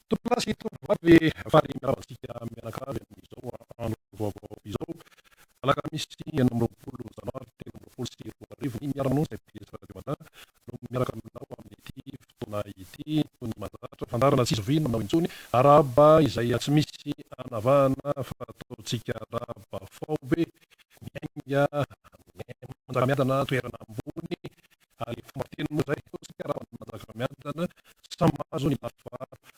Tovolahy sy tovovavy vary miarahaba antsika mianakavy amin'izao andro vaovao izao alakamisy enina amby roapolo janoary telo amby roapolo sy roa arivo ny miara-monina izay radio matin no miaraka aminao amin'ity fotoana ity toy ny mahazatra fandarana tsy zoviana aminao intsony araba izay tsy misy anavahana fa ataontsika araba faobe miainga manjaka miadana toerana ambony ary fomba fiteny moa zay ataontsika araba manjaka miadana samazo ny lafa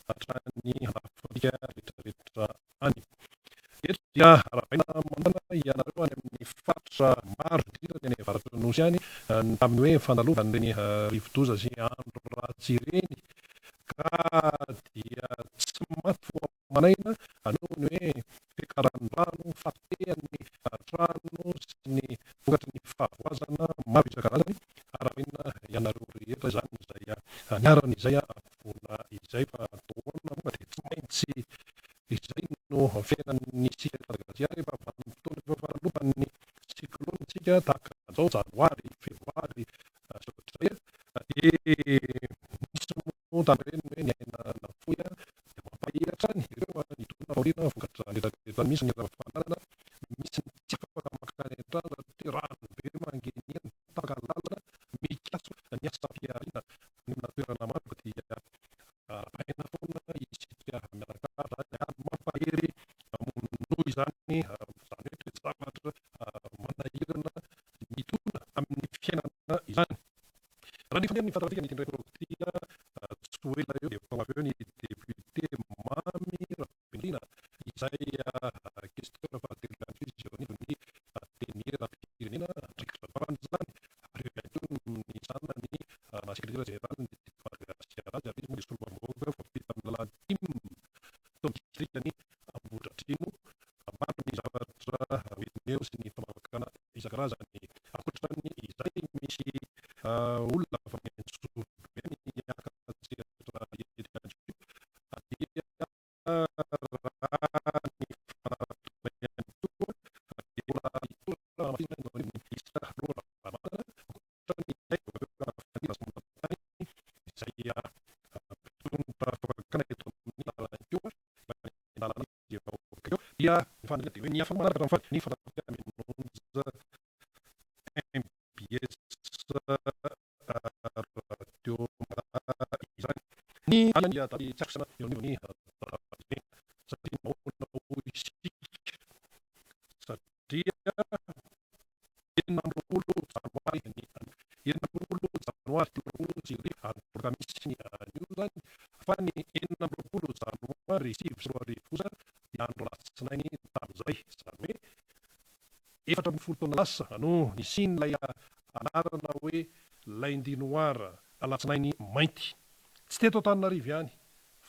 hatrany hanafatika rehetrarehetra any eto dia arabaina mandana ianareo any amin'ny faritra maro indrindra ny any avaratra nosy any tamin'ny hoe fandalovany reny rivo-doza sy andro ratsy ireny ka dia tsy maty fo manaina noho ny hoe fiakaran-drano fatehan'ny trano sy ny vokatry ny fahavoazana maro isan-karazany arabaina ianareo rehetra zany izay niarana izay avona izay fa taona moa dia tsy maintsy izay no fiainan'ny sika madagasikara rehefa vanin'ny fotoana rehefa faraloban'ny siklonitsika tahaka an'izao janoary febroary sy ohatr'izay misy moa tany reny hoe ny aina nafoy dia mampahiratra any ireo nitona aoriana vokatra rehetrarehetra misy ny ravanarana misy ny tsy afaka makany an-trano satria rano be mangeniana tapaka lalana mikaso ny asa-piariana nymina toerana maro dia aina foana isika mianakavy ary mampahery noho izany zany hoe toejavatra manahirana mitona amin'ny fiainana izany raha ny fandehan'ny fantarantsika nytendreko tsy ho ela eo dia fa avy eo ny député mamy Rabenina izay questeur fahatelo ihany izy eo anivony tenera-pirenena andraikitra vavany zany ary eo ihany koa ny sanany sekretera général ny Madagasikara azy ary izy moa dia soloam-bahoaka voafita amin'ny lalàna dimy tao distrikany Ambohidratrimo maro ny zavatra hoentineo sy ny famavakana isan-karazany ankoatrany izay misy olona fa maintso be miakatsika etika dia raha ny fanaratoana ihany koa dia mbola hitora mafisina ny ministra Laurent Ramanana ankoatrany fanira sy mombatany izay mpitondra famavakana eto amin'ny lalàna keo lalàna dia vahoaka eo dia ny faniriana dia hoe ny hafa manaraka hatramin'ny ny fanaraka amin'onja MBS radio izany ny alina dia tady tsy akisana eo anivony satria maonao isika satria enina amby roapolo janoary ny enina amby roapolo janoary telo roapolo sy arivo ary boraka misy ny anio zany fa ny enina amby roapolo janoary sivy sy roa arivo kosa dia andro latsinainy tamin'izay zany hoe efatra amby folo taona lasa no nisin'ilay anarana hoe lundi noir alatsinainy mainty tsy teto Antananarivo ihany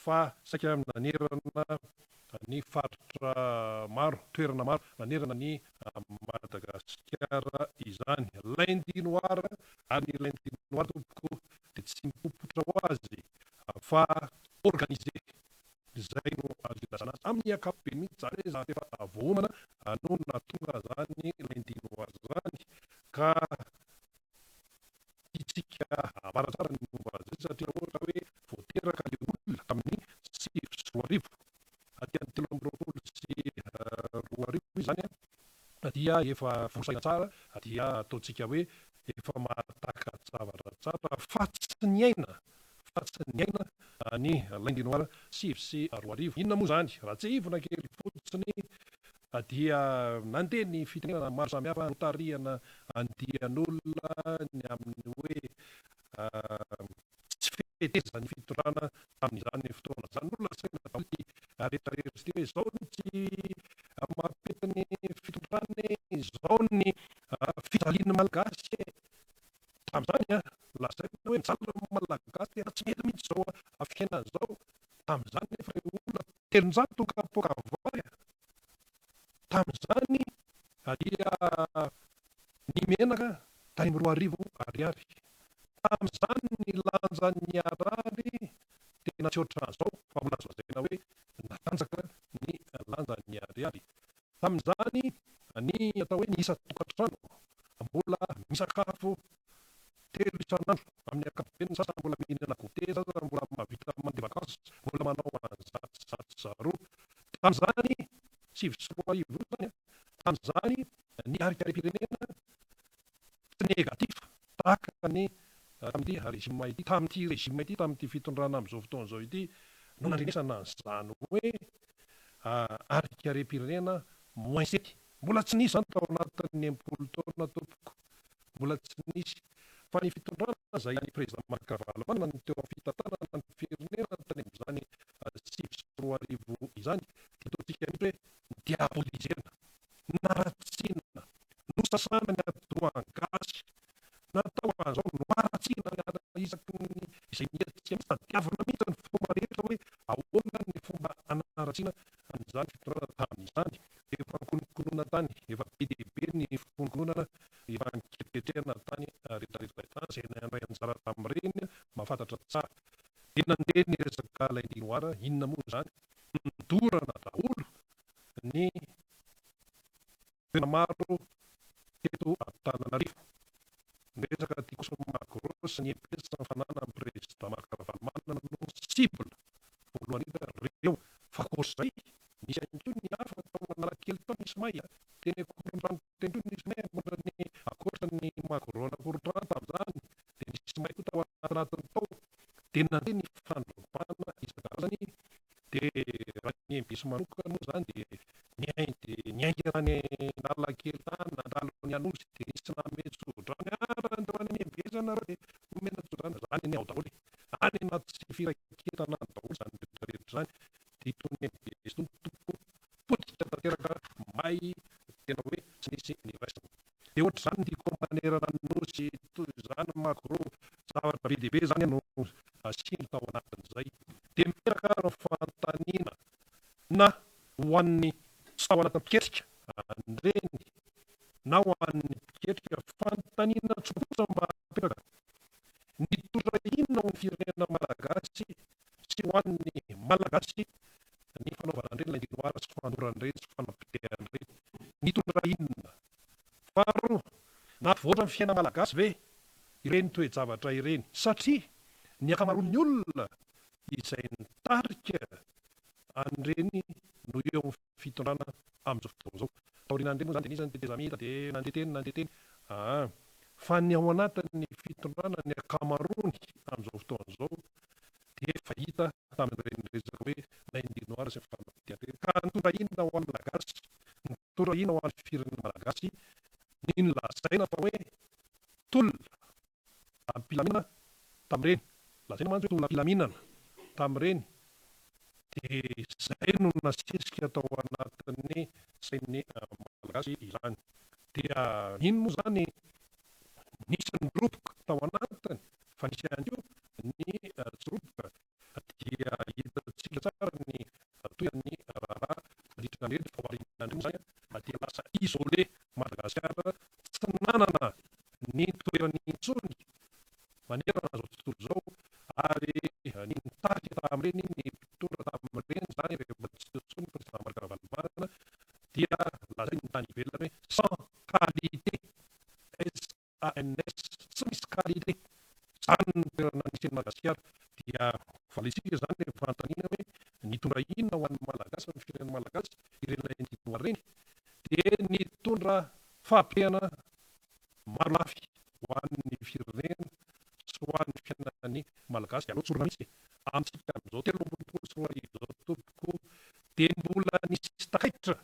fa saika nanerana ny faritra maro toerana maro nanerana ny Madagasikara izany lundi noir ary ny lundi noir tompoko dia tsy mipopotra ho azy fa organisé izay no azo ilazana azy amin'ny ankapobeny mihitsy zany hoe za efa avomana no natonga zany lundi noir zany ka itsika amara tsara ny momba azy satria ohatra hoe voateraka le olona tamin'ny sivy sy roa arivo aty amin'ny telo amby roapolo sy roa arivo izy zany dia efa vosaina tsara dia ataontsika hoe efa mahataka zavatra tsara fa tsy ny aina ny lundi noir sivy sy roa arivo inona moa zany raha tsy ivona kely fotsiny dia nandeha ny fitenenana maro samihafa notarihana andian'olona ny amin'ny hoe tsy feteza ny fitondrana tamin'izany fotoana zany olona saina baolty rehetrarehetra sy hoe zao no tsy mampety ny fitondrany zao ny fijaliany malagasy tamin'izany lazaina hoe mijalina malagasy tena tsy mety mihitsy zao fiainana zao tamin'izany nefa olona telonjato kapoka vary tamin'izany dia ny menaka dimy roa arivo ariary tamin'izany ny lanjan'ny arary tena tsy ohatran'izao fa mbola azo lazaina hoe natanjaka ny lanjan'ny ariary tamin'izany ny atao hoe ny isa tokantrano mbola misakafo telo isan'andro amin'ny ankapobeny sasany mbola mihinana goûter sasany mbola mahavita mandeha vakansy mbola manao an'izany zaroa. Tamin'izany 2024 zany tamin'izany ny arikarim-pirenena tsy negativa tahaka ny tamin'ity régime ity, tamin'ity régime ity, tamin'ity fitondrana amin'izao fotoana izao ity no nandrenesana an'izany hoe arikarim-pirenena moins 7. Mbola tsy nisy zany tao anatin'ny 80 taona tompoko, mbola tsy nisy. Fa ny fitondrana izay ny président Marc Ravalomanana ny teo amin'ny fitantanana ny firenena tany amin'izany 2024 izany dia ataontsika mihitsy hoe diabolisena, naratsina, nosasana ny adoan gasy, natao an'izao noaratsina isaky ny izay mietsika mihitsy tadiavina mihitsy ny fomba rehetra hoe ahoana ny fomba anaratsina an'izany fitondrana tamin'izany. Efa nikonokonoana tany, efa be dia be ny fikonokononana, efa niketretrehana tany rehetrarehetra tany izay nandray anjara tamin'ireny mahafantatra tsara. Dia nandeha ny resaka Alain Dinoir, inona moa izany? Nidorana daholo ny toerana maro teto Antananarivo. Ny resaka ty kosa Macron sy ny EPS mifanana amin'ny président Marc Ravalomanana no cible voalohany ireo. Fa kosa izay nisy ihany koa ny hafa tao Analakely tao nisy may teny Korondrano teny koa nisy may momba ny ankoatra ny Macron na Korondrano tamin'izany, dia nisy may koa tao anatiny tao. Dia nandeha ny fandrombana isan-karazany. Dia raha ny EPS manokana moa izany dia niaingirany Analakely tany nandalo ny anosy dia nisy namesodrany rahandroany EPS anareo dia omena sodrana zany ny ao daholo, any anaty firaketana any daholo zany rehetrarehetra zany. Dia itony EPS itony tompo politika tanteraka may tena hoe tsy nisy ny raisiny. Dia ohatra zany ny kompanerana nosy toy izany Macron, zavatra be dia be zany no asiny tao anatin'izay. Dia miteraka ny fantaniana na ho an'ny tsy tao anatin'ny piketrika andreny na ho an'ny piketrika fantaniana tsokosa mba apetraka nitondra inona ho ny firenena malagasy sy ho an'ny malagasy ny fanaovana an'ireny Alain Dinoir sy fanoran'ireny sy fanampitehan'ireny. Nitondra inona? Faharoa, nahavoatra ny fiaina malagasy ve ireny toe-javatra ireny? Satria ny ankamaroan'ny olona izay nitarika an'ireny no eo amin'ny fitondrana amin'izao fotoana izao. Taorian'ireny moa zany dia nisy ny tetezamita dia nandeha teny. Fa ny ao anatin'ny fitondrana ny ankamaroany amin'izao fotoana izao dia efa hita tamin'ireny resaka hoe Alain Dinoir sy ny fanampitehan'ireny. Ka nitondra inona ho an'ny malagasy? Nitondra inona ho an'ny firenena malagasy? Ny nolazaina fa hoe tolona ampilaminana tamin'ireny, lazaina mantsy hoe tolona ampilaminana tamin'ireny. Dia izay no nasesika tao anatin'ny sain'ny malagasy izany. Dia ino moa zany nisy nidroboka tao anatiny, fa nisy ihany koa ny tsoroboka. Dia hitantsika tsara ny toeran'ny raharaha mandritra an'ireny fahorian'ireny moa zany dia lasa isolé Madagasikara, tsy nanana ny toerany intsony manerana an'izao tontolo izao. Ary ny nitarika tamin'ireny, ny mpitondra tamin'ireny zany rehefa tsy teo intsony président Marc Ravalomanana dia lazainy ny tany ivelany hoe sans qualité, SANS, tsy misy qualité. Izany ny toerana nisy Madagasikara. Dia valitsika zany ny fantaniana hoe nitondra inona ho an'ny malagasy, ny firenena malagasy ireny Alain Dinoir ireny. Dia nitondra fahampiana maro lafy ho an'ny firenena sy ho an'ny fiainan'ny malagasy. Aloha tsorina mihitsy amintsika amin'izao 13 sy roa arivo izao tompoko dia mbola nisy takaitra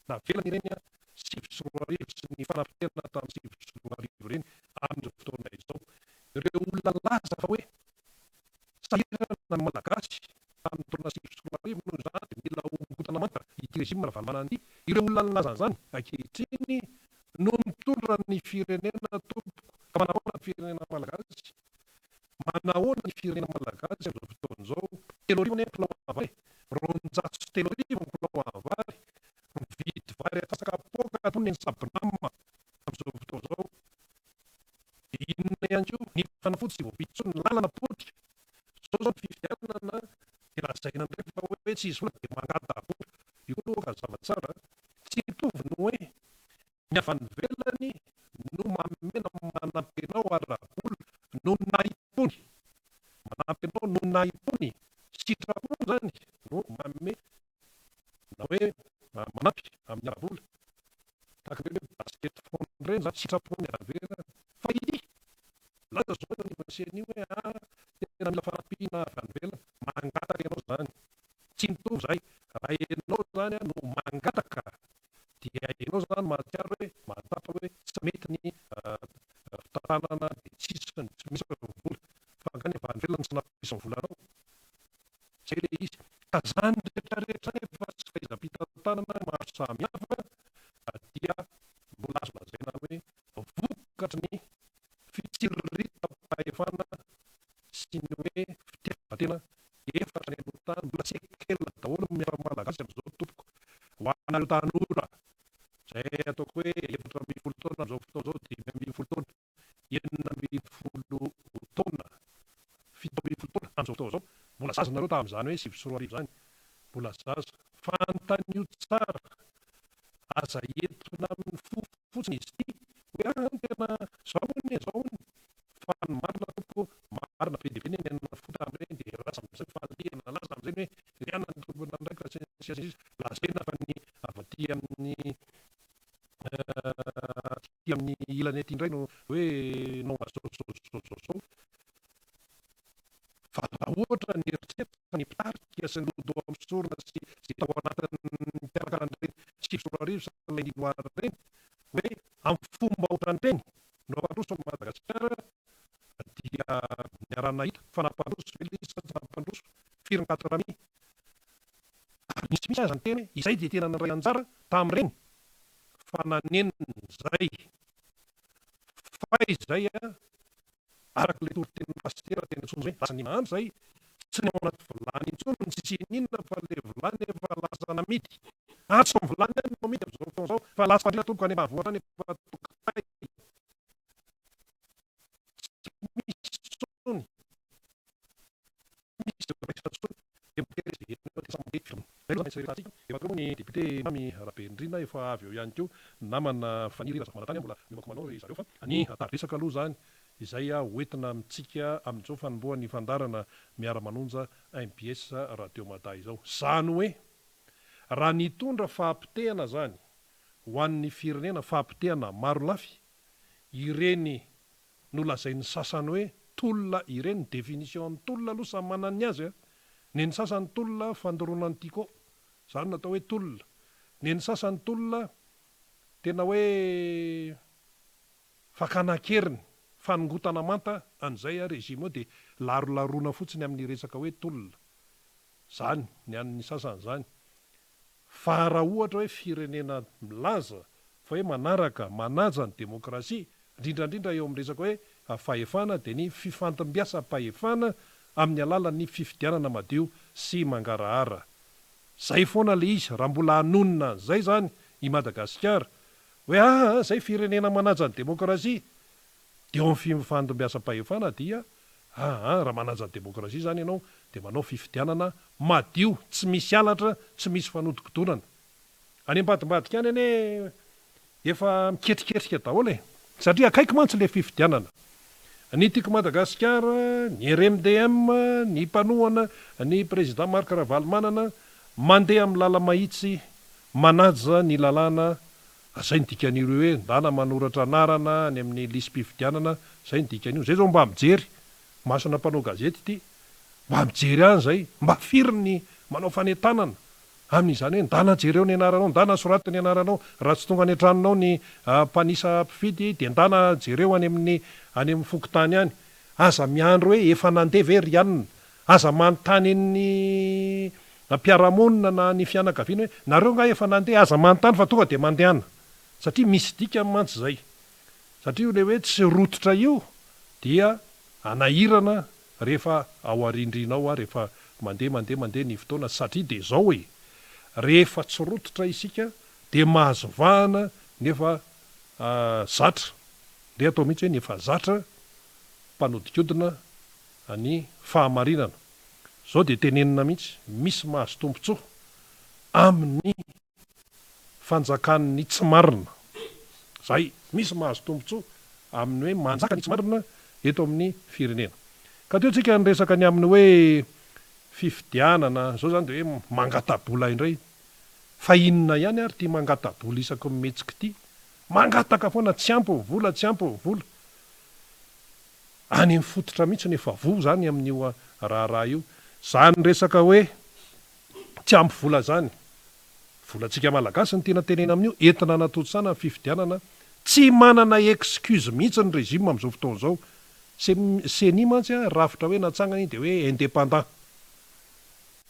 navelany ireny 7 sy roa arivo sy ny fanampitena tamin'ny 7 sy roa arivo ireny amin'izao fotoana izao. Ireo olona laza fa hoe sahirana ny malagasy tamin'ny taona 7 sy roa arivo noho izany dia mila hongotana manta ity régime Ravalomanana ity. Ireo olona nilaza an'izany ankehitriny no mitondra ny firenena tompoko. Ka manahoana ny firenena malagasy? Manahoana ny firenena malagasy amin'izao fotoana izao? 3 arivo ny kilao vary, 303 arivo ny kilao vary, mividy vary atsasaka poaka toy ny sabonama amin'izao fotoana izao. Inona ihany koa ny fanafody tsy voavidy intsony, ny lalana potika. Izao zao ny fifidianana dia lazaina indray fa hoe tsy izy foana dia mangataboka. Io koa aloha zava-tsara tsy mitovy no hoe ny avy any ivelany no mamena manampy anao ara-bola no naipony, manampy anao no naipony, sitrapony zany no manome sitrapony avera fa ity laza zao ny vasen'io hoe tena mila fanampiana vanivela mangataka ianao zany tsy mitovy zay raha ianao zany no mangataka dia ianao zany mahatsiaro hoe mahatapa hoe tsy mety ny fitantanana de tsy misy vola fa angany vanivela ny tsy nampisy ny volanao zay le izy ka zany rehetrarehetra nefa tsy fahaizam-pitantanana maro samihafa dia mbola azo lazaina hoe vokatry ny fitsiritam-pahefana sy ny hoe fitiavatena efatra ny aloha tany mbola tsy ekelina daholo miara-malagasy amin'izao tompoko ho anareo tanora zay ataoko hoe 7 taona amin'izao fotoana zao 5 taona 9 taona 7 taona amin'izao fotoana zao mbola zaza nareo tamin'izany hoe 24 zany mbola zaza fantanio tsara aza entina amin'ny fotsiny izy ity hoe tena zao ny zao ny fa ny marina tompo marina be dia be ny enina fota amin'ireny dia rasa amin'izay fandihana laza amin'izay hoe riana ny tompona ndraika siasa izy lazaina fa ny avaty amin'ny ilany ety indray no hoe no azao fa raha ohatra ny eritreretra ny mpitarika sy ny lodo amin'ny sorona sy tao anatin'ny mpiarakaran'ireny 24 sy ilay noara ireny hoe amin'ny fomba ohatran'ireny no ampandroso Madagasikara dia niarana hita fanampandroso velisa fanampandroso firingatrami ary misy aza ny teny izay dia tena niray anjara tamin'ireny fa nanenina zay fa izay araka le toroten'ny pastera teny antsony hoe lasa ny mahandro zay tsy ny ao anaty vilany intsony ny sisininona fa le vilany efa lasa namidy tsy ny vilany no amidy amin'izao fotoana zao fa lasa fandrina tomboka any ambanivohitra any efa tokotay misy tsony misy rehetra tsony efa ny député mamy Rabendrina efa avy eo ihany keo namana faniry raza manatany mbola miovako manao zareo fa ny atary-resaka aloha zany izay hoentina amintsika amin'izao fanombohan'ny fandarana miara-manonja MBS Radio Mada izao zany hoe raha nitondra fahampitehana zany ho an'ny firenena fahampitehana maro lafy ireny nolazain'ny sasany hoe tolona ireny définition ny tolona aloha samy manana azy ny sasany tolona fandoroana antikô zany natao hoe tolona ny sasany tolona tena hoe fakana-keriny fanongotana manta an'izay rejima dia larolarona fotsiny amin'ny resaka hoe tolona zany ny an'ny sasany zany fa raha ohatra hoe firenena milaza fa hoe manaraka manaja ny demokrasia indrindrandrindra eo amin'ny resaka hoe fahefana dia ny fifantombiasam-pahefana amin'ny alalan'ny fifidianana madio sy mangarahara zay foana le izy raha mbola hanonina zay zany i Madagasikara hoe zay firenena manaja ny demokrasia dia eo amin'ny fifantombiasam-pahefana dia raha manaja ny demokrasia zany ianao dia manao fifidianana madio tsy misy alatra tsy misy fanodikodonana any ambadimbadika any ane efa miketriketrika daholo satria akaiky mantsy le fifidianana ny tiako Madagasikara ny RMDM ny mpanohana ny président Marc Ravalomanana mandeha amin'ny lala mahitsy manaja ny lalàna zay ny dikan'ireo hoe ndana manoratra anarana any amin'ny lisy-pifidianana zay ny dikan'io zay zao mba mijery masona mpanao gazety ity mba mijery any zay mba firiny manao fanentanana amin'izany hoe ndana jereo ny anaranao ndana soraty ny anaranao raha tsy tonga any antranonao ny mpanisa mpifidy dia ndana jereo any amin'ny fokotany any aza miandro hoe efa nandeha ve rianina aza manontany ny mpiaramonina na ny fianakaviana hoe nareo nga efa nandeha aza manontany fa tonga dia mandehana satria misy dika mantsy zay satria le hoe tsy rototra io dia anahirana rehefa ao arindrinao rehefa mandeha ny fotoana satria dia zao hoe rehefa tsy rototra isika dia mahazo vahana nefa zatra le atao mihitsy hoe nefa zatra mpanodikodina ny fahamarinana zao dia tenenina mihitsy misy mahazo tompontsoa amin'ny fanjakan'ny tsy marina zay misy mahazo tompontsoa amin'ny hoe manjaka ny tsy marina eto amin'ny firenena ka teo tsika nyresaka ny amin'ny hoe fifidianana zao zany dia hoe mangatabola indray fa inona ihany ary tia mangatabola isaky mihetsika ity mangataka foana tsy ampy ny vola tsy ampy ny vola any mifototra mihitsy ny efa vo zany amin'io raharaha io zany resaka hoe tsy ampy vola zany volantsika malagasy ny tena tenena amin'io entina natotsana ny fifidianana tsy manana excuse mihitsy ny régime amin'izao fotoana zao seni mantsy a rafitra hoe natsangany de hoe indépendant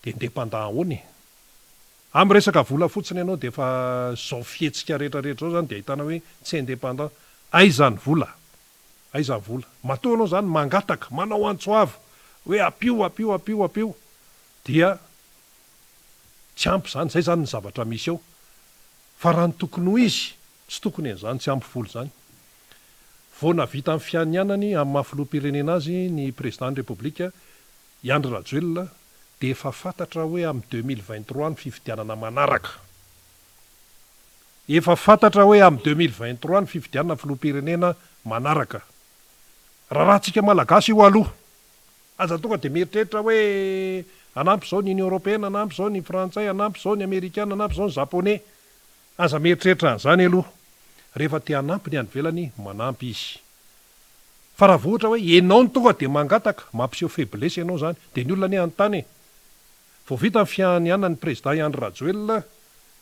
de indépendant ahoany amin'ny resaka vola fotsiny ianao de efa zao fihetsika rehetrarehetra zao zany de ahitana hoe tsy indépendant aizany vola aizany vola matoa anao zany mangataka manao antsoavo hoe apio dia tsy ampy zany zay zany ny zavatra misy eo fa raha ny tokony ho izy tsy tokony an'izany tsy ampy vola zany voana vita amin'ny fianianany amin'ny mahafiloam-pirenena azy ny président république i Andry Rajoelina de efa fantatra hoe amin'ny 2023 ny fifidianana manaraka efa fantatra hoe amin'ny 2023 ny fifidianana filoam-pirenena manaraka raha tsika malagasy io aloha aza tonga de mieritreritra hoe anampy zao ny Union européenne anampy zao ny frantsay anampy zao ny amerikana anampy zao ny japonais aza mieritreritra an'izany aloha rehefa te hanampy ny any velany manampy izy fa raha vohatra hoe ianao ny tonga de mangataka mampiseho faiblesse ianao zany de ny olona ny anontany vao vita ny fianianana ny président Andry Rajoelina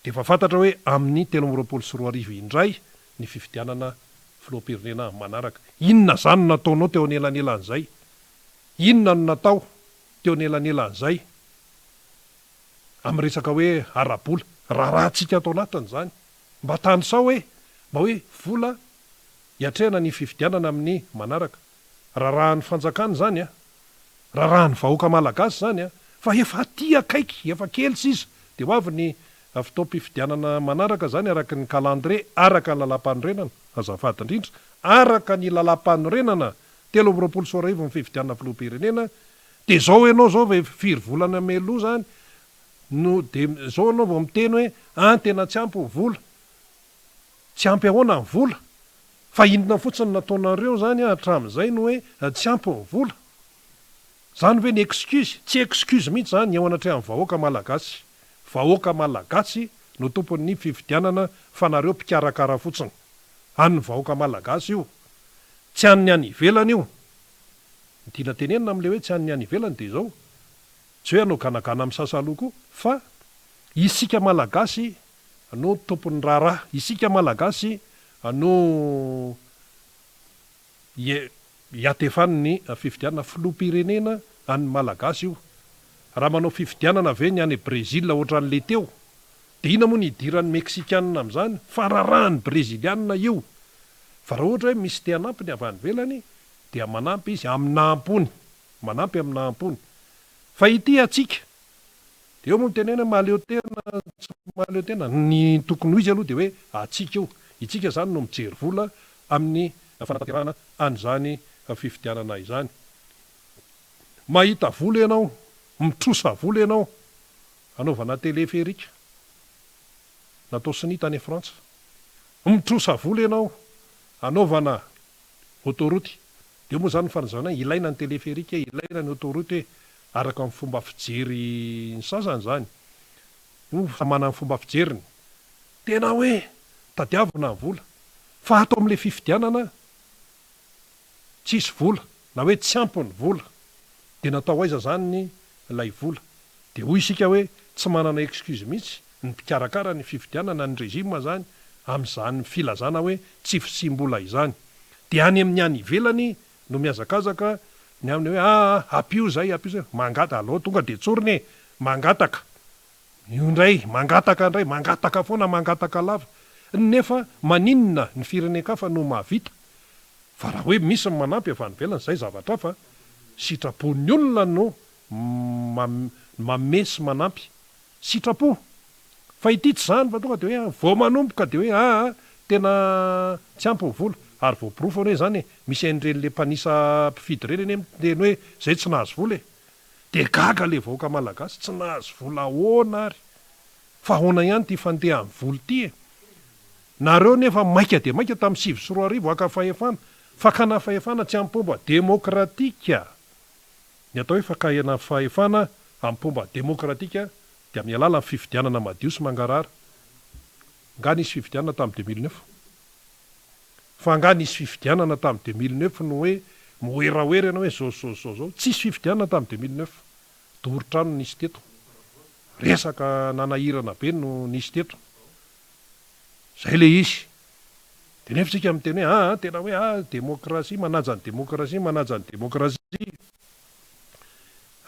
de efa fantatra hoe amin'ny 13 indray ny fifidianana filoam-pirenena manaraka inona zany nataonao teo anelanelan'izay inona no natao teo anelanelan'izay amin'ny resaka hoe arabola rahatsika atao anatiny zany mba tanysaho hoe mba hoe vola hiatrehana ny fifidianana amin'ny manaraka rahan'ny fanjakana zany a rahan'ny vahoaka malagasy zany a fa efa ty akaiky efa kely sisa de ho avy ny fitaom-pifidianana manaraka zany araka ny calendrier araka ny lalam-panorenana azafady indrindra araka ny lalam-panorenana 13 ny fifidianana filoam-pirenena de zao ianao zao ve firy volana meloa zany no de zao anao vao miteny hoe tena tsy ampy ny vola tsy ampy ahoana ny vola fa inona fotsiny nataonareo zany hatramin'izay no hoe tsy ampy ny vola zany hoe ny excuse tsy excuse mihitsy zany eo anatrehan'ny vahoaka malagasy no tompon'ny fifidianana fa nareo mpikarakara fotsiny an'ny vahoaka malagasy io tsy an'ny any ivelany io tiana tenenina amin'le hoe tsy an'ny any ivelany de zao tsy hoe anao ganagana amin'ny sasaloha koa fa isika malagasy no tompon'ny raharaha isika malagasy no hiatefany ny fifidianana filoam-pirenena an'ny malagasy io raha manao fifidianana ve ny any Brésil ohatran'le teo de ina moa ny idiran'ny mexicanina amin'izany fa rarahany brésilianina io fa raha ohatra hoe misy te hanampy ny avy any velany dia manampy izy amina ampony manampy amina ampony fa ity atsika de eo moa mitenena mahaleo tena ny tokony ho izy aloha de hoe atsika io itsika zany no mijery vola amin'ny fanatanterahana an'izany fifidianana izany mahita vola ianao mitrosa vola ianao anaovana téléphérique natao sinita any Frantsa mitrosa vola ianao anaovana autoroute de moa zany faranzana ilaina ny téléphérique ilaina ny autoroute araka amin'ny fomba fijery ny sasany zany io manana ny fomba fijeriny tena hoe tadiavina ny vola fa atao amin'le fifidianana tsisy vola na hoe tsy ampy ny vola de natao aiza zany ny lay vola de hoy isika hoe tsy manana excuse mihitsy ny mpikarakara ny fifidianana ny régime zany amin'izany filazana hoe tsy fisim-bola izany de any amin'ny any ivelany no miazakazaka ny aminy hoe apio zay mangata aloha tonga de tsoriny mangataka io ndray mangataka foana mangataka lava nefa maninona ny firenekafa no mahavita fa raha hoe misy ny manampy avy any velany zay zavatra fa sitrapon'ny olona no mamesy manampy sitrapo fa ity tsy zany fa tonga de hoe vao manomboka de hoe tena tsy ampy ny vola ary voapirofany hoe zany misy an'ireny le mpanisa mpifidy reny eny teny hoe zay tsy nahazo vola de gaga le vahoaka malagasy tsy nahazo vola ahoana ary fa ahoana ihany ty fandehan'ny vola ty nareo nefa maika de maika tamin'ny 7 aka fahefana fakana fahefana tsy amin'ny pomba demokratika ny atao hoe fakahana fahefana amin'ny pomba demokratika de amin'ny alala ny fifidianana madio sy mangarara nga nisy fifidianana tamin'ny 2009 fa nga nisy fifidianana tamin'ny 2009 no hoe moeraoera ianao hoe zao tsisy fifidianana tamin'ny 2009 dorotrano nisy teto resaka nanahirana be no nisy teto zay le izy de nefa tsika amin'ny teny hoe tena hoe demokrasia manaja ny demokrasia manaja ny demokrasia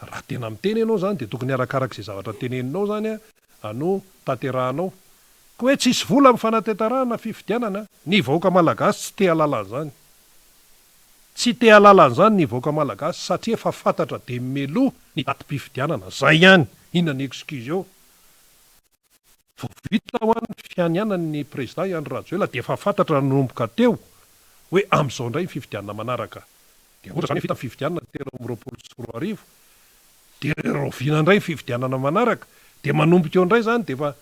raha tena miteny ianao zany de tokony arakarak'izay zavatra teneninao zany ano tanterahanao ko hoe tsisy vola amin'ny fanatetarahana fifidianana ny vahoaka malagasy tsy te halalan'izany tsy te halalan'izany ny vahoaka malagasy satria efa fantatra de meloa ny datim-pifidianana zay ihany inona ny excuse eo vao vita ho an'ny fianianany président Ihany Rajoelina de efa fantatra nanomboka teo hoe amin'izao indray ny fifidianana manaraka de ohatra zany vita fifidianana telo amby roapolo sy roa arivo de roviana indray ny fifidianana manaraka de manomboka eo indray zany de efa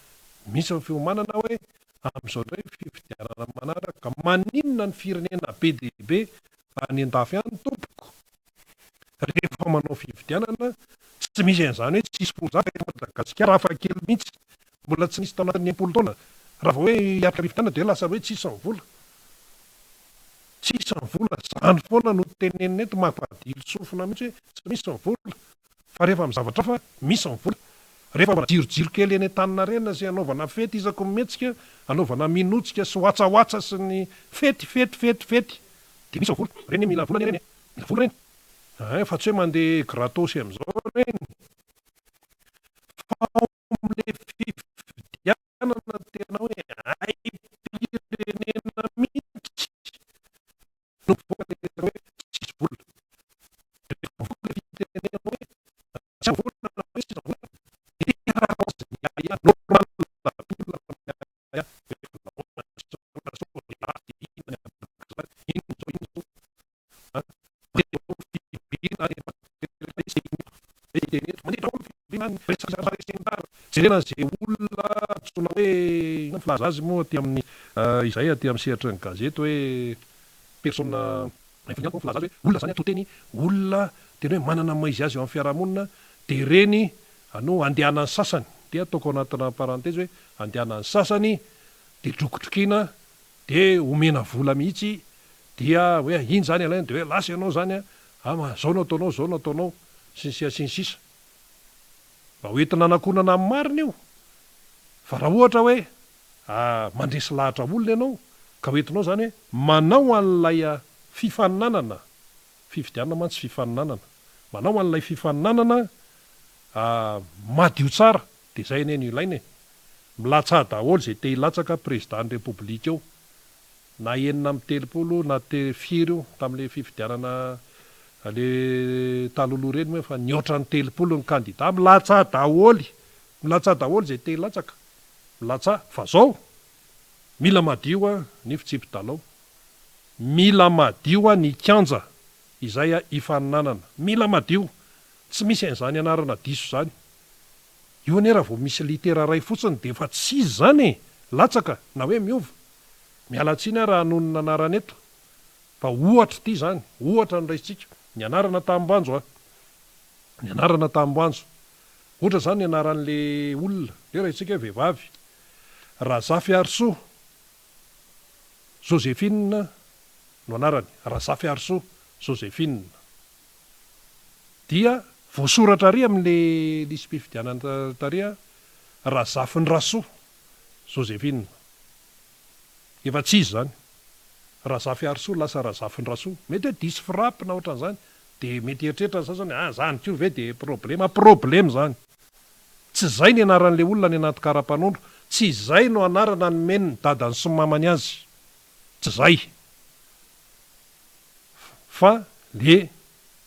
misy ny fiomanana hoe amin'izao indray ny fifidianana manaraka maninona ny firenena be dehibe any an-dafy any tompoko rehefa manao fifidianana tsy misy an'izany hoe tsisy polozaka eto Madagasikara hafa kely mihitsy mbola tsy nisy tao anatin'ny 10 taona raha vao hoe hiaraka fifidianana de lasa hoe tsisy ny vola tsisy ny vola zany foana no tenenina eto mampahadilo sofina mihitsy hoe tsy misy ny vola fa rehefa amin'ny zavatra fa misy ny vola rehefa jirojiro kely eny an-tanina rena sy anaovana fety isako mihetsika anaovana minotsika sy watsawaatsa sy ny fety de misy ny vola reny mila vola reny mila vola reny fa tsy hoe mandeha gratos amin'izao reny fa am'le fifidianana tena hoe pirenena mihitsy no voaka hoe tsisy vola rehefa vola fitenena hoe tsy vola hoe tsisy vola normal jerena zay olona tsona hoe filaza azy moa aty amin'ny izay aty amin'ny sehatry ny gazety hoe persona filaza azy hoe olona zany atao teny olona tena hoe manana maizy azy eo amin'ny fiarahamonina de reny ano andehanany sasany de ataoko anatina parenthèse hoe andehanany sasany de drokotrokiana de omena vola mihitsy dia hoe iny zany alaina de hoe lasa ianao zany zao no ataonao zao no ataonao sinsisa mba hoentina anakonana amin'ny marina io fa raha ohatra hoe mandresy lahatra olona ianao ka hoentinao zany hoe manao an'ilay fifaninanana fifidianana mantsy fifaninanana manao an'ilay fifaninanana madio tsara de zay ene no ilaina milatsa daholo zay te hilatsaka président ny repoblika eo na enina amby 30 na firy io tam'le fifidianana le taloloha reny hoe fa nioatra ny 30 ny kandida milatsa daholo zay te hilatsaka milatsa fa zao mila madio ny fitsipy-dalao mila madio ny kanja izay ifaninanana mila madio tsy misy an'izany anarana diso zany io ane raha vao misy litera ray fotsiny de efa tsy zany latsaka na hoe miova mialatsiny raha anonona anarana eto fa ohatra ity zany ohatra ny raisitsika ny anarana tambanjo ny anarana tambanjo ohatra zany ny anaran'le olona le raisitsika vehivavy Razafy Arso Joséphine no anarany Razafy Arso Joséphine dia voasoratra ary amin'le lisy mpifidianana taria Razafy ny Raso Joséphine efa tsy izy zany Razafy Arso lasa Razafy ny Raso mety hoe disy frappe na ohatran'izany de mety eritreritra ny sasany zany ko ve de problème zany tsy zay ny anaran'le olona ny anaty kara-panondro tsy zay no anarana ny meny ny dadany sy mamany azy tsy zay fa le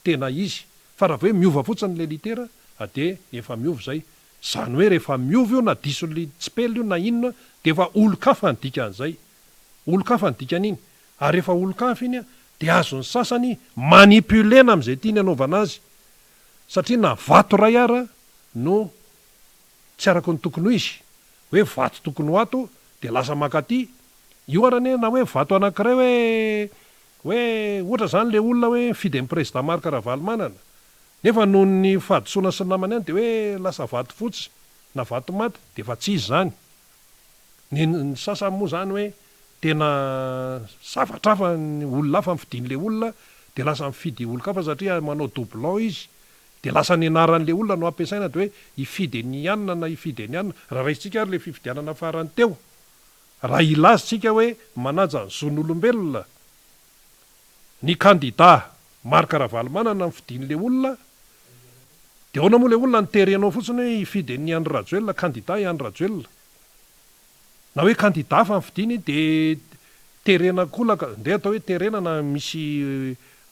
tena izy fa raha hoe miova fotsiny le litera de efa miova zay zany hoe rehefa miova io na diso tsipely io na inona de efa olo-kafa ny dikan'izay olo-kafa ny dikan'iny ary rehefa olo-kafa iny de azony sasany manipulena am'izay tiany anaovana azy satria na vato ray ara no tsy araka ny tokony ho izy hoe vato tokony ho ato de lasa makaty io arane na hoe vato anankiray hoe ohatra zany le olona hoe fidy amin'ny président Marc Ravalomanana nefa noho ny fahadisoana sy ny namany any de hoe lasa vato fotsy na vato maty de efa tsy izy zany ny sasany moa zany hoe tena savatrafa ny olona hafa mifidian'le olona de lasa mifidy olo-kafa satria manao doublon izy de lasa ny anaran'le olona no ampiasaina de hoe ifidy ny anina na ifidy ny anina raha raisitsika ary le fifidianana farany teo raha ilazitsika hoe manaja ny zon'olombelona ny kandida Marc Ravalomanana mifidian'le olona de ahoana moa le olona nyterenao fotsiny hoe ifidy ny Andry Rajoelina kandida i Andry Rajoelina na hoe kandida fa mifidiny de terena kolaka nde atao hoe terena na misy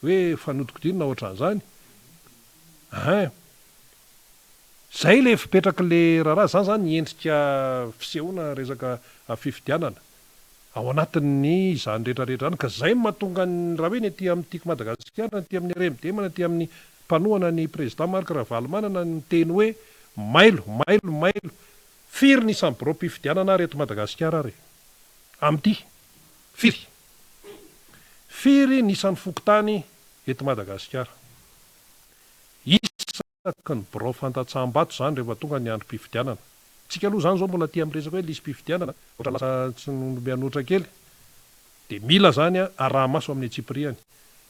hoe fanodikodino na ohatran'izany zay le fipetraka le raharaha zany zany endrika fisehoana resaka fifidianana ao anatin'ny izany rehetrarehetra any ka zay mahatonga ny raha hoe ny aty amin'n'tiako Madagasikara aty amin'ny RMDM aty amin'ny mpanohana ny président Marc Ravalomanana ny teny hoe mailo firy ny isan'ny biro-pifidianana reto Madagasikara ary amin'ity firy ny isan'ny fokontany eto Madagasikara isaky ny biro fantatsaham-bato zany rehefa tonga ny androm-pifidianana tsika aloha zany zao mbola aty amin'ny resaka hoe lisy-pifidianana ohatra lasa tsy mianoatra kely de mila zany arahamaso amin'ny atsipriany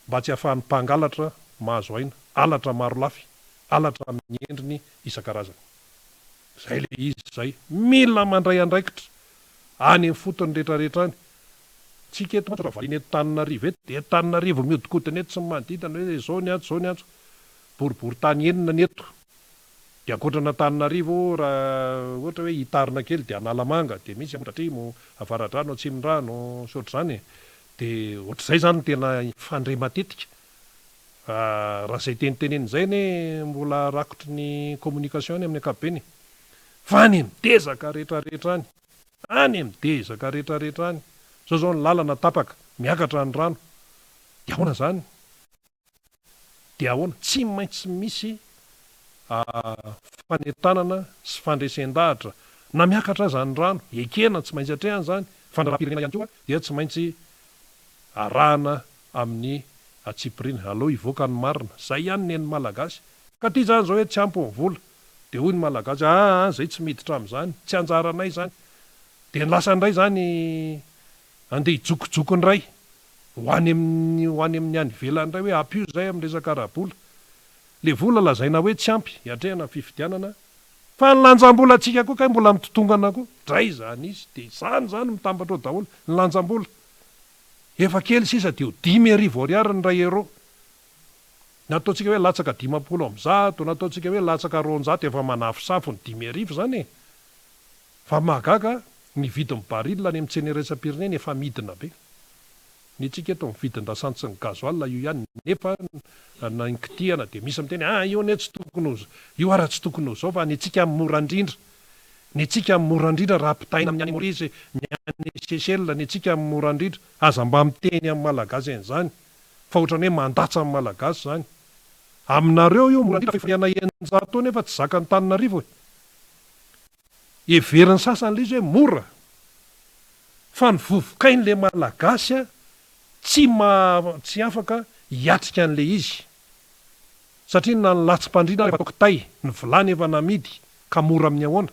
mba tsy ahafahan'ny mpangalatra mahazo aina alatra maro lafy alatra amin'ny endriny isan-karazany zay le izy zay mila mandray andraikitra any amin'ny fotony rehetrarehetra any tsika eto valiny eto Tananarivo eto de Tananarivo mihodikotina eto sy manodidina hoe zao ny antso boribory tany enina ny eto de ankoatrana Tananarivo raha ohatra hoe hitarina kely de Analamanga de misy Ambohidratrimo Avaradrano Atsimondrano sy ohatr'izany de ohatr'izay zany tena fandre matetika raha zay tenitenen'izay ne mbola rakotry ny communication any amin'ny ankapobeny fa any midezaka rehetrarehetra any midezaka rehetrarehetra any zao ny lalana tapaka miakatra ny rano de ahoana zany de ahoana tsy maintsy misy fanentanana sy fandresen-dahatra na miakatra zany rano ekena tsy maintsy hatrehany zany fandraram-pirenena ihany koa dia tsy maintsy arahana amin'ny atsipirina aleo ivoaka ny marina zay ihany ny malagasy ka ty zany zao hoe tsy ampy ny vola de hoy ny malagasy zay tsy miditra amin'izany tsy anjaranay zany de lasa indray zany andeha hijokojoko ny ray ho any amin'ny any ivelany ray hoe ampio zay amin'ny resaka arabola le vola lazaina hoe tsy ampy hiatrehana fifidianana fa ny lanjam-bola atsika koa kay mbola mitotongana koa dray zany izy de zany mitambatra ao daholo ny lanjam-bola efa kely sisa de ho 5,000 ariary ny ray euro nataontsika hoe latsaka 50 nataontsika hoe latsaka 200 efa manafosafo ny 5,000 zany fa mahagaga ny vidin'ny baril any amin'ny tsena iraisam-pirenena efa midina be ny tsika eto mividin-dasany sy ny gazoal io ihany nefa na inkitihana de misy miteny io ane tsy tokony io ara tsy tokony ho zao fa ny tsika morandrindra raha ampitaina amin'ny any Maurice ny any Seychelles ny tsika morandrindra aza mba miteny amin'ny malagasy an'izany fa ohatrany hoe mandatsa amin'ny malagasy zany aminareo io morandrindra fifariana eninjato nefa tsy zaka ny Tananarivo everiny sasany le izy hoe mora fa ny vovokain'le malagasy tsy afaka hiatrika an'le izy satria na ny latsim-pandriana efa tokotay ny vilany efa namidy ka mora amin'ny ahoana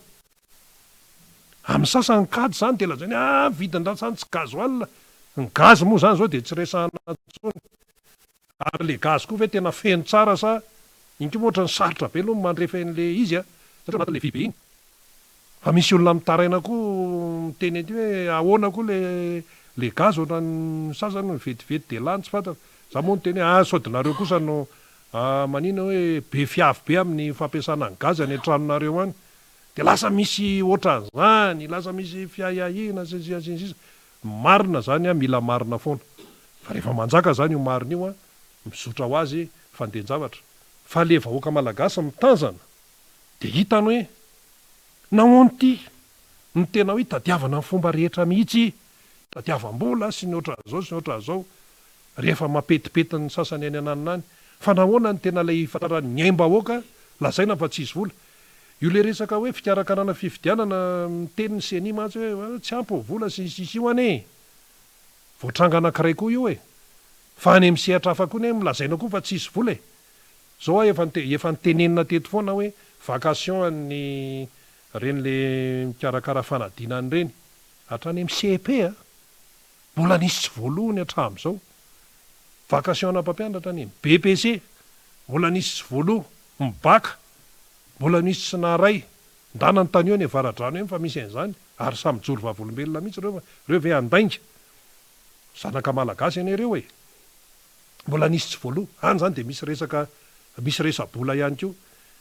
amin'ny sasany kady zany de lazany vidin-dasany tsy gazoal ny gazy moa zany zao de tsy resahana tsony ary le gazy koa ve tena feno tsara sa inko moa ohatra ny sarotra be aloha mandrefa an'le izy satria anatin'le vy be iny fa misy olona mitaraina koa miteny aty hoe ahoana koa le gazy ohatra ny sasany vetivety de lany tsy fantako za moa ny teny hoe saodinareo kosa no manina hoe be fiavy be amin'ny fampiasana ny gazy any an-tranonareo any de lasa misy ohatran'izany lasa misy fiahiahina sisa marina zany mila marina foana fa rehefa manjaka zany io marina io mizotra ho azy fandehan-javatra fa le vahoaka malagasy mitanjana de hitany hoe nahoany ty ny tena hoe tadiavana ny fomba rehetra mihitsy tadiavam-bola sy ny ohatran'izao rehefa mapetipety ny sasany any ananina any fa nahoana ny tena lay fatarany ny aim-bahoaka lazaina fa tsisy vola io le resaka hoe fikarakarana fifidianana miteny ny seni matsy hoe tsy ampy vola sy io ane voatranga anankiray koa io fa any amin'ny sehatra hafa koa ne milazaina koa fa tsisy vola zao efa nitenenina teto foana hoe vacation any reny le mikarakara fanadinany reny hatrany amin'ny CEP mbola nisy tsy voalohany hatramin'izao. Vacation mpampianatra niny BPC mbola nisy tsy voaloha mibaka, mbola nisy tsy naray ndana ny tany eo ny avaradrano eny fa misy an'izany ary samy joro vavolombelona mihitsy reo ve andainga zanaka malagasy anareo e. Mbola nisy tsy voaloha any zany de misy resa-bola ihany koa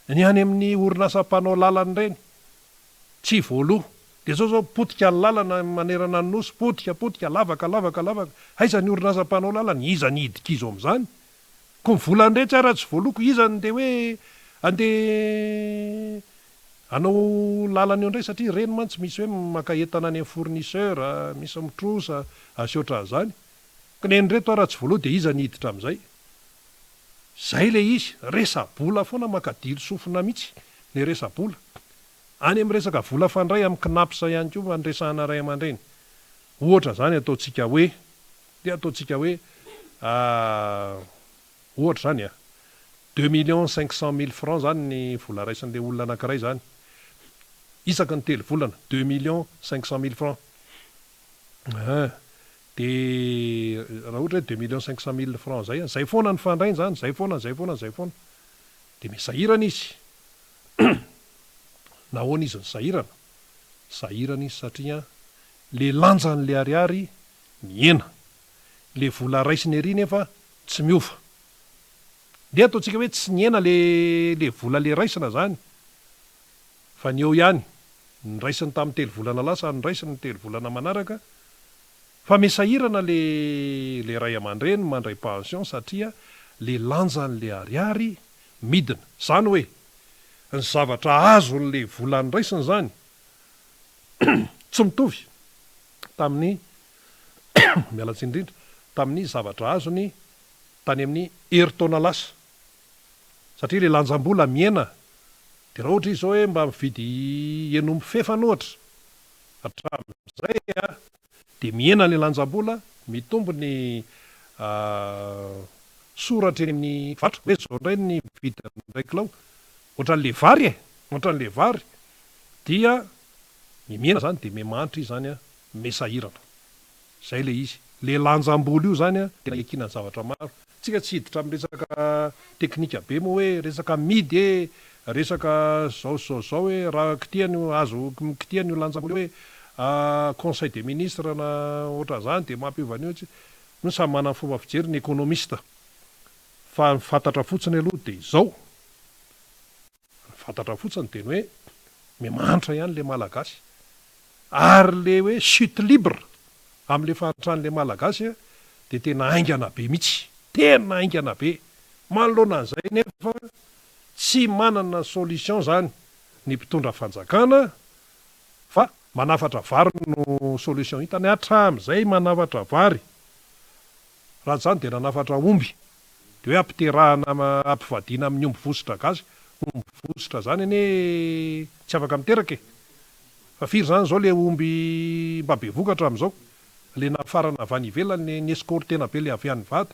ny any amin'ny orinasa mpanao lalana ireny tsy voaloha de zao potika ny lalana manerana ny nosy potika lavaka aiza ny orinasa mpanao lalana iza ny hidika izo am'izany ko mivolany retsy ara tsy voaloko iza ny de hoe andeha anao lalana eo indray satria reny mantsy misy hoe maka entana any amin'ny fournisseur misy mitrosa sy ohatran'izany ka neny reto ara tsy voaloha de iza ny hiditra am'izay. Zay le izy resa-bola foana makadilo sofina mihitsy le resa-bola any amin'ny resaka vola fandray amin'ny knapsa ihany koa andresahana ray aman-dreny. Ohatra zany ataontsika hoe ohatra zany 2,500,000 francs zany ny vola raisin'le olona anankiray zany isaky ny telo volana 2,500,000 francs de raha ohatra hoe 2,500,000 francs zay foana ny fandrainy zany zay foana de misahirana izy nahoana izy ny sahirana izy satria le lanjan'le ariary miena le vola raisiny ery nefa tsy miova de ataontsika hoe tsy niena le vola le raisina zany fa ny eo ihany ny raisiny tamin'ny telo volana lasa ny raisiny ny telo volana manaraka fa misahirana le ray aman-dreny mandray pension satria le lanjan'le ariary midina zany hoe ny zavatra azon'le volany raisiny zany tsy mitovy tamin'ny mialatsy indrindra tamin'ny zavatra azony tany amin'ny heritaona lasa satria le lanjam-bola miena de raha ohatra izy zao hoe mba mividy enomby fefana ohatra hatramin'izay de miena le lanjam-bola mitombo ny soratra eny amin'ny vatra hoe zao indray ny vidy indray kilao ohatran'le vary dia ny miena zany de mimanitra izy zany mesahirana. Zay le izy le lanjam-bola io zany tena iakina ny zavatra maro tsika tsy hiditra amin'ny resaka teknika be moa hoe resaka midy resaka zao hoe raha kitihany io lanjam-bola hoe conseil des ministres na ohatra zany de mampiovana io no samy manana fomba fijery ny économiste fa fantatra fotsiny aloha de zao fantatra fotsiny de hoe mimanitra ihany le malagasy ary le hoe chute libre amin'le fahatran'le malagasy de tena aingana be mihitsy tena aingana be manoloana an'izay nefa tsy manana solution zany ny mpitondra fanjakana fa manafatra vary no solution hitany hatramin'izay manafatra vary raha zany de nanafatra omby de hoe ampiterahana ampivadina amin'ny omby vosotra gasy omby vosotra zany ane tsy afaka miteraka fa firy zany zao le omby mba be vokatra am'izao le nafarana avy any ivelany ny escorte tena be le avy any vata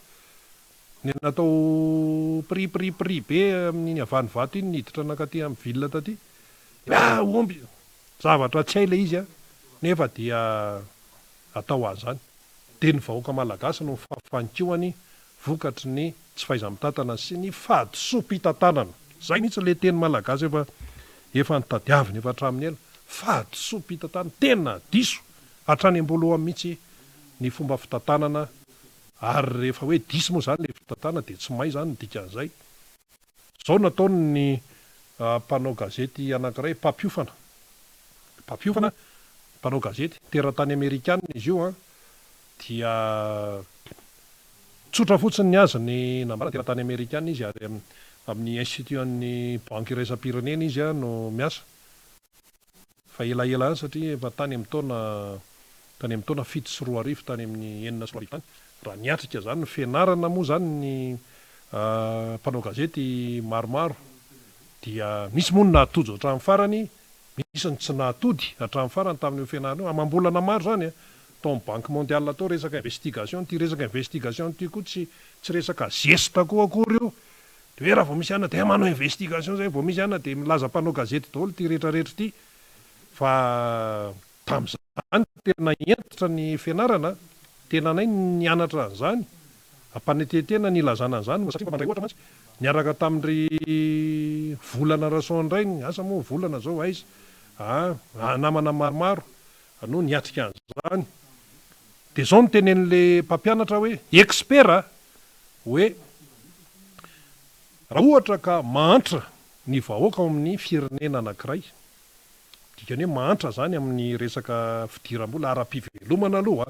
ny natao prix be amin'ny avy any vata iny niditra nakaty amin'ny ville taty omby zavatra tsy hay le izy nefa dia atao an'izany de ny vahoaka malagasy no fafankihoany vokatry ny tsy fahaiza-mitatana sy ny fahadisom-pitantanana zay mihitsy le teny malagasy efa nitadiaviny efa hatramin'ny ela fahadisom-pitantanana tena diso hatrany amboloa mihitsy ny fomba fitantanana ary rehefa hoe diso moa zany le fitantanana de tsy may zany ny dikan'izay zao nataony ny mpanao gazety anankiray mpampiofana mpanao gazety teratany amerikana izy io dia tsotra fotsiny ny azy ny nambara teratany amerikana izy ary amin'ny institut-ny banque iraisam-pirenena izy no miasa fa elaela any satria efa tany amin'ny taona 7 sy 4 arivo tany amin'ny 4 sy 4 arivo tany raha niatrika zany ny fianarana moa zany ny mpanao gazety maromaro dia misy moa ny nahatojo hatramin'ny farany misy ny tsy nahatody hatramin'ny farany tamin'io fianarana amam-bolana maro zany tao amin'ny banque mondiale tao resaka investigation ty resaka investigation ty koa tsy resaka geste koa akory io de hoe raha vao misy ana de manao investigation zay vao misy ana de milaza mpanao gazety daholo ty rehetrarehetra ty fa tam'izany tena entitra ny fianarana tenanay nianatra an'izany, ampanetentena nilazana an'izany satria mandray ohatra mantsy niaraka tamin'ry volana rasoandray asa moa volana zao aiza namana maromaro no niatrika an'izany. De zao no tenen'le mpampianatra hoe expert hoe raha ohatra ka mahantra ny vahoaka ao amin'ny firenena anankiray, dikany hoe mahantra zany amin'ny resaka fidiram-bola ara-pivelomana aloha,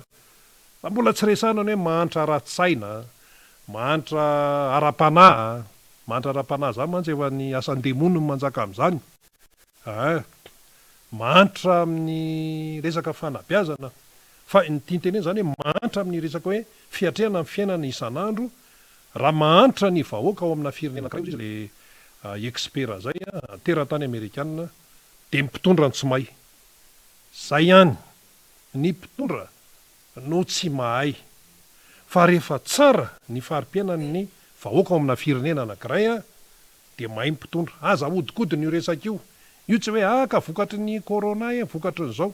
fa mbola tsy resana ny hoe mahantra ara-tsaina, mahantra ara-panahy, mahantra ara-panahy zany mantsy efa ny asan-demono no manjaka amin'izany, mahantra amin'ny resaka fanabeazana, fa ny tianteneny zany hoe mahantra amin'ny resaka hoe fiatrehana amin'ny fiainana isan'andro, raha mahantra ny vahoaka ao amina firenena anankiray izy le expert zay teratany Amerikanina de mpitondra ny tsy mahay. Zay ihany ny mpitondra no tsy mahay, fa rehefa tsara ny fari-piainan'ny vahoaka ao amina firenena anankiray de mahay mpitondra. Aza ahodikodiny io resaka io tsy hoe ka vokatry ny corona vokatry n'izao,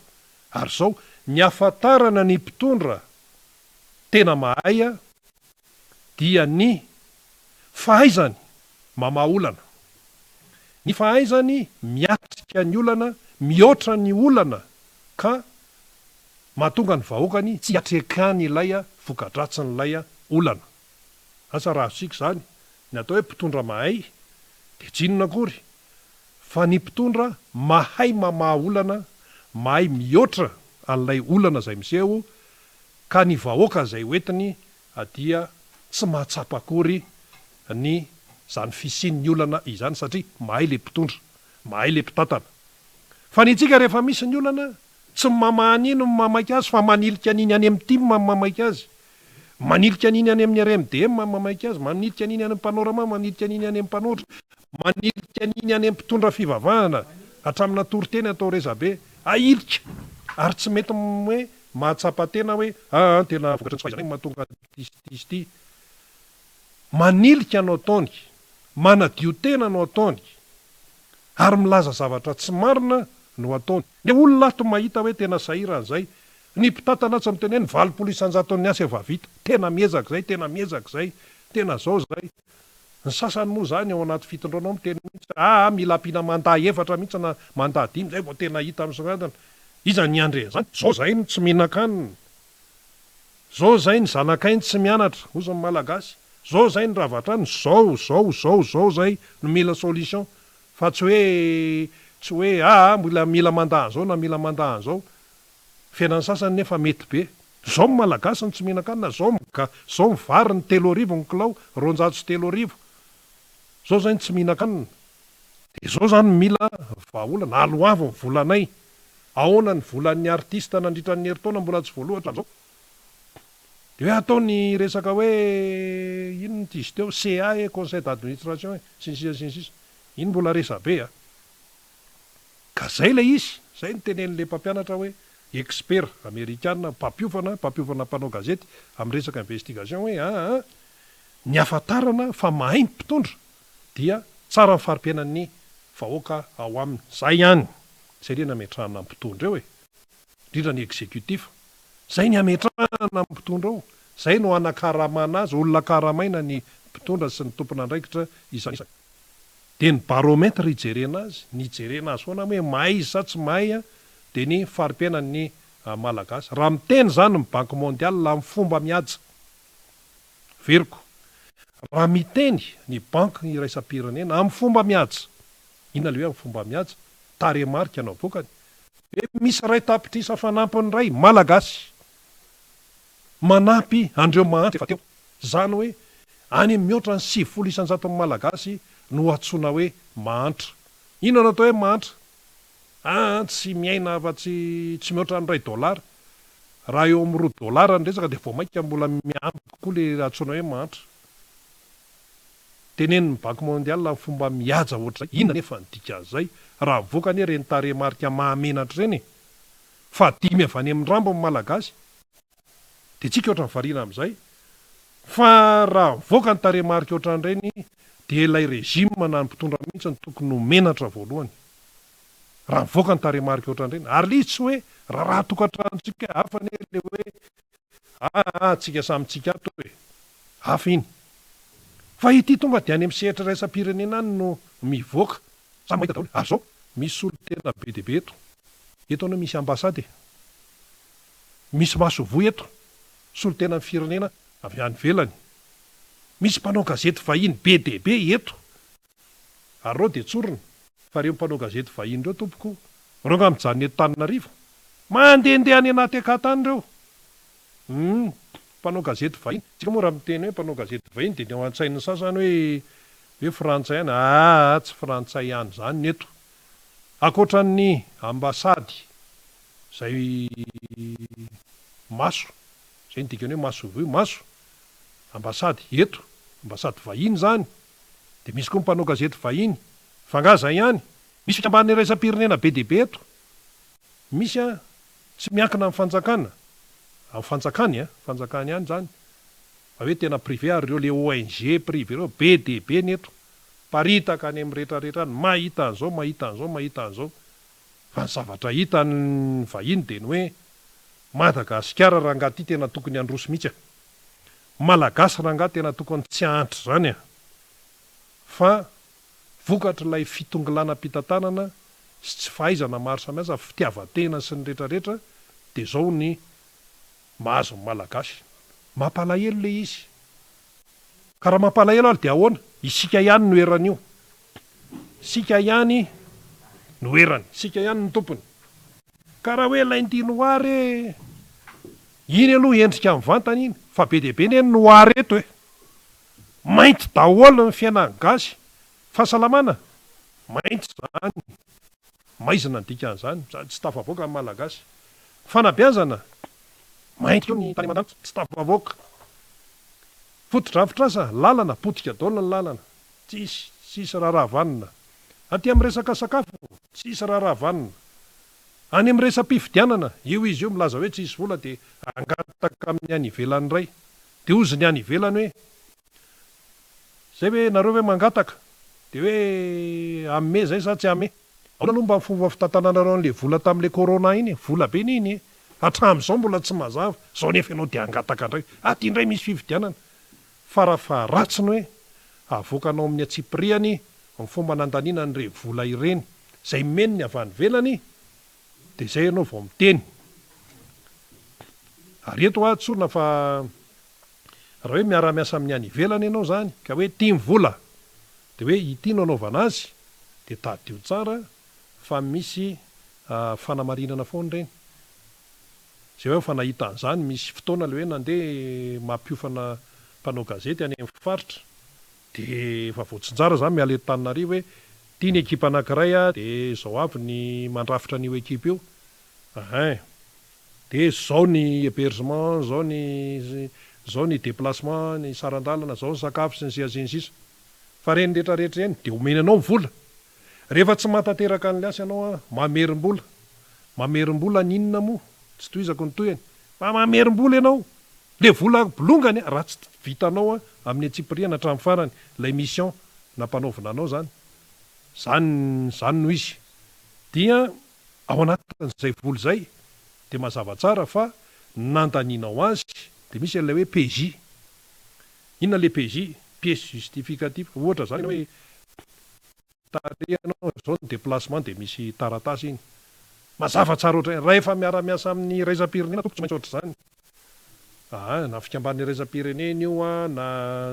ary zao ny ahafantarana ny mpitondra tena mahay dia ny fahaizany mamaha olana, ny fahaizany miatrika ny olana, mihoatra ny olana ka mahatonga ny vahoakany tsy atrekany ilay voka-dratsin'ilay olana. Asa raha sika zany ny atao hoe mpitondra mahay de tsinona akory fa ny mpitondra mahay mamaha olana, mahay mihoatra an'ilay olana zay miseho, ka ny vahoaka zay hoentiny dia tsy mahatsapa akory ny zany fisian'ny olana izany satria mahay le mpitondra, mahay le mpitantana. Fa ny tsika rehefa misy ny olana tsy mamahanino mamaiky azy fa manilika an'iny any amin'ny team mamaiky azy, manilika an'iny any amin'ny RMDM mamaiky azy, manilika an'iny any amin'ny panorama, manilika an'iny any amin'ny mpanoatra, manilika an'iny any amin'ny mpitondra fivavahana hatramina toriteny atao resabe, ailika ary tsy mety hoe mahatsapa tena hoe tena vokatry ny tsy fahaizanay mahatonga tisy ty. Manilika no ataony, manadio tena no ataony, ary milaza zavatra tsy marina no ataony. De olona ato mahita hoe tena sahiran'izay, ny mpitantana tsy miteny hoe ny 80 isan-jaton'ny asa efa vita, tena miezaka zay, tena miezaka zay, tena zao zay. Ny sasany moa zany ao anaty fitondrana miteny mihitsy mila ampina mandaha 4 mihitsy na mandaha 5 zay vao tena hita amin'songadana. Iza ny andre zany? Zao zay no tsy mihinan-kanina, zao zay ny zanakainy tsy mianatra, hozy ny malagasy, zao zay ny ravatrany, zao zay no mila solution, fa tsy hoe mila mandaha an'zao na mila mandaha an'zao. Fiainan'ny sasany nefa mety be. Zao ny malagasy ny tsy mihinan-kanina, zao ny vary ny 3 arivo ny kilao, 203 arivo. Zao zay ny tsy mihinan-kanina. De zao zany mila vahaolana, aloavo ny volanay. Ahoana ny volan'ny artista nandritra ny herintaona mbola tsy voalohatra zao. De hoe atao ny resaka hoe ino ny tizy teo, CA conseil d'administration sinsisa. Iny mbola resabe Ka zay le izy, zay ny tenen'le mpampianatra hoe expert amerikanina, mpampiofana mpanao gazety amin'ny resaka investigation hoe ny ahafantarana fa mahay mpitondra dia tsara ny fari-piainan'ny vahoaka ao aminy. Zay ihany zay le nametrahana mpitondra eo indrindra ny exécutif, zay ny ametrahana mpitondra ao, zay no anakaramana azy, olona karamaina ny mpitondra sy ny tompona andraikitra izany. De ny baromètre ijerena azy, ny ijerena azy foana hoe mahay izy sa tsy mahay de ny fari-piainan'ny malagasy. Raha miteny zany ny Banque mondiale la amin'ny fomba mihaja veriko, raha miteny ny banque iraisam-pirenena amin'ny fomba mihaja, inona le hoe amin'ny fomba mihaja? Taremarika anao vokany misy ray tapitrisa fanampiny ray malagasy manampy andreo mahantra efa teo, zany hoe any mihoatra ny 7 isan-jaton'ny malagasy no atsona hoe mahantra. Inona no atao hoe mahantra? Tsy miaina afa-tsy mihoatra ny $2. Raha eo amin'ny $2 ny resaka de vao mainka mbola miampy kokoa le atsona hoe mahantra. Tenen'ny Banque mondiale amin'ny fomba mihaja ohatr'izay. Inona nefa ny dika an'izay? Raha mivoaka anie reny taremarika mahamenatra reny fa 5 avy any amin'ny rambo amin'ny malagasy, de tsika ohatran'ny variana amin'izay. Fa raha mivoaka ny taremarika ohatran'ireny de ilay régime na ny mpitondra mihitsy ny tokony ho menatra voalohany. Raha mivoaka ny taremarika ohatran'ireny, ary le izy tsy hoe raha tokantranontsika hafa anie le hoe Tsika samitsika ato hoe hafa iny fa ity tonga de any amin'ny sehatra raisam-pirenena any no mivoaka samy mahita daholo zao misy olo tena be dia be eto ano misy ambasady misy masovoa eto solo tena amin'ny firenena avy any velany misy mpanao gazety vahiny be dia be eto ary reo de tsorona fa reo mpanao gazety vahiny reo tompoko reo nga mijanona eto Tananarivo mandehandeha any anaty akatany reo mpanao gazety vahiny tsika moa raha miteny hoe mpanao gazety vahiny de ny ao an-tsain'ny sasany hoe frantsay any tsy frantsay ihany zany neto akoatran'ny ambasady zay maso zay nydikany hoe masovoa maso ambasady eto ambasady vahiny zany de misy koa mpanao gazety vahiny fangaza ihany misy fikamban'ny raisam-pirenena be dia be eto misy tsy miankina amin'ny fanjakana amin'ny fanjakany fanjakany ihany zany fa hoe tena privé ary reo le ONG privé reo be dia be neto paritaka any amin'ny rehetrarehetra any mahita an'izao mahita an'izao mahita an'izao fa ny zavatra hita ny vahiny de ny hoe Madagasikara raha ngaty tena tokony androso mihitsy malagasy raha ngaty tena tokony tsy antry zany fa vokatra ilay fitongilana-pitantanana sy tsy fahaizana maro samihafa fitiavan-tena sy ny rehetrarehetra de zao ny mahazo ny malagasy mampalahelo le izy ka raha mampalahelo ary de ahoana isika ihany no eran'io sika ihany no erany sika ihany ny tompony ka raha hoe laindy noary iny aloha endrika amin'ny vantany iny fa be dia be ny noary eto mainty daholo ny fiainany gasy fahasalamana mainty zany maizina ny dikan'izany tsy tafavoaka amin'ny malagasy fanabeazana mainty eo ny tany aman-danitra tsy tafavoaka foto-drafitrasa lalana potika daolina ny lalana tsisy raharahavanina aty amin'ny resaka sakafo tsisy raharahavanina any amin'ny resam-pifidianana io izy io milaza hoe tsisy vola de angataka amin'ny any ivelany ray de ozy ny any ivelany hoe zay hoe nareo hoe mangataka de hoe amme zay sa tsy amme aona aloha mba fomba fitantananareo an'le vola tamin'le corona iny vola be niny hatramin'izao mbola tsy mazava zao nefa ianao de angataka indray aty indray misy fifidianana farafa ratsiny hoe avoakanao amin'ny atsipriany ny fomba nandaniana n'ire vola ireny zay meniny avy any velany de zay ianao vao miteny ary eto tsorina fa raha hoe miara-miasa amin'ny any ivelany ianao zany ka hoe tia mivola de hoe ity no anaovana azy de tadio tsara fa misy fanamarinana foana ireny zay hoe fa nahita an'izany misy fotoana le hoe nandeha mampiofana mpanao gazety any amin'ny faritra de efa voatsinjara zany miala eto Tananarivo hoe tia ny ekipa anankiray de zao avy ny mandrafitra an'io ekipa io de zao ny hébergement zao ny déplacement ny sarandalana zao ny sakafo sy ny sisa fa reny rehetrarehetra eny de omeny anao mivola rehefa tsy matateraka an'le asa ianao mamerim-bola ny inona moa tsy toizako ny toyany fa mamerim-bola ianao le vola bolongany raha tsy vitanao amin'ny atsipriana hatramin'ny farany la émission nampanaovina anao zany no izy dia ao anatin'izay vola zay de mazava tsara fa nandaninao azy de misy an'ilay hoe PJ inona le PJ pièce justificative ohatra zany hoe tarehanao zao ny déplacement de misy taratasy iny mazava tsara ohatra raha efa miara-miasa amin'ny raisam-pirenena tompo tsy maintsy ohatra zany na fikamban'ny raisam-pirenena io na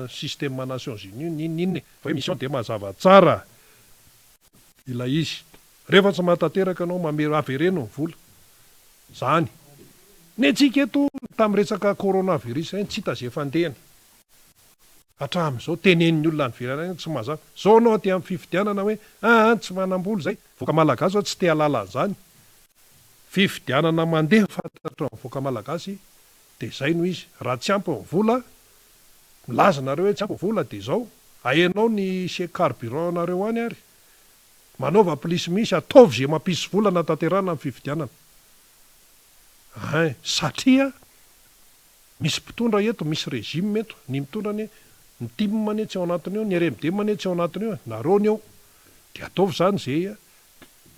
système Nations Unies ninona fa hoe mission de mazava tsara ilay izy rehefa tsy matateraka anao mamero avereno ny vola zany ny antsika eto tamin'ny resaka coronavirus tsy hita zay fandehany hatramin'izao teneniny olona ny velany tsy mazava zao anao aty amin'ny fifidianana hoe tsy manam-bola zay voaka malagasy ao tsy te halala an'izany fifidianana mandeha fantatra ny voaka malagasy de zay no izy raha tsy ampy ny vola milaza nareo hoe tsy ampy ny vola de zao ahenao ny chèque carburant nareo any ary manaova plisy misy ataovy zay mampisy vola nataterana amin'ny fifidianana satria misy mpitondra eto misy régime eto ny mitondra ny tim anie tsy ao anatiny eo ny RMD anie tsy ao anatiny eo nareo ny eo de ataovy zany zay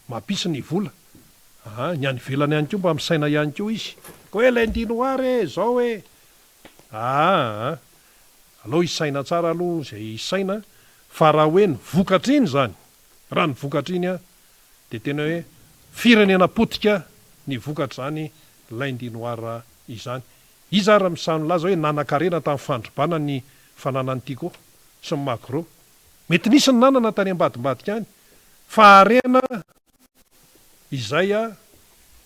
mampisy ny vola ny any velany ihany ko mba misaina ihany ko izy ko hoe laindinoary zao hoe alao isaina tsara aloha zay isaina fa raha hoe ny vokatra iny zany raha ny vokatra iny a de tena hoe firenena potika ny vokatra zany l'Inde-Noire izany. Izy raha misano laza hoe nanan-karena tamin'ny fandrobana ny fananany Tycho sy ny Magro. Mety nisy ny nanana tany ambadimbadika any fa harena izay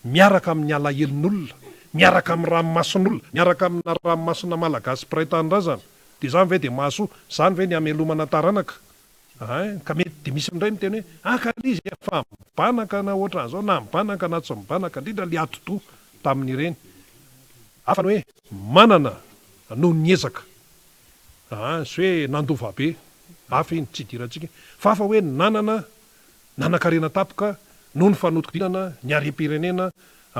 miaraka amin'ny alahelon'olona, miaraka amin'ny ranomason'olona, miaraka amina ranomasina malagasy piraitanindrazana. De zany ve de mahasoa, zany ve ny amelomana taranaka. Ka mety de misy indray miteny hoe ka izy efa mibanaka na ohatran'izao na mibanaka na tsy mibanaka indrindra le atoto tamin'ireny. Afa ny hoe manana no niezaka. Sy hoe nandova be, hafa iny tsy idirantsika. Fa afa hoe nanan-karena tapoka noho ny fanotokidinana ny harem-pirenena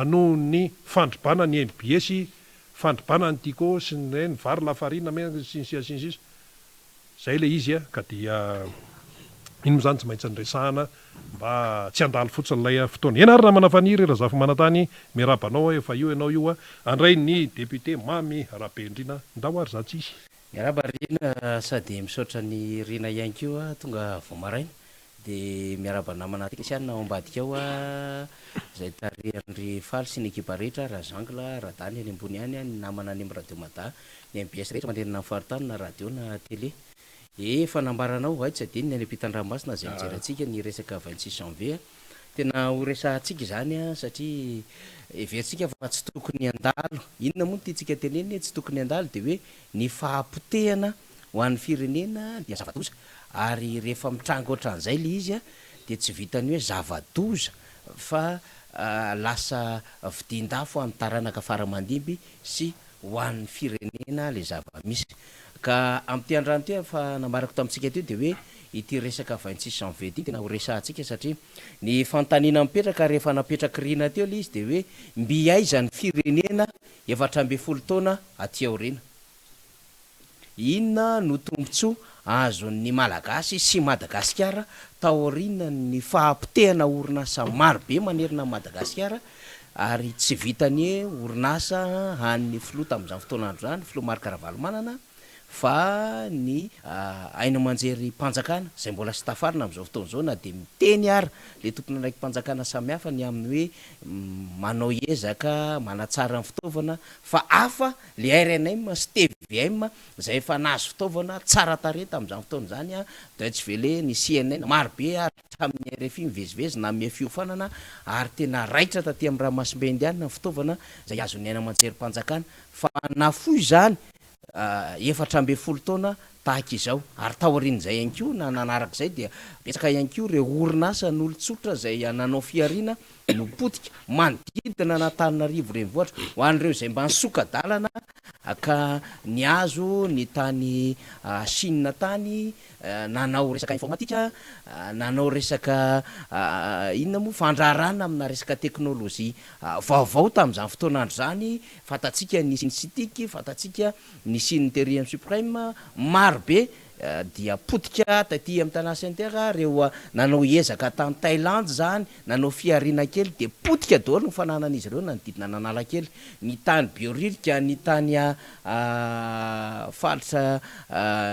noho ny fandrobana ny MBS, fandrobana ny Tycho sy ny vary lafarina sinsisa. Zay le izy ka dia iny moa zany tsy maintsy nresahana mba tsy handalo fotsiny lay fotoana. Ena ary namana faniry Razafy Manantany miarabanao efa io ianao io andray ny député Mamy Rabendrina ndao ary zatsy izy. Miaraba Rina sady misaotra ny Rina ihany koa tonga vao maraina de miaraba namana teknisiana ao ambadika ao zay tarihindry faly sy ny ekipa rehetra raha Zangla raha Dany any ambony any ny namana any amin'ny radio Mada ny MBS rehetra mandrenina amin'ny faritany na radio na télé. Fanambaranao vai tsy adiny any ampitan-dranomasina zay mijery antsika ny resaka 26 janvier tena ho resahantsika izany satria everitsika fa tsy tokony andalo. Inona moa tiantsika teneny tsy tokony andalo de hoe ny fahapotehana ho an'ny firenena dia zava-doza ary rehefa mitranga ohatran'izay le izy de tsy vitany hoe zava-doza fa lasa vidin-dafo amin'ny taranaka faramandimby sy ho an'ny firenena le zava-misy. Ka amty andrano ty fa nambarako tamintsika teo de hoe ity resaka 26 janvier ty tena ho resahantsika satria ny fantanina mipetraka rehefa napetraka Rina teo le izy de hoe mbiaiza ny firenena 12 taona aty aorina. Inona no tombotsoa azon'ny Malagasy sy Madagasikara taorina ny fahapotehana orinasa marobe manerina Madagasikara ary tsy vitany orinasa han'ny filoha tamin'izany fotoanandro zany filoha Marc Ravalomanana fa ny aina manjery mpanjakana zay mbola sy tafarina amin'izao fotoana zao na de miteny ara le tompony anraiky mpanjakana samihafa ny amin'ny hoe manao ezaka manatsara ny fitaovana fa hafa le RNM sy TVM zay efa nazo fitaovana tsara tare tamin'izany fotoana zany Deutsche Welle ny CNN marobe ary tamin'ny RFI mivezivezy na amin'ny fiofanana ary tena raitra taty amin'ny Ramasimbe Indiana ny fitaovana zay azon'ny aina manjery mpanjakana fa nafoy zany 12 taona tahaka izao ary taorin'izay ihany koa na nanarak'izay dia betsaka ihany koa reo orinasa n'olon-tsotra zay nanao fiarina no potika manodidina n'Antananarivo renivohitra ho an'ireo zay mba nisoka-dalana ka niazo ny tany Chine tany nanao resaka informatika nanao resaka inona moa fandrarana amina resaka teknôlôzia vaovao tamin'izany fotoanandro zany fatatsika ny Sinsitik fatatsika ny Chine Terrien Supreme marobe dia potika taty amin'ny tanà Saint-Terre reo nanao ezaka tany Thaïlande zany nanao fiarina kely de potika daholo ny fananan'izy ireo nanodidina n'Analakely ny tany Bioririca ny tany falitra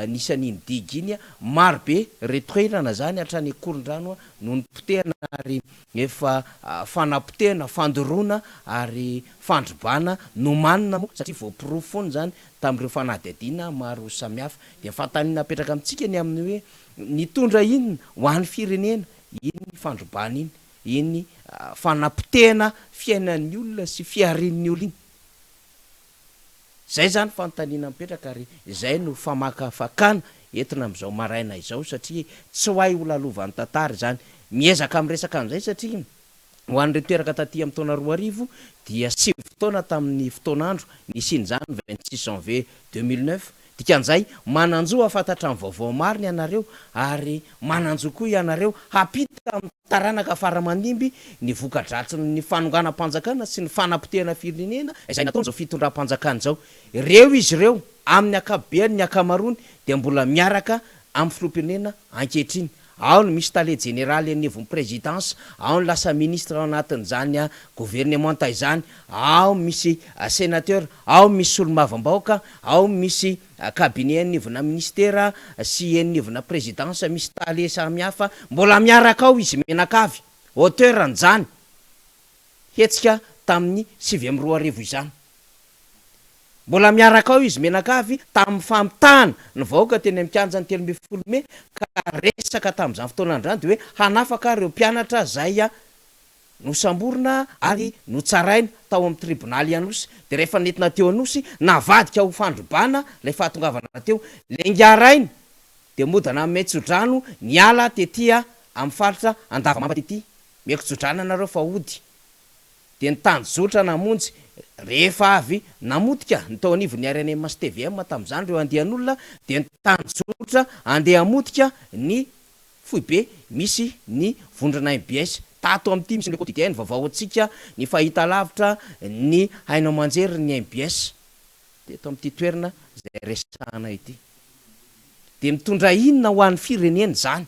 nisan'iny digy iny marobe retoerana zany hatrany koron-drano no nipotehana ary efa fanapotehana fandorona ary fandrobana nomanina moa satria voapirofony zany tamin'ireo fanadihadiana maro samihafa de fantanina apetraka amintsika ny amin'ny hoe nitondra inona ho an'ny firenena iny fandrobana iny fanapotehana fiainan'ny olona sy fiarin'ny olona iny zay zany fanontaniana mipetraka ary zay no famakafakana entina am'izao maraina izao satria tsy ho hay olalovan'ny tantara zany miezaka amin'ny resaka an'izay satria ho an'ireo toeraka taty amin'ny taona 2000 dia 7 taona tamin'ny fotoanandro nisiny zany 26 janvier 2009 dikan'izay mananjo afantatra amin'ny vaovao maro ny anareo ary mananjo koa ianareo hapita amin'ny taranaka faramandimby ny voka-dratsy ny fanonganam-panjakana sy ny fanapotehana firenena izay nataony zao fitondram-panjakana zao ireo izy ireo amin'ny akabeany ny akamarony de mbola miaraka amin'ny filoham-pirenena ankehitriny ao no misy tale généraly anivon'ny présidence, ao ny lasa ministre ao anatin'izany a gouvernementa izany, ao misy sénateur, ao misy olo-mavam-baoaka, ao misy cabinet anivona ministera sy anivona présidence, misy tale samihafa, mbola miaraka ao izy menakavy auteur an'izany hetsika tamin'ny 7 izany, mbola miaraka ao izy menakavy tamin'ny famitahana ny vahoaka teny amikanjany 13 Mey ka resaka tamin'izany fotoanandroany de hoe hanafaka reo mpianatra zay a nosamborona ary notsaraina tao amin'ny tribonaly anosy, de rehefa nentina teo anosy navadika ho fandrobana lay fahatongavana teo le ngarainy de modana metsodrano niala tetya amin'ny faritra Andavamamba tety mekotsodrana nareo fa ody de ny tanjotra namonjy rehefa avy namodika ny tao anivony RNM STVM tamin'izany reo andehan'olona de ny tanjotra andeha amodika ny foibe misy ny vondrana MBS tato amin'ity misy le quotidien vaovao atsika ny fahita lavitra ny hainao manjery ny MBS de eto amin'ity toerana zay resahana ity de mitondra inona ho an'ny firenena zany,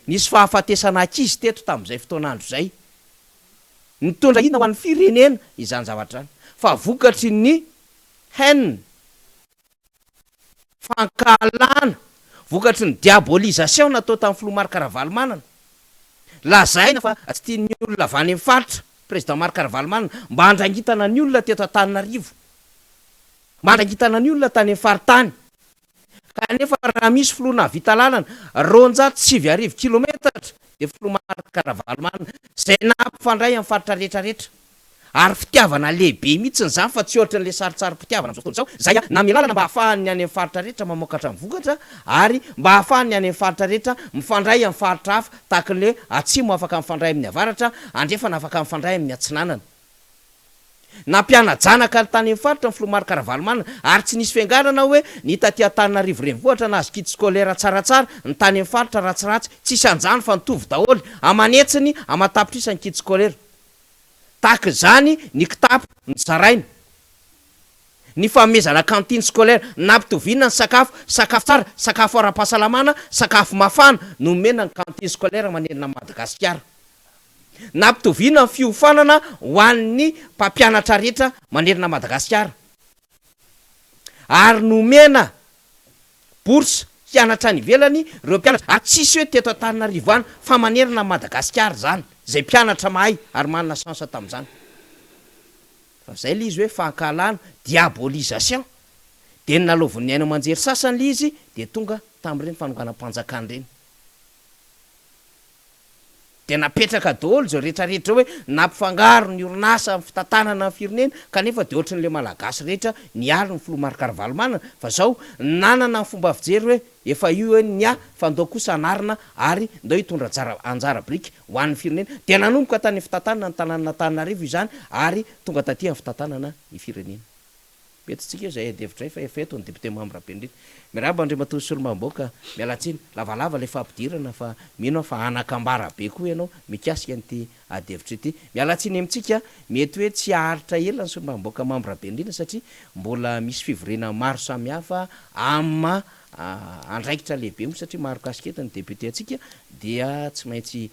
nisy fahafatesana ankizy teto tamin'izay fotoanandro zay, mitondra inona ho an'ny firenena izany zavatra any fa vokatry ny haine fankalana, vokatry ny diabolisation natao tamin'ny filoha Marc Ravalomanana, lazaina fa tsy tian'ny olona avy any amin'ny faritra président Marc Ravalomanana mba handrangitana ny olona teto Antananarivo, mba handrangitana ny olona tany amin'ny faritany, kanefa raha misy filoana vita lalana 209 kilometatra de filoha Marc Ravalomanana zay nampifandray amin'ny faritra rehetrarehetra ary fitiavana lehibe mihitsy n'izany fa tsy ohatran'le saritsary-pitiavana amin'izao fotoana izao zay na milalana mba hahafahany any amin'ny faritra rehetra mamokatra ny vokatra ary mba hahafahany any amin'ny faritra rehetra mifandray amin'ny faritra hafa tahakan'le atsimo afaka mifandray amin'ny avaratra, andrefana afaka mifandray amin'ny atsinanana. Nampianajanaka tany amin'ny faritra ny filoha Marc Ravalomanana ary tsy nisy fiangarana hoe ny taty Antananarivo renivohitra na azy kit scolaire tsaratsara ny tany amin'ny faritra ratsiratsy tsisy anjany fa nitovy daholo amanetsiny amatapitrisany kit scolaire tahaka zany ny kitapo ny zaraina, ny famezana cantine scolaire nampitoviana ny sakafo tsara, sakafo ara-pahasalamana, sakafo mafana no mena ny cantine scolaire manerina Madagasikara, nampitoviana ny fiofanana ho an'ny mpampianatra rehetra manerina Madagasikara ary nomena bourse hianatra any ivelany reo mpianatra ary tsisy hoe teto Antananarivo any fa manerina Madagasikara zany zay mpianatra mahay ary manana chance tamin'izany, fa zay le izy hoe fankalana diabolisation de nalovon'ny hainao manjery sasany le izy de tonga tamin'ireny fanonganam-panjakana reny de napetraka daholo zao rehetrarehetra hoe nampifangaro ny orinasa amin'ny fitantanana ny firenena kanefa de ohatran'le malagasy rehetra niary ny filoha Marc Ravalomanana fa zao nanana ny fomba fijery hoe efa io hoe nya fa ndao kosa anarina ary ndao hitondra anjara briky ho an'ny firenena de nanomboka tany fitantanana ny tanàna Antananarivo izany ary tonga taty amin'ny fitantanana ny firenena. Betitsika zay adevitray fa efeto ny député membre Bendrina miraba Andriamatoa Solomamboka mialatsiny lavalava le fampidirana fa mino fa anakambara be koa ianao mikasika an'ity adevitra ity, mialatsiny amintsika mety hoe tsy aharitra ela ny Solomamboka membre Bendrina satria mbola misy fivorena maro samihafa amma andraikitra lehibe mo satria maro kasikety ny député atsika dia tsy maintsy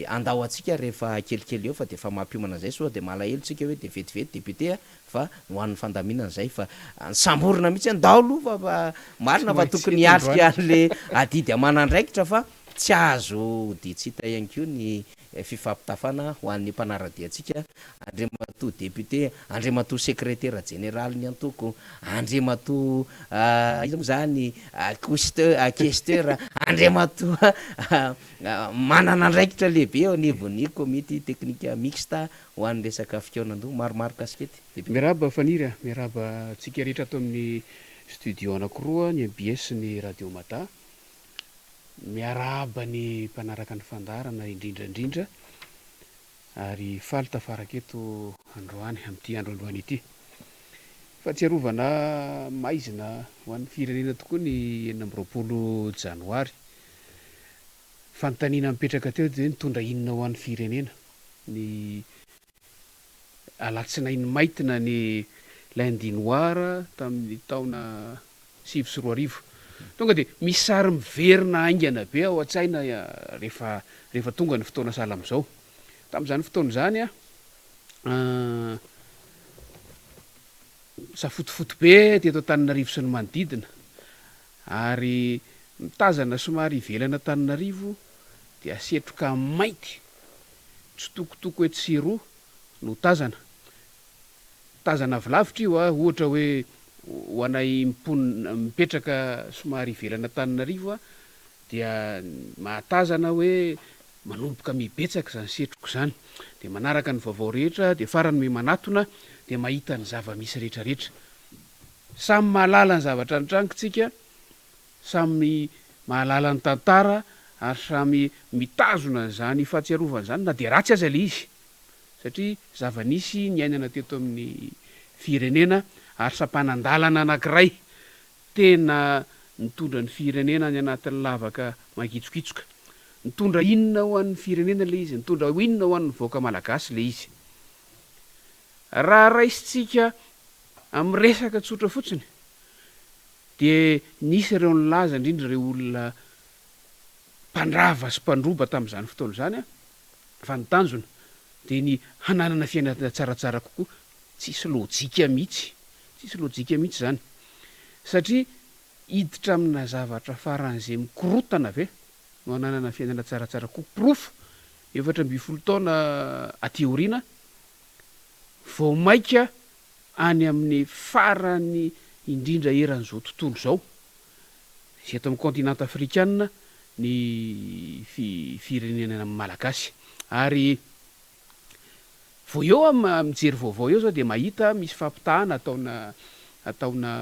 andao atsika rehefa kelikely eo fa de fa mampiomana zay soa de malahelo tsika hoe de vetivety député fa ho an'ny fandaminana zay fa samborona mihitsy andalo fa marina fa tokony hiatrika an'le adidy amanandraikitra fa tsy azo de tsy hita ihany koa ny fifampitafana ho an'ny mpanaradia atsika Andriamatoa député, Andriamatoa secrétaire général ny antoko, Andriamatoa izy moa zany questeur, Andriamatoa manana andraikitra lehibe eo anivon'ny comité technique mixte ho an'ny resaka fikaonandoha maromaro kasikety. Miaraba Faniry, miaraba atsika rehetra ato amin'ny studio anankiroa ny MBS ny Radio Mata. Miaraba ny mpanaraka ny fandarana indrindrandrindra ary faly tafaraka eto androany amin'ity andro androany ity fa tsy arovana maizina ho an'ny firenena tokoa ny 20 janoary fanontaniana mipetraka teo dia nitondra inona ho an'ny firenena ny alatsinainy maitina ny lundi noir tamin'ny taona 2024 tonga de misy sary miverina aingana be ao an-tsaina rehefa tonga ny fotoana sahala am'izao tam'izany fotoana zany a safotofoto be teto Antananarivo sy ny manodidina ary mitazana somary ivelana Antananarivo de asetroka mainty tsitokotoko etsy sy roa no tazana avy lavitra io a ohatra hoe ho anay mipetraka somary ivelana Antananarivo a dia mahatazana hoe manomboka mibetsaka zany setroko zany de manaraka ny vaovao rehetra de farany me manatona de mahita ny zava-misy rehetrarehetra samy mahalala ny zavatra antrankitsika samy mahalala ny tantara ary samy mitazona zany fahatsiarovana zany na de ratsy aza le izy satria zava-nisy ny ainana teto amin'ny firenena ary sampanandalana anankiray tena mitondra ny firenena ny anatin'ny lavaka makitsokitsoka mitondra inona ho an'ny firenena le izy mitondra inona ho an'ny vaoaka malagasy le izy raha raisitsika amin'ny resaka tsotra fotsiny de nisy ireo nylaza indrindra ireo olona mpandrava sy mpandroba tam'izany fotoana zany a fa ny tanjona de ny hananana fiainana tsaratsara kokoa tsisy lôjika mihitsy zany satria hiditra amina zavatra faran'izay mikorotana ave no hananana fiainana tsaratsara kokoa profo 17 taona aty aoriana vao maika any amin'ny farany indrindra eran'izao tontolo zao sy eto amin'ny continent africaine ny firenena malagasy ary vao eo mijery vaovao eo zao de mahita misy fampitahana ataona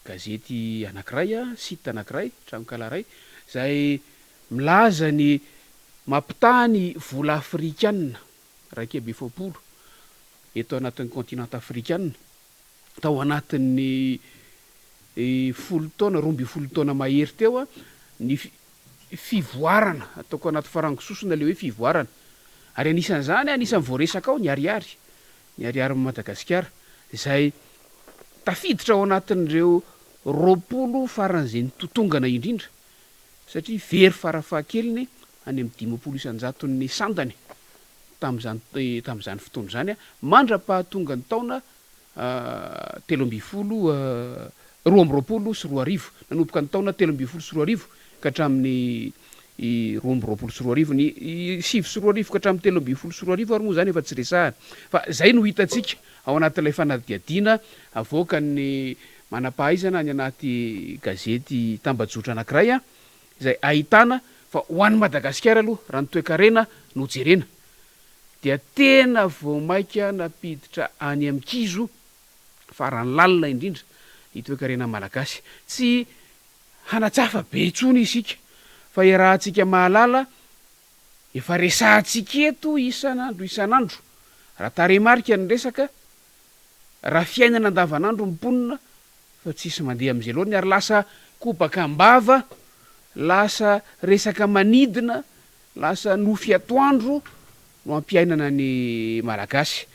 gazety anankiray site anankiray tranokalaray zay milaza ny mampitahany vola afrikanina raika amby efapolo eto anatin'ny continent africaine tao anatin'ny 10 taona 12 taona mahery teo a ny fivoarana ataoko anaty farangososona le hoe fivoarana ary anisan'izany anisan'ny voaresaka ao ny ariary Madagasikara izay tafiditra ao anatin'ireo 20 faran'izay nitotongana indrindra satria very farafahakeliny any amin'ny 500 ny sandany tam'izany fotoana zany a mandra-pahatonga ny taona 3 20 sy 20 nanomboka ny taona 3 sy 20 ka hatramin'ny 2 sy 20 ny 7 sy 20 ka hatramin'ny 3 sy 20 ary moa zany efa tsy resahana fa zay no hitantsika ao anatin'ilay fanadihadiana avoaka ny manam-pahaizana ny anaty gazety tambajotra anankiray a izay ahitana fa ho an'ny Madagasikara aloha raha ny toe-karena no jerena dia tena vao maika napiditra any amin'kizo farany lalina indrindra itoe-karena malagasy tsy hanatsafa be itsony isika fa rahantsika mahalala efa resahantsika eto isan'andro raha taremarika ny resaka raha fiainana andavanandro miponina fa tsisy mandeha am'izay loany ary lasa kobaka ambava lasa resaka manidina lasa nofy atoandro no ampiainana ny malagasy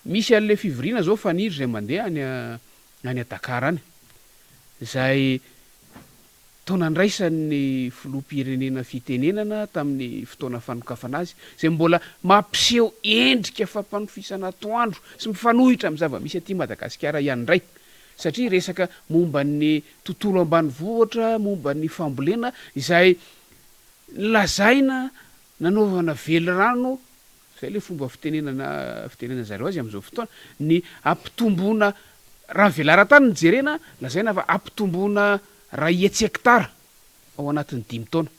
misy an'le fivoriana zao faniry zay mandeha any a Dakar any zay taona ndraisan'ny filoham-pirenena fitenenana tamin'ny fotoana fanokafana azy zay mbola mampiseho endrika fampanofisana atoandro sy mifanohitra amin'ny zava-misy aty Madagasikara ihany ndray satria resaka momba ny tontolo ambanivohitra momba ny fambolena izay lazaina nanaovana velirano zay le fomba fitenenana zareo azy am'izao fotoana ny ampitomboana raha velaran-tany ny jerena lazaina fa ampitomboana raha etsy hektara ao anatin'ny 5 taona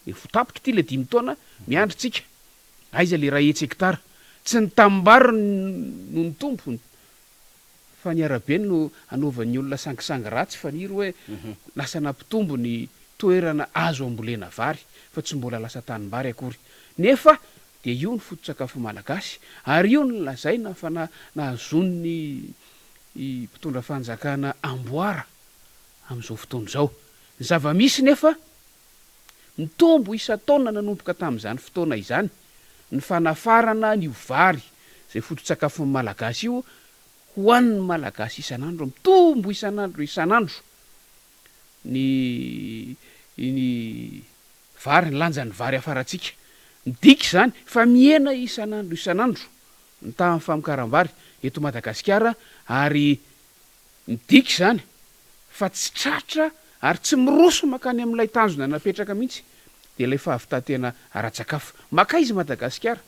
de fotapotra ity le 5 taona miandritsika aiza le raha etsy hektara tsy ny tambaro no ny tompo fa ny arabe no anaovan'ny olona sangisangy ratsy faniry hoe lasa nampitombo ny toerana azo ambolena vary fa tsy mbola lasa tanimbary akory nefa de io ny foto-tsakafo malagasy ary io ny lazaina fa nahazon'ny mpitondra fanjakana amboara am'izao fotoana zao ny zava-misy nefa mitombo isa-taona nanomboka tam'izany fotoana izany ny fanafarana ny vary zay foto-tsakafo malagasy io ho an'ny malagasy isan'andro mitombo isan'andro ny vary ny lanjan'ny vary afaratsika midiky zany fa miena isan'andro ny tamin'ny famokaram-bary eto Madagasikara ary midiky zany fa tsy tratra ary tsy miroso makany amin'ilay tanjona napetraka mihitsy de lay fahavitantena ara-tsakafo maka izy Madagasikara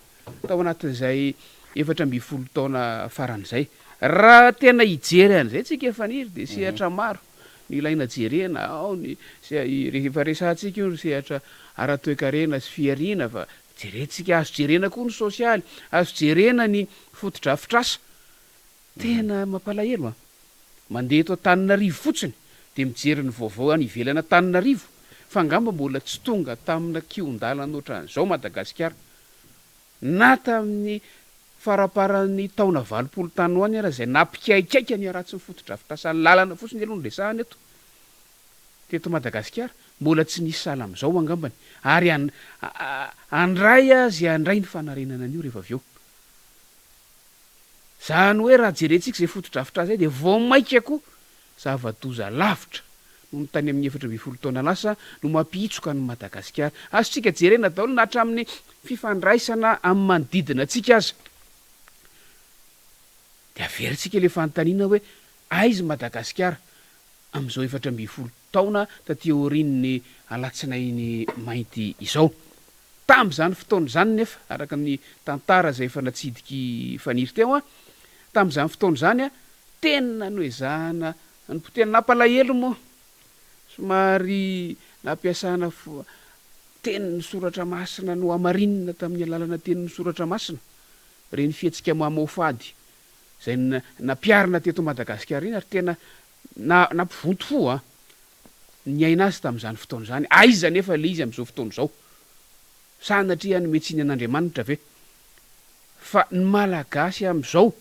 tao anatin'izay 12 taona faran'izay raha tena hijery an'izay tsika efaniry de sehatra maro ny ilaina jerena ao ny rehefa resantsika io ny sehatra ara-toekarena sy fiarina fa jerentsika azo jerena koa ny sosialy azo jerena ny fotodrafitrasa tena mampalahelo mandeha eto Antananarivo fotsiny de mijery ny vaovao any ivelana Antananarivo fa angamba mbola tsy tonga tamina kion-dalana ohatran'izao Madagasikara na tamin'ny faraparan'ny taona 20 tany hoany ara zay nampikaikaika ny aratsy ny fotodrafitrasa ny lalana fotsiny aloha ny resahany teto Madagasikara mbola tsy nisy sala am'izao angambany ary andray zay andray ny fanarenana an'io rehefa avy eo zany hoe raha jerentsika zay fotodrafitrasa zay de vao maika koa zava-doza lavitra no ny tany amin'ny 12 taona lasa no mampitsoka ny Madagasikara azotsika jerena daholo na hatramin'ny fifandraisana amin'ny manodidina atsika aza de averintsika le fanontaniana hoe aizy Madagasikara am'izao 12 taona taty aorian'ny alatsinainy mainty izao tam'izany fotoana zany nefa araka ny tantara zay efa natsidiky faniry teo tam'izany fotoana zany tena noezahana ny potena nampalahelo moa somary nampiasana tenin'ny soratra masina no amarinina tamin'ny alalana tenin'ny soratra masina reny fihetsika mamofady zay nampiarina teto Madagasikara iny ary tena nampivonto fo ny aina azy tam'izany fotoana zany aiza nefa le izy am'izao fotoana zao sanatria ny metsiny an'Andriamanitra ve fa ny malagasy am'izao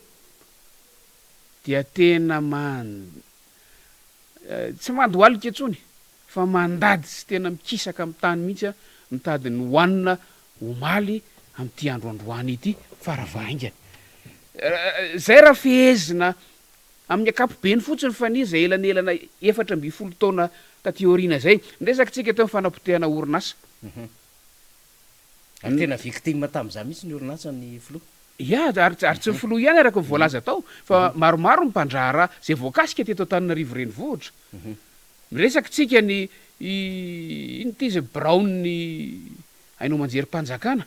dia tena tsy mandoalika etsony fa mandady sy tena mikisaka amin'ny tany mihitsy mitady ny hoanina omaly amin'ity andro androany ity faravaingany zay raha fehezina amin'ny akapobeny fotsiny faniry zay elanelana 12 taona taty aoriana zay nresaka tsika teo fanapotehana orinasa ary tena victime tam'izany mihitsy ny orinasa ny filo ia ary tsy ny filoha ihany araka nyvoalaza tao fa maromaro ny mpandrara zay voakasika teto Antananarivo renivohitra miresaka tsika ny ity zay Brown ainao manjery mpanjakana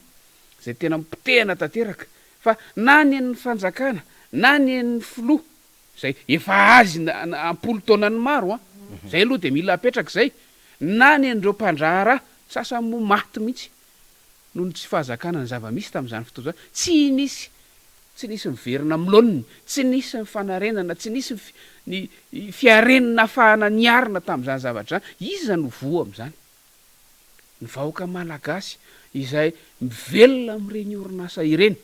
zay tena mipotehana tanteraka fa na ny an'ny fanjakana na ny an'ny filoha zay efa azy ampolo taonany maro zay aloha de mila apetraka zay na ny an'ireo mpandrara sasany mo maty mihitsy noho ny tsy fahazakana ny zava-misy tam'izany fotoana zany tsy nisy miverina miloniny tsy nisy ny fanarenana tsy nisy ny fiarenana ahafahana niarina tam'izany zavatra zany iza no voa am'izany ny vahoaka malagasy izay mivelona amin'ireny orinasa ireny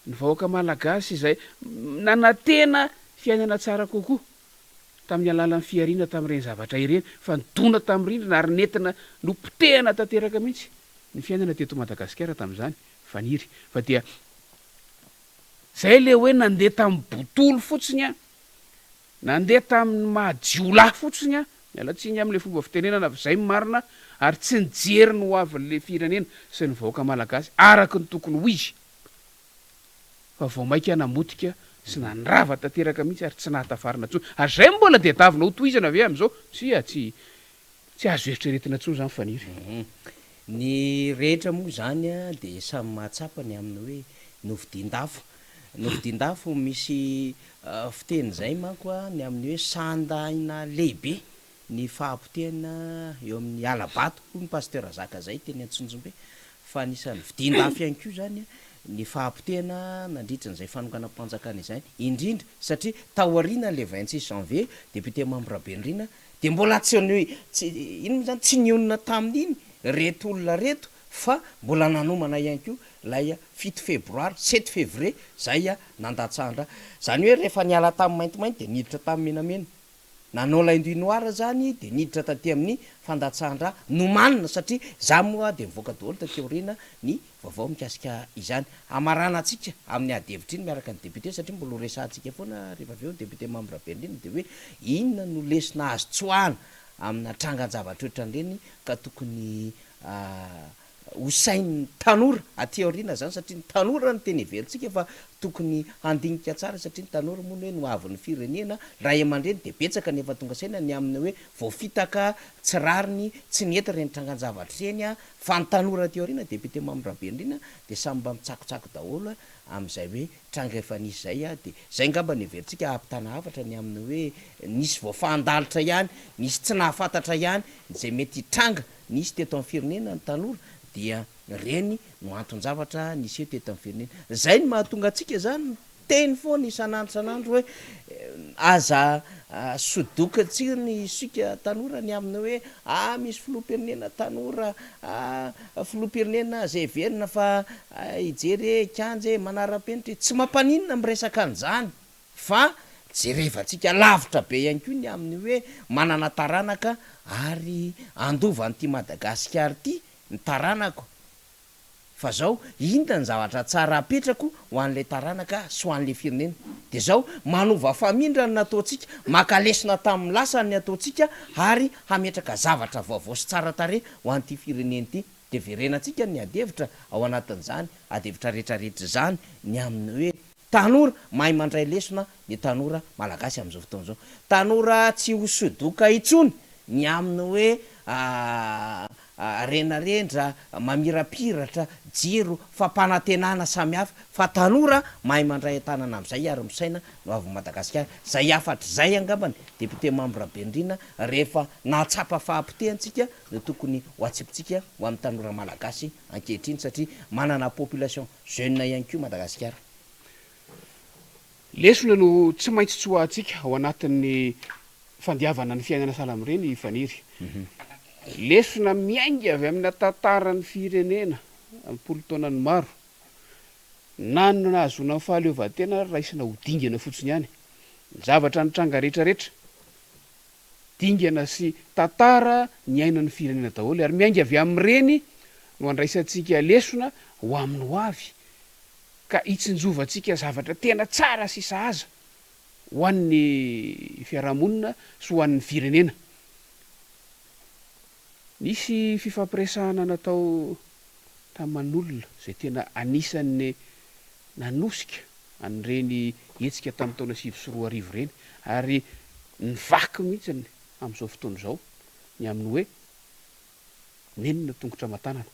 ny vahoaka malagasy izay nanantena fiainana tsara kokoa tamin'ny alalan'ny fiarina tamin'ireny zavatra ireny fa nidona tamin'rindrina ary nentina no potehana tanteraka mihitsy ny fiainana teto Madagasikara tam'izany faniry fa dia zay le hoe nandeha tamin'ny botolo fotsiny nandeha tamin'ny mahadiolahy fotsiny mialatsiny amin'le fomba fitenenana zay marina ary tsy nijery ny hoavin'le firenena sy ny vahoaka malagasy araky ny tokony ho izy fa vao maika namotika sy nandrava tanteraka mihitsy ary tsy nahatafarina tsony ary zay mbola de tavina ho tohizana ave am'izao tsy azo eritreretina tsony zany faniry ny rehetra moa zany de samy mahatsapany amin'ny hoe novidin-dafo misy fiteny zay manko ny amin'ny hoe sandaina lehibe ny fahampotehana eo amin'ny alabato koa ny pasteur zaka zay teny Antsonjombe fa anisan'ny vidin-dafo ihany koa zany ny fahampotehana nandritran'izay fanonganam-panjakana izany indrindra satria taoriana le 26 janvier député membre Benrina de mbola ino zany tsy nionina tamin'iny reto olona reto fa mbola nanomana ihany koa lay 7 févroary 7 février zay nandatsandra zany hoe rehefa niala tamin'ny maintimainty de niditra tamin'ny menamena nanao laindoinoara zany de niditra taty amin'ny fandatsandra nomanina satria za moa de mivoaka daholo taty aoriana ny vaovao mikasika izany amarana atsika amin'ny adevitra iny miaraka ny député satria mbola ho resantsika foana rehefa avy eo député membre Benrina de hoe inona no lesina azy tsoahana amina trangan-javatra ohatran'ireny ka tokony hosain'ny tanora aty aoriana zany satria ny tanora ny teny heverintsika fa tokony handinika tsara satria ny tanora moa hoe no avin'ny firenena raha aman-dreny de betsaka nefa tonga saina ny amin'ny hoe voafitaka tsy rariny tsy nety reny trangan-javatra reny a fa ny tanora aty aoriana de pete mamirabe indrina de samy mba mitsakotsako daholo am'izay hoe tranga efa nisy zay a de zay ngamba ny heverintsika ampitana havatra ny amin'ny hoe nisy voafahandalitra ihany nisy tsy nahafantatra ihany zay mety tranga nisy teto amin'ny firenena ny tanora dia reny no anton-javatra nisy eo teto amin'ny firenena zay ny mahatonga atsika zany teny foana isan'andro san'andro hoe aza sodokatsika ny sika tanora ny amin'ny hoe misy filoham-pirenena tanora filoham-pirenena zay verina fa ijery kanje manara-penitra tsy mampaninona miresaka an'izany fa jerevantsika lavitra be ihany koa ny amin'ny hoe manana taranaka ary andovan'ity Madagasikara ty ny taranako fa zao inona ny zavatra tsara apetrako ho an'lay taranaka sy ho an'le firenena de zao manova famindrany nataontsika makalesina tamin'ny lasany ataontsika ary hametraka zavatra vaovao sy tsara tare ho an'ity firenena ity de verenantsika ny adevitra ao anatin'izany adevitra rehetrarehetra zany ny amin'ny hoe tanora mahay mandray lesona de tanora malagasy am'izao fotoana zao tanora tsy hosodoka itsony ny amin'ny hoe renarendra mamirapiratra jiro fampanantenana samihafa fa tanora mahay mandray tanana am'izay ary misaina no avy Madagasikara zay afatra zay angambany depute mamirabe indrina rehefa nahatsapa fahampitehantsika no tokony ho atsipitsika ho amin'ny tanora malagasy ankehitriny satria manana population jeune ihany koa Madagasikara lesona no tsy maintsy tsy hoatsika ao anatin'ny fandiavana ny fiainana salamyreny faniry lesona miainga avy amina tantaran'ny firenena amin'ny polo-taonany maro na nazona ny fahaleovantena raisina ho dingana fotsiny ihany ny zavatra ny tranga rehetrarehetra dingana sy tantara ny ainan'ny firenena daholo ary miainga avy amin'ireny no andraisantsika lesona ho amin'ny ho avy ka hitsinjovantsika zavatra tena tsara sy sahaza ho an'ny fiarahamonina sy ho an'ny firenena nisy fifampiresahana natao taman'olona zay tena anisan'ny nanosika an'ireny hetsika tamin'ny taona 2024 reny ary nivaky mihitsiny am'izao fotoana izao ny amin'ny hoe nenina tongotra matanana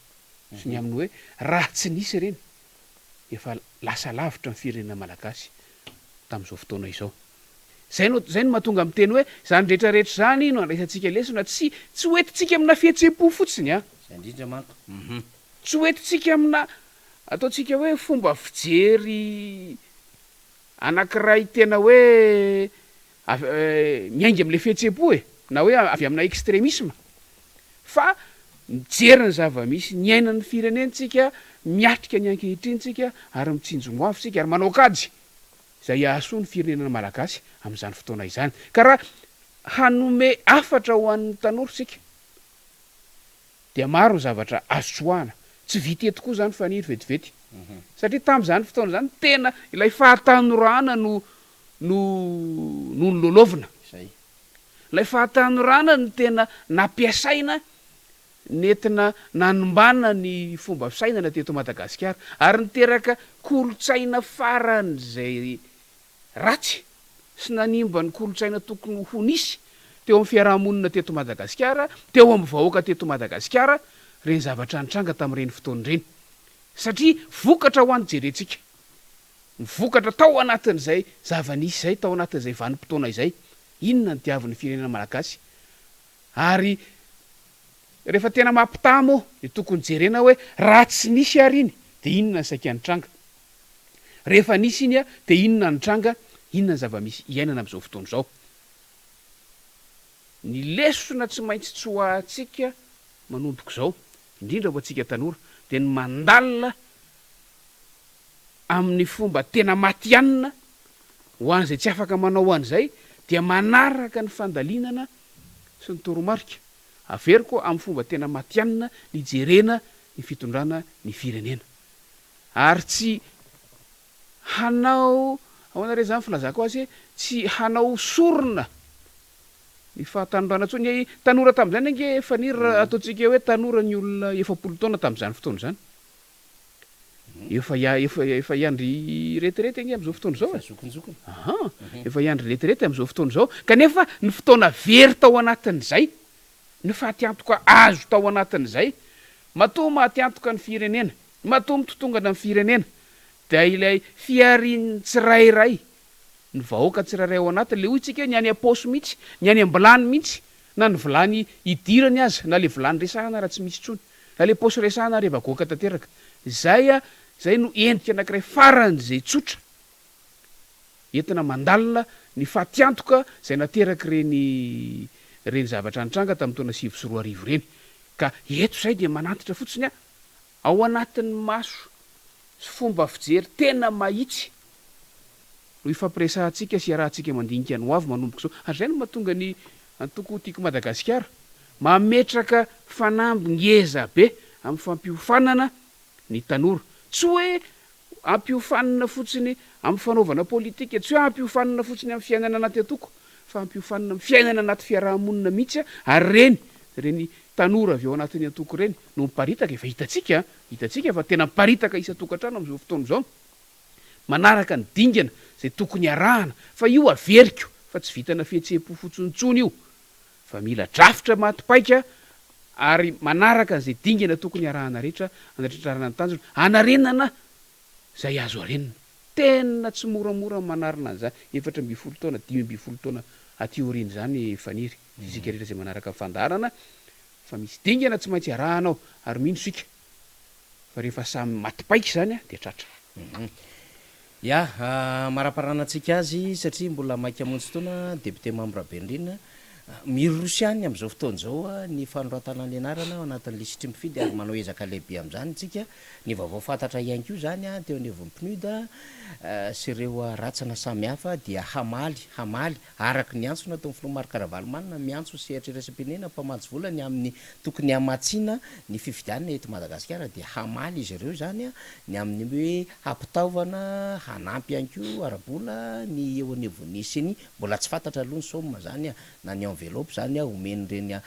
sy ny amin'ny hoe raha tsy nisy reny efa lasa lavitra ny firenena malagasy tamin'izao fotoana izao zay no mahatonga amin'ny teny hoe zany rehetrarehetra zany no andraisantsika lesona tsy hoentintsika amina fihetsem-po fotsiny a zay indrindra manko tsy hoentintsika amina ataontsika hoe fomba fijery anankiray tena hoe miainga am'le fihetsem-po na hoe avy amina extrémisme fa mijery ny zava-misy ny ainan'ny firenentsika miatrika ny ankehitrinytsika ary mitsinjomoavitsika ary manao kajy zay ahasoa ny firenena malagasy am'izany fotoana izany ka raha hanome afatra ho an'ny tanorsika dia maro ny zavatra azosoahana tsy vity etokoa zany fa niry vetivety satria tam'izany fotoana zany tena ilay fahatanorana no nyloloavina zay ilay fahatanorana ny tena nampiasaina nentina nanombana ny fomba fisainana teto Madagasikara ary niteraka kolotsaina farany zay ratsy sy nanimba ny kolotsaina tokony ho nisy teo amin'ny fiarahamonina teto Madagasikara teo amin'ny vahoaka teto Madagasikara reny zavatra nitranga tamin'ireny fotoana ireny satria vokatra ho any jerentsika vokatra tao anatin'izay zava-nisy zay tao anatin'izay vanim-potoana izay inona ny diavin'ny firenena malagasy ary rehefa tena mampitamo de tokony jerena hoe raha tsy nisy ary iny de inona ny saika nitranga rehefa nisy iny a de inona nitranga inona ny zava-misy iainana am'izao fotoana izao ny lesona tsy maintsy tsy hoatsika manomboko zao indrindra ho atsika tanora de ny mandalina amin'ny fomba tena matianina ho an'izay tsy afaka manao an'izay dia manaraka ny fandalinana sy ny toromarika averiko amin'ny fomba tena matianina ny jerena ny fitondrana ny firenena ary tsy hanao ao anare zany filazako azy tsy hanao sorona ny fahatanoranana tsony tanora tam'izany ange faniry ataontsika hoe tanora ny olona 70 taona tam'izany fotoana zany efa iandry retirety ange am'izao fotoana zao zokonjokony efa iandry retirety am'izao fotoana zao kanefa ny fotoana very tao anatin'izay ny fahatiantoka azo tao anatin'izay matoa mahatiantoka ny firenena matoa mitotongana ny firenena da ilay fiariny tsirairay ny vahoaka tsirairay ao anatiny le hoy tsika ny any aposy mihitsy ny any ambilany mihitsy na ny vilany idirany aza na le vilany resahana raha tsy misy tsony na le posy resahana reva goaka tanteraka zay no endrika anankiray farany zay tsotra entina mandalina ny fahatiantoka zay nateraky reny zavatra nitranga tamin'ny taona 2024 reny ka eto zay de manantitra fotsiny ao anatin'ny maso sy fomba fijery tena mahitsy no ifampiresahantsika sy arahantsika mandinika ny hoavy manomboka zao ary zay no mahatonga ny antoko tiako Madagasikara mametraka fanamby ngeza be amin'ny fampiofanana ny tanora tsy hoe ampiofanana fotsiny amin'ny fanaovana politika tsy hoe ampiofanana fotsiny amin'ny fiainana anaty atoko fa ampiofanana amin'ny fiainana anaty fiarahamonina mihitsy ary reny tanora avy ao anatin'ny atoko reny no miparitaka efa hitatsika fa tena miparitaka isa-tokantrano am'izao fotoana zao manaraka ny dingana zay tokony arahana fa io averiko fa tsy vitana fihetsepo fotsonitsony io fa mila drafitra matipaika ary manaraka an'izay dingana tokony arahana rehetra anatritrarana ny tanjona anarenana zay azo arenina tena tsy moramora manarina an'izany 4 taona 5 taona atyoriny zany faniry isika rehetra zay manaraka fandarana fa misy dingana tsy maintsy arahanao ary mino sika fa rehefa samy matipaika zany de tratra maraparanantsika azy satria mbola maika amontsy toana député Mambrabendrina mirosiany am'izao fotoana zao ny fanoratana ny anarana anatin'ny lisitry mifidy ary manao ezaka lehibe am'izany tsika ny vaovao fantatra ihany ko zany teo anivon'ny PNUD sy ireo ratsana samihafa dia hamaly araky ny antsona tao Filoha Marc-Ravalomanina miantso sy eritreretam-pirenena mpamatsy volany amin'ny tokony hamatsiana ny fifidianana eto Madagasikara dia hamaly izy ireo zany ny amin'ny hoe hampitaovana hanampy ihany ko arabola ny eo anivon'ny seny mbola tsy fantatra aloha ny soma zany na ny enveloppe zany omeny reny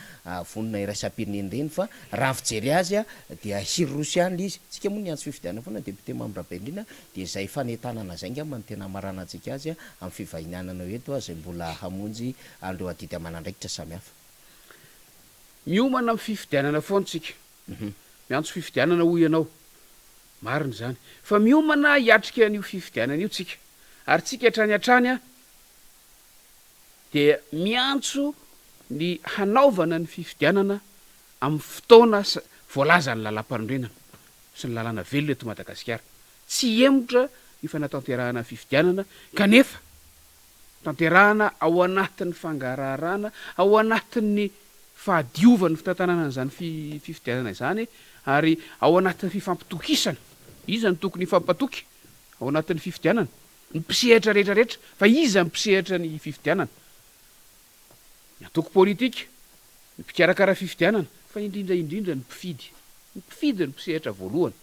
vonina iraisam-pirenena reny fa raha fijery azy dia hirosiany izy tsika moa ny antso fifidianana foana député Mambrabendrina dia zay fanetanana zay ngamba ny tena maranantsika azy amin'ny fivahinianana eto zay mbola hamonjy andreo adidy amanandraikitra samihafa miomana amin'ny fifidianana foantsika miantso fifidianana hoy ianao mariny zany fa miomana hiatrika an'io fifidianana io tsika ary tsika hatrany de miantso ny hanaovana ny fifidianana amin'ny fotoana voalaza ny lalam-panondrenana sy ny lalàna velona eto Madagasikara tsy emotra ny fanatanterahana fifidianana kanefa tanterahana ao anatin'ny fangararana ao anatin'ny fahadiovany fitantanana n'izany fifidianana izany ary ao anatin'ny fifampitokisana iza ny tokony hifampatoky ao anatin'ny fifidianana ny mpisehatra rehetrarehetra fa iza ny mpisehatra ny fifidianana ny atoko politika ny mpikarakara fifidianana fa indrindraindrindra ny mpifidy ny mpisehatra voalohany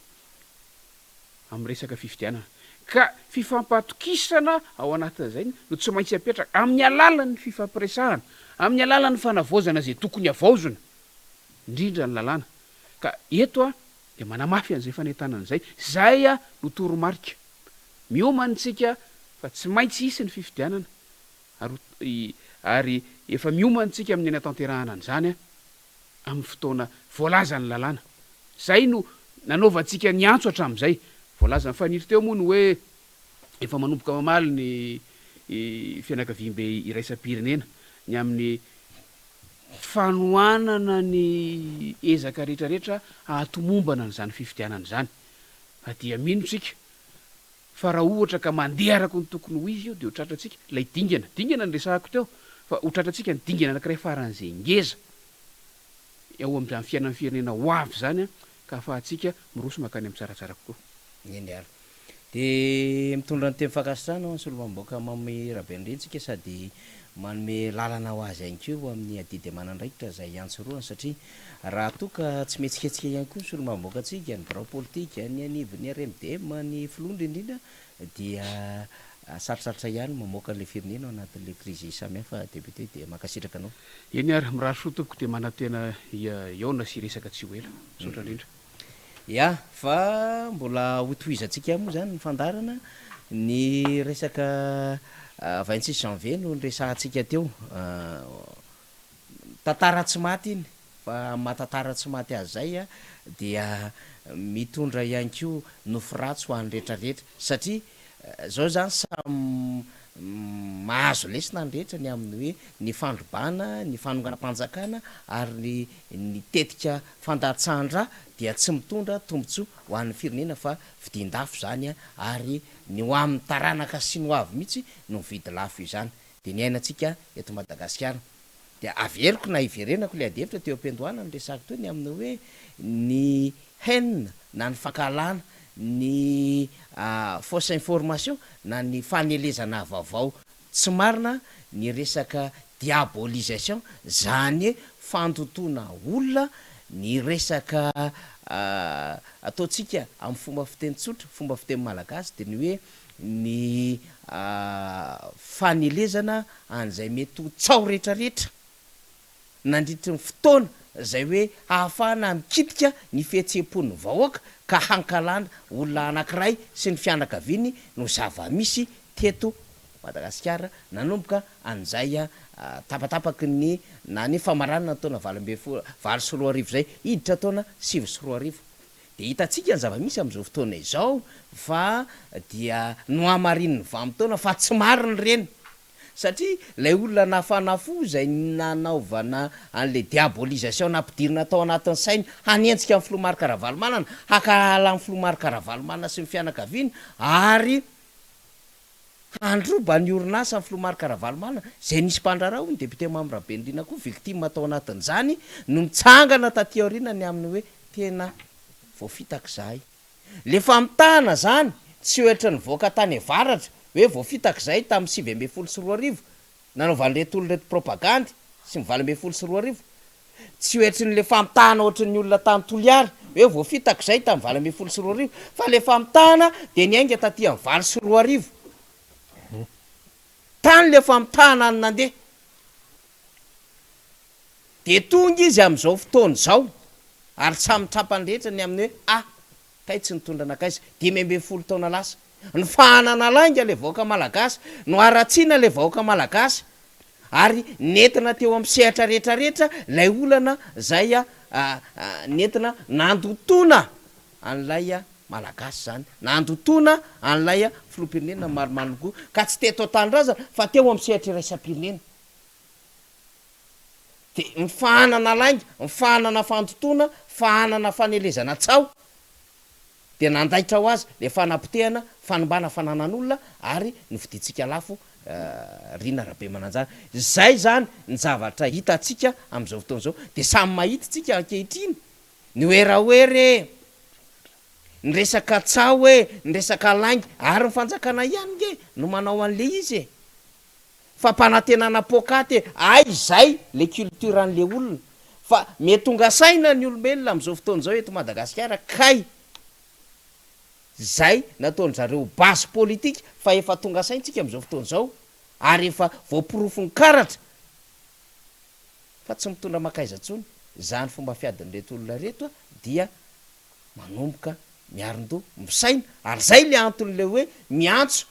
amin'ny resaka fifidianana ka fifampatokisana ao anatin'izay no tsy maintsy apetraka amin'ny alalan'ny fifampiresahana amin'ny alalan'ny fanavaozana zay tokony avaozona indrindra ny lalàna ka eto de manamafy an'izay fanetanana zay no toromarika miomanytsika fa tsy maintsy hisy ny fifidianana ary efa miomanytsika amin'ny anatanterahana an'izany amin'ny fotoana voalaza ny lalàna zay no nanaovantsika ny antso hatramin'izay voalaza ny faniry teo moa no hoe efa manomboka mamaly ny fianakaviam-be iraisam-pirenena ny amin'ny fanoanana ny ezaka rehetrarehetra ahatomombana n'izany fifidianana zany fa dia minotsika fa raha ohatra ka mandeha araka ny tokony ho izy io de ho tratratsika lay dingana ny resahako teo fa ho tratratsika ny dingana anankiray faran'izay ngeza eo am'izany fiainan'ny firenena ho avy zany ka afahantsika miroso makany amin'ny tsaratsara kokoa nyandriara de mitondra ny teny fakasitrano solomamboaka mamy Rabendrentsika sady manome lalana ho azy ihany keo amin'ny adidy amanandraikitra zay antsoroany satria raha toka tsy metsiketsika ihany koa ny solomamboakatsika ny birao politika ny anivony RMDM ny filondra indrindra dia sarosarotra ihany mamoaka an'le firenena ao anatin'le krizy samihafa député de makasitraka anao. eny ary mirary soa tompoko de manantena iona sy resaka tsy ho ela sotra indrindra. Ya fa mbola hotohizantsika moa zany ny fandarana ny resaka 26 janvier no nyresahantsika teo tantara tsy maty iny fa mahatantara tsy maty azy zay a dia mitondra ihany ko nofiratsy ho an'ny rehetrarehetra satria zao zany samy mahazo lesina ny rehetra ny amin'ny hoe ny fandrobana ny fanonganam-panjakana ary ny tetika fandatsahndra dia tsy mitondra tombotsoa ho an'ny firenena fa vidin-dafo zany a ary ny ho amin'ny taranaka sy no avy mihitsy no mividy lafo io zany de ny ainatsika eto Madagasikara de averiko na iverenako le adevitra teo am-piandohana ny resako teo ny amin'ny hoe ny haine na ny fankalana ny fausse information na ny fanelezana vaovao tsy marina ny resaka diabolisation zany fantontona olona ny resaka ataotsika amin'ny fomba fiteny tsotra fomba fiteny malagasy de ny hoe ny fanelezana an'izay mety ho tsao rehetrarehetra nandritry ny fotoana zay hoe ahafahana mikitika ny fihetseham-pon'ny vahoaka ka hankalana olona anankiray sy ny fianakaviny no zava-misy teto Madagasikara nanomboka an'izay tapatapaky ny na ny famaranana taona valo sy roa arivo zay hiditra taona 7 sy roa arivo de hitatsika ny zava-misy am'izao fotoana izao fa dia no amarin'ny vamotaona fa tsy mariny reny satria lay olona nafanafo zay nanaovana an'le diabolisation nampidirina tao anatin'ny sainy hanentsika amin'ny filomarika Ravalomanana hakala amin'ny filomarika Ravalomanana sy ny fianakaviana ary handroba ny orinasa amin'ny filomarika Ravalomanana zay nisy mpandrarao ny député Mamra Benrina koa victime tao anatin'izany no mitsangana taty aoriana ny amin'ny hoe tena voafitaka zahay le famitahana zany tsy ohatra ny voaka tany avaratra hoe voafitaka zay tamin'ny 7 sy 4 arivo nanaovan'reto olo reto propagandy sy ny 7 sy 4 arivo tsy ohatry ny le famitahana ohatry ny olona tany Toliary hoe voafitaka zay tamin'ny 7 sy 4 arivo fa le famitahana de ny ainga taty amin'ny 4 sy 4 arivo tany le famitahana any nandeha de tonga izy am'izao fotoana zao ary samy trapany rehetra ny amin'ny hoe kay tsy nitondra anakaiza 5 taona lasa ny fahanana lainga le vahoaka malagasy no aratsiana le vahoaka malagasy ary nentina teo amin'ny sehatra rehetrarehetra lay olana zay nentina nandotona an'lay malagasy zany nandotona an'lay filoham-pirenena maromanoko ka tsy teto an-tanindrazana fa teo amin'ny sehatra iraisam-pirenena de ny fahanana lainga ny fahanana fandotona fahanana fanelezana tsao de nandaitra ho azy le fanapotehana fanombana fananan'olona ary ny vidintsika lafo Rina Rabe Mananjara zay zany ny zavatra hitatsika am'izao fotoana zao de samy mahitatsika ankehitriny ny oeraoere ny resaka tsao hoe ny resaka lainga ary ny fanjakana ihany nge no manao an'le izy fa mpanantenana pokaty zay le culture an'le olona fa metonga saina ny olombelona am'izao fotoana zao eto Madagasikara kay zay nataony zareo basy politika fa efa tonga saintsika am'izao fotoana zao ary efa voapirofony karatra fa tsy mitondra makaiza tsony zany fomba fiadin'reto olona reto dia manomboka miaron-doha misaina ary zay le anton'le hoe miantso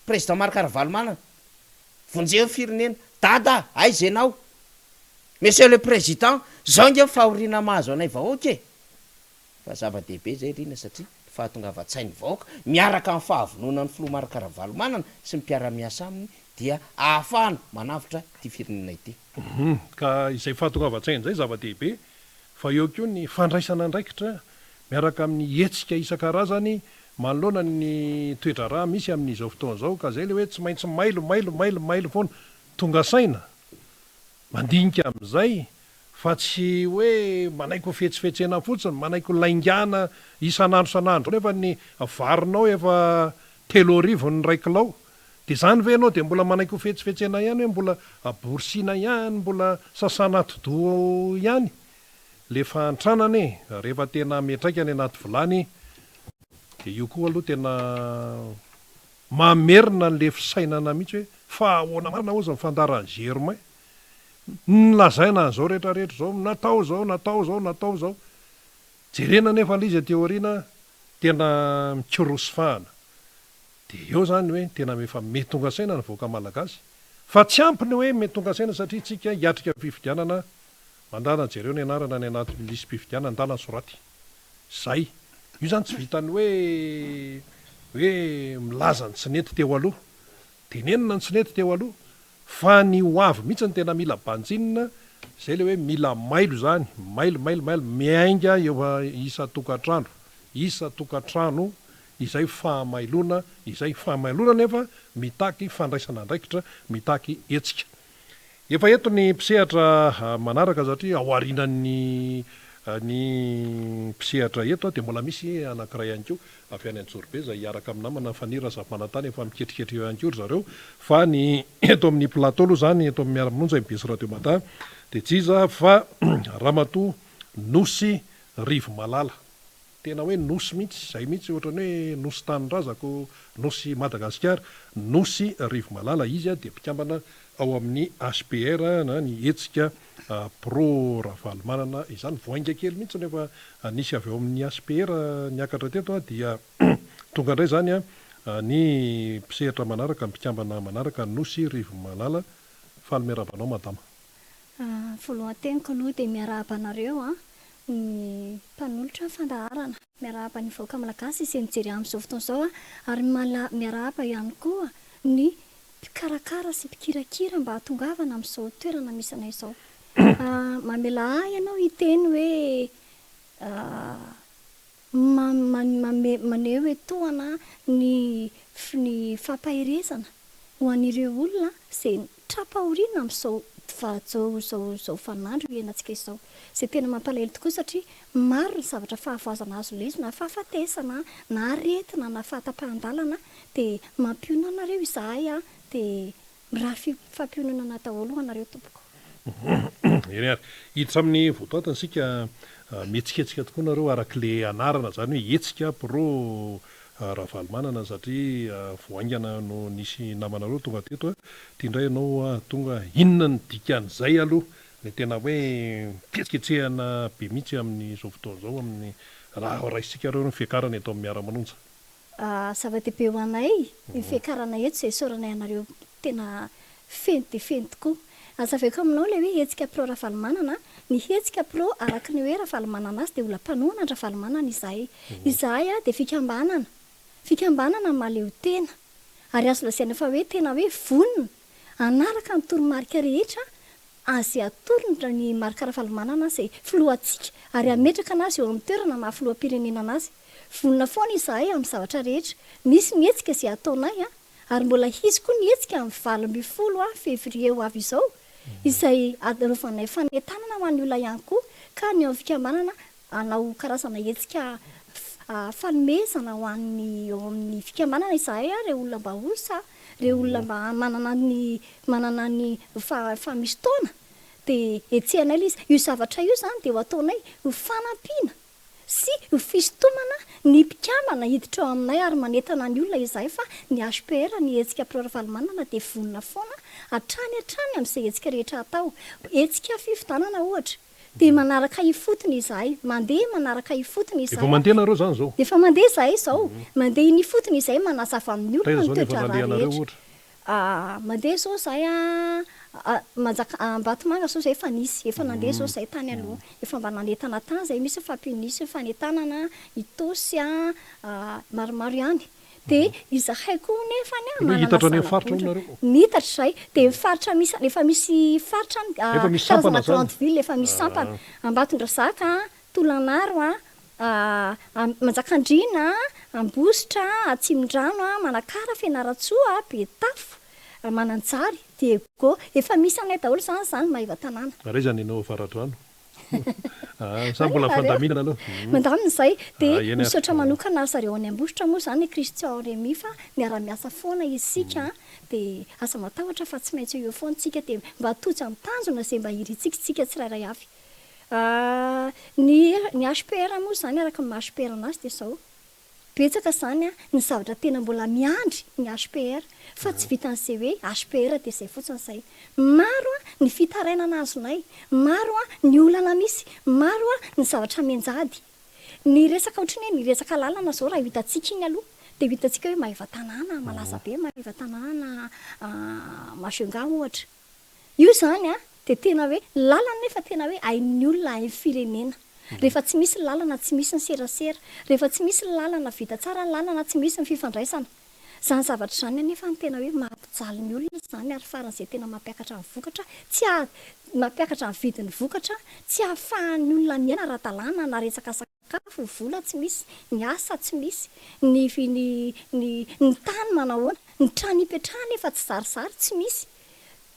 président Marc Ravalomanana vonjeo firenena dada aiza anao monsieur le président zao nge fahoriana mahazo anay vahoaka fa zava-dehibe zay rina satria fahatonga avatsainy vahoaka miaraka amin'ny fahavonona ny filomarika Ravalomanana sy ny mpiara-miasa aminy dia ahafahana manavitra ty firenena ity ka izay fahatonga avatsainy zay zava-dehibe fa eo koa ny fandraisana andraikitra miaraka amin'ny hetsika isan-karazany manoloana ny toetra raha misy amin'izao fotoana zao ka zay le hoe tsy maintsy mailo foana tonga saina mandinika am'izay fa tsy hoe manaiko fetsifetsena fotsiny manaiko laingana isan'andro nefa ny varinao efa 3 arivo ny raikilao de zany ve anao de mbola manaiko fetsifetsena ihany hoe mbola aborsina ihany mbola sasana atido ihany le fantranany rehefa tena metraika any anaty vilany de io koa aloha tena mamerina n'le fisainana mihitsy hoe fa ahoana marina ozy mifandaran'ny germain nylazaina an'izao rehetrarehetra zao natao zao jerena nefa l izy teoriana tena mikirosifahana de eo zany hoe tena efa mety tonga saina ny voaka malagasy fa tsy ampiny hoe mety tonga saina satria tsika hiatrika mpifidianana mandana jereo ny anarana ny anaty lisy mpifidianana andalany soraty zay io zany tsy vitany hoe milaza ny tsy nety teo aloha tenenina ny tsy nety teo aloha fa ny hoavy mihitsy ny tena mila banjinina zay le hoe mila mailo zany mailo miainga eo isa tokantrano izay fahamailona nefa mitaky fandraisana andraikitra mitaky etsika efa eto ny mpisehatra manaraka satria ao arinany ny mpisehatra eto de mbola misy anankiray ihany keo avy any Antsorobe zay hiaraka aminamana fanira zafanatany efa miketriketry eo ihany keo ry zareo fa ny eto amin'ny plateau aloha zany eto amin'ny miara-monja mibesy radio matin de jiza fa Ramatoa Nosy Rivo Malala tena hoe nosy mihitsy zay mihitsy ohatrany hoe nosy Tanindrazako nosy Madagasikara Nosy Rivo Malala izy de mpikambana ao amin'ny HPR na ny etsika pro Ravalomanana izany voainga kely mihitsy nefa nisy avy eo amin'ny HPR niakatra teto dia tonga indray zany ny mpisehatra manaraka mpikambana manaraka Nosy Rivo Malala falomerabanao madama voalohan-teniko aloha de miarabanareo ny mpanolotra fandaharana miarahaba ny voaka malagasy sy nijery amin'izao fotoana izao ary miarahaba ihany koa ny mpikarakara sy mpikirakira mba hatongavana amin'izao toerana misy anay izao mamela ahy ianao hiteny hoe maneho hoe tohana ny fampahirezana ho an'ireo olona zay trapahoriana amin'izao zao fanandro ianantsika izao zay tena mampalahelo tokoa satria maro ny zavatra fahavoazana azo lesona fahafatesana na aretina na fahatapahan-dalana de mampionana anareo izahay de raha fampionana daholo anareo tompoko eny ary hiditra amin'ny votoatany sika mihetsiketsika tokoa nareo arak'le anarana zany hoe etsika pro Ravalomanana satria voaingana no nisy namanareo tonga teto tiandray ianao tonga inona ny dikan'izay aloha le tena hoe mpietsiketsehana be mihitsy amin'izao fotoana zao amin'ny raha raisika reo ny fiakarana eto amin'ny miara-manonja zava-dehibe ho anay ny fiakarana eto zay soranay anareo tena feno de feno tokoa azaveko aminao le hoe hetsika pro Ravalomanana ny hetsika pro araka ny hoe Ravalomanana azy de ola mpanoana ny Ravalomanana izahay de fikambanana maleo tena ary azo lazaina fa hoe tena hoe vonona anaraka ny toromarika rehetra azy atorona ny marika Ravalomanana zay filohantsika ary ametraka anazy eo amin'ny toerana mahafilohampirenena anazy vonona foana izahay amin'ny zavatra rehetra misy ny hetsika zay ataonay ary mbola izy koa ny hetsika amin'ny 20 février ho avy izao izay arovana fanentanana ho an'ny olona ihany koa ka ny amin'ny fikambanana anao karazana hetsika fanomezana ho an'ny eo amin'ny fikambanana izahay reo olona mba osa reo olona mba manana ny fa misy taona de etsehanay izy io zavatra io zany de ho ataonay ho fanampiana sy ho fisintomana ny mpikambana hiditra ao aminay ary manentana ny olona izahay fa ny HPR ny hetsika pro Ravalomanana de vonona foana hatrany amin'izay hetsika rehetra atao hetsika fifidanana ohatra de manaraka ifotony izahay mandeha manaraka ifotony izahay efa mandeha nareo zany zao efa mandeha izahay izao mandeha ny fotony izahay manazava amin'ny olona ny toetra raha rehetra mandeha zao zahay manjaka Ambatomanga zao zay efa nisy efa nandeha zao zay tany aloha efa mba nanentana tany zay misy fampinisy fanentanana itosy maromaro ihany de izahay koa nefa hitatra ny faritra nareo nitatra zay de faritra misy efa misy faritra karazana grande ville efa misy sampana Ambatondrazaka Tolanaro Manjakandriana Ambositra Atsimondrano Manakara Fianaratsoa Betafo Mananjary de go efa misy anay daholo zany Maiva tanàna raizany ianao faratrano sa mbola fandaminana aloha mandamina izay de misaotra manokana zareo any Ambositra moa zany Christian Remy fa miara-miasa foana isika de asa matahotra fa tsy maintsy eo foana tsika de mba totsy amin'ny tanjona zay mba iritsika tsirairay avy ny HPR moa zany araka amin'ny HPR anazy de zao betsaka zany a ny zavatra tena mbola miandry ny HPR fa tsy vitan'izay hoe HPR dia izay fotsiny izay. Maro a ny fitarainana azonay, maro a ny olana misy, maro a ny zavatra menjady. Ny resaka ohatrany hoe ny resaka lalana zao raha hitantsika iny aloha dia hitantsika hoe Maheva tanàna malaza be, Maheva tanàna Masonga ohatra. Io zany a dia tena hoe lalana nefa tena hoe hain'ny olona hain'ny firenena. Rehefa tsy misy lalana tsy misy ny serasera, rehefa tsy misy lalana vita tsara ny lalana tsy misy ny fifandraisana. Zany zavatra zany nefa ny tena hoe mampijaly ny olona zany ary faran'izay tena mampiakatra ny vokatra, mampiakatra ny vidin'ny vokatra, tsy ahafahan'ny olona miaina ara-dalàna na resaka sakafo, vola tsy misy, ny asa tsy misy, ny tany manahoana, ny trano hipetrahana efa tsy zarizary tsy misy.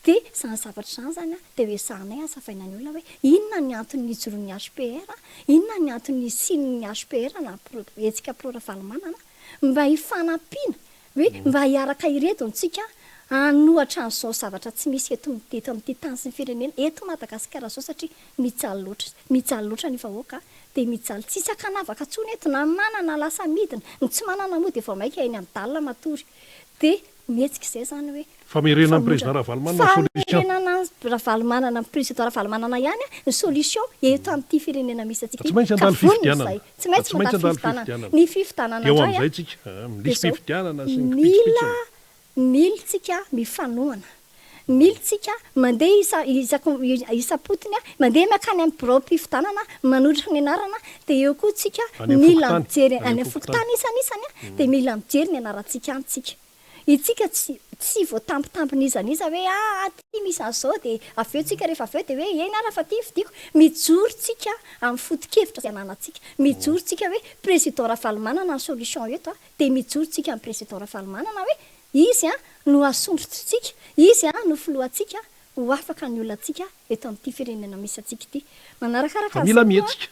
Dia zany zavatra zany a dia hoe zahanay azavainany olona hoe inona ny antony ijoroan'ny HPR, inona ny antony sin'ny HPR na hetsika prora-valomanana mba hifanampiana hoe mba hiaraka iretontsika hanohatra an'izao zavatra tsy misy eto amin'ity tany sy ny firenena eto Madagasikara zao satria mijaly loatra ny vahoaka dia mijaly tsisy akanavaka ntsony eto na manana lasa midina, ny tsy manana moa dia vao maika eny amin'ny dalina matory. Dia mihetsika izay zany hoe famerena amin'ny président Ravalomanana solution. Famerena Ravalomanana amin'ny président Ravalomanana ihany ny solution eto amin'ity firenena misy atsika. Tsy maintsy handalo fifidianana. Tsy maintsy mandalo fifidianana. Ny fifidianana eo amin'izay tsika misy fifidianana sy ny militsika mifanohana. Militsika mandeha isapotiny mandeha makany amin'ny bureau mpifidianana manotratra ny anarana dia eo koa tsika mila mijery any fokotany isan'isany dia mila mijery ny anarantsika antsika. Itsika tsy voatampotampony izaniza hoe ty misy an'izao dia avy eo tsika rehefa avy eo dia hoe eny ara fa ty fidiko. Mijoro tsika amin'ny foto-kevitra izay ananantsika. Mijoro tsika hoe président Ravalomanana ny solution eto dia mijoro tsika amin'ny président Ravalomanana hoe izy no asondrotsika, izy no filohantsika ho afaka ny olonantsika eto amin'ity firenena misy atsika ity. Manarakaraka mila mihetsika.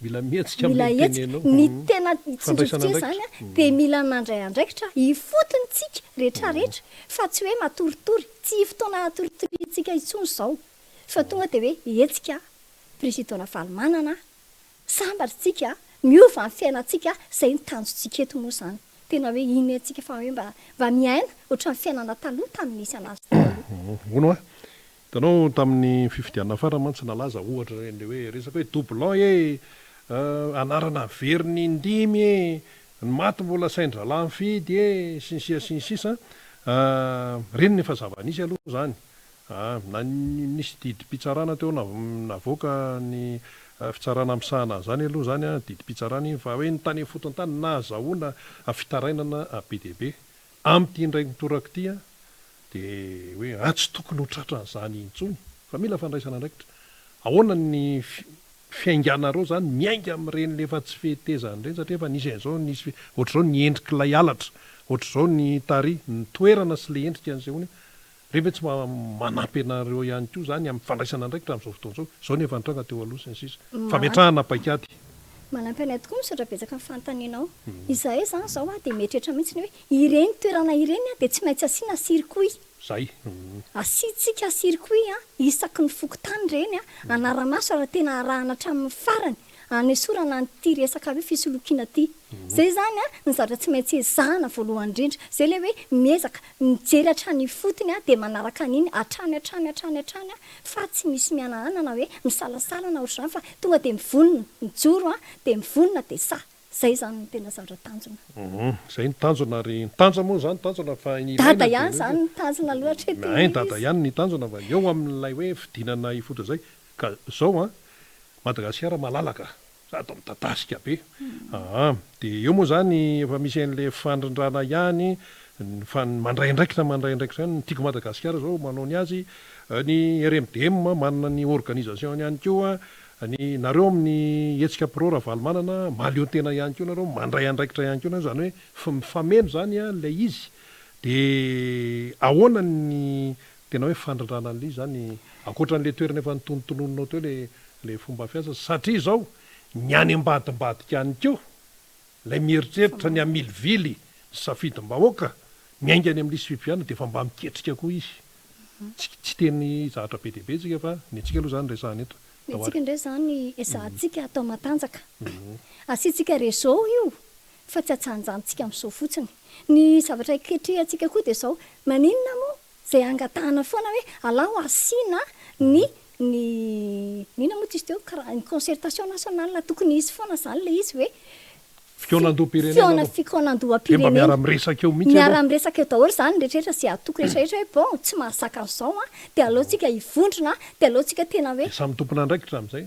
Mila mihetsika amin'ny tenenao. Ny tena tsindrotsika zany dia mila mandray andraikitra hifotony tsika rehetrarehetra fa tsy hoe matoritory, tsy fotoana toritoritsika intsony izao fa tonga dia hoe hetsika président Ravalomanana sambatritsika miova amin'ny fiainantsika izay ny tanjontsika eto moa zany. Tena hoe iny antsika fa hoe mba miaina ohatran'ny fiainana taloha tamin'ny nisy anazy taloha. Hono a hitanao tamin'ny fifidianana fara mantsy nalaza ohatra ren'ilay hoe resaka hoe doublon anarana very ny indimy ny maty mbola sain-dralahy mifidy sy ny sisa reny nefa zava-nisy aloha zany. Na nisy didim-pitsarana teo navoaka ny fitsarana amin'sahana zany aloha zany didim-pitsarana iny fa hoe ny tany fotony-tany nahazahoana fitarainana be dia be amin'ity ndraiky mitoraka ity dia hoe tsy tokony ho tratran'izany intsony fa mila fandraisana andraikitra. Ahoana ny fiainganareo zany miainga amin'ireny lefa tsy fehetezany ireny satria efa nisy an'izao nisy ohatr'izao ny endrika ilay halatra, ohatr'izao ny tary, ny toerana sy ilay endrika an'izay hono rehefa tsy manampy anareo ihany koa zany amin'ny fandraisana andraikitra amin'izao fotoana izao. Izao nefa nitranga teo aloha sy ny sisa. Fametrahana paikady. Manampy anay tokoa misaotra betsaka amin'ny fanontanianao. Izahay zany zao dia mieritreritra mihitsy hoe ireny toerana ireny dia tsy maintsy asiana circuit. Zay. Asiantsika circuit isaky ny fokotany ireny anaramaso raha tena arahana hatramin'ny farany anesorana n'ity resaka hoe fisolokiana ity. Zay zany ny zavatra tsy maintsy ezahana voalohany indrindra. Zay ilay hoe miezaka mijery hatrany fotony dia manaraka an'iny hatrany fa tsy misy mihananana hoe misalasalana ohatr'izany fa tonga dia mivonona mijoro dia mivonona dia sa. Zay zany ny tena zavatra tanjona. Zay ny tanjona ary ny tanja moa zany tanjona fa dada ihany zany ny tanjona loatra eto. Dada ihany ny tanjona fa eo amin'ilay hoe fidinana ifota zay ka zao Madagasikara malalaka ato midadasika be. Dia eo moa zany efa misy an'ilay fandrindrana ihany mandray andraikitra ihany ny tiako Madagasikara zao manao ny azy ny RMDM manana ny organisation ihany koa ny nareo amin'ny hetsika pro Ravalomanana malio tena ihany koa nareo mandray andraikitra ihany koa zany hoe mifameno zany ilay izy dia ahoana ny tena hoe fandrindrana an'ilay zany ankoatran'ilay toerana efa nitonontonononao teo le fomba fiasa satria zao ny any ambadimbadika ihany koa ilay mieritreritra ny amilivily safidim-bahoaka miainga any amin'lisy fipiana dia efa mba miketrika koa izy. Tsy teny zavatra be dia be tsika fa ny antsika aloha zany resahana eto. Ny antsika indray zany ezahantsika atao matanjaka. Asiantsika réseau io fa tsy atsanjantsika amin'izao fotsiny ny zavatra kehitre atsika koa dia zao maninona moa zay angatahana foana hoe alao asiana ny nina moa izy teo karaha ny concertation nationale tokony izy foana zany le izy hoe fikonan-doha-pirenena fikonan-doha-pirenena miara amiresaka eo mihitsy miara amiresaka eo daholo zany rehetrarehetra zay atoko rehetrarehetra hoe bon tsy mahazaka an'izao a dia alohantsika hivondrona dia alohantsika tena hoe samy tompona andraikitra amin'izay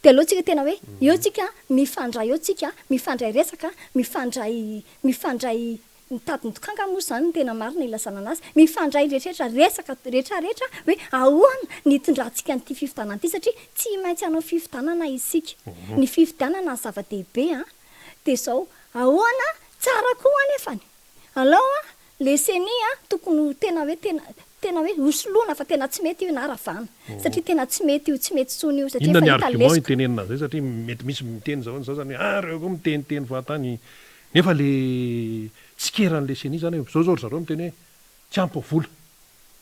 dia alohantsika tena hoe eo tsika mifandray eo tsika mifandray resaka mifandray mitadiny tokanga moa zany ny tena marina ilazana anazy mifandray rehetrarehetra resaka rehetrarehetra hoe ahoana ny itondrantsika n'ity fifidianana ity satria tsy maintsy anao fifidianana isika ny fifidianana ny zava-dehibe a dia zao ahoana tsara koa anefany alao a le seni a tokony tena hoe hosoloana fa tena tsy mety io na ravana satria tena tsy mety io tsy mety tsony io satria inona ny fa hita argument lesika itenenina zay satria mety misy miteny zao zao zany reo koa miteniteny fatany nefa le tsikeran'le seni zany zao zareo miteny hoe tsy ampy vola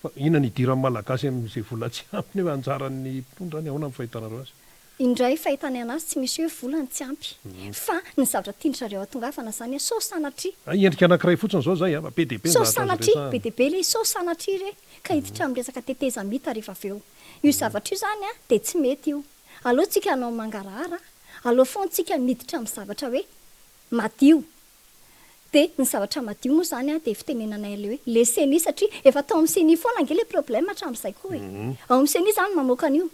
fa inona ny idiran'ny malagasy amin'izay vola tsy ampy nefa anjaran'ny mpondrany ahoana amin'ny fahitanareo azy indray fahitany anazy tsy misy hoe volany tsy ampy fa ny zavatra tiandrareo atongafana zany hoe sao sanatria endrika anankiray fotsiny zao zay PDP sao sanatria be deabe le sao sanatria re ka hiditra amin'ny resaka tetezamita rehefa avy eo io zavatra io zany a dia tsy mety io alohantsika anao mangarahara aloha foantsika miditra amin'ny zavatra hoe madio dia ny zavatra madio moa zany a dia fitenenanay le hoe le seni satria efa atao amin'ny seni foana ange le problème hatramin'izay koa e ao amin'ny seni zany mamoaka an'io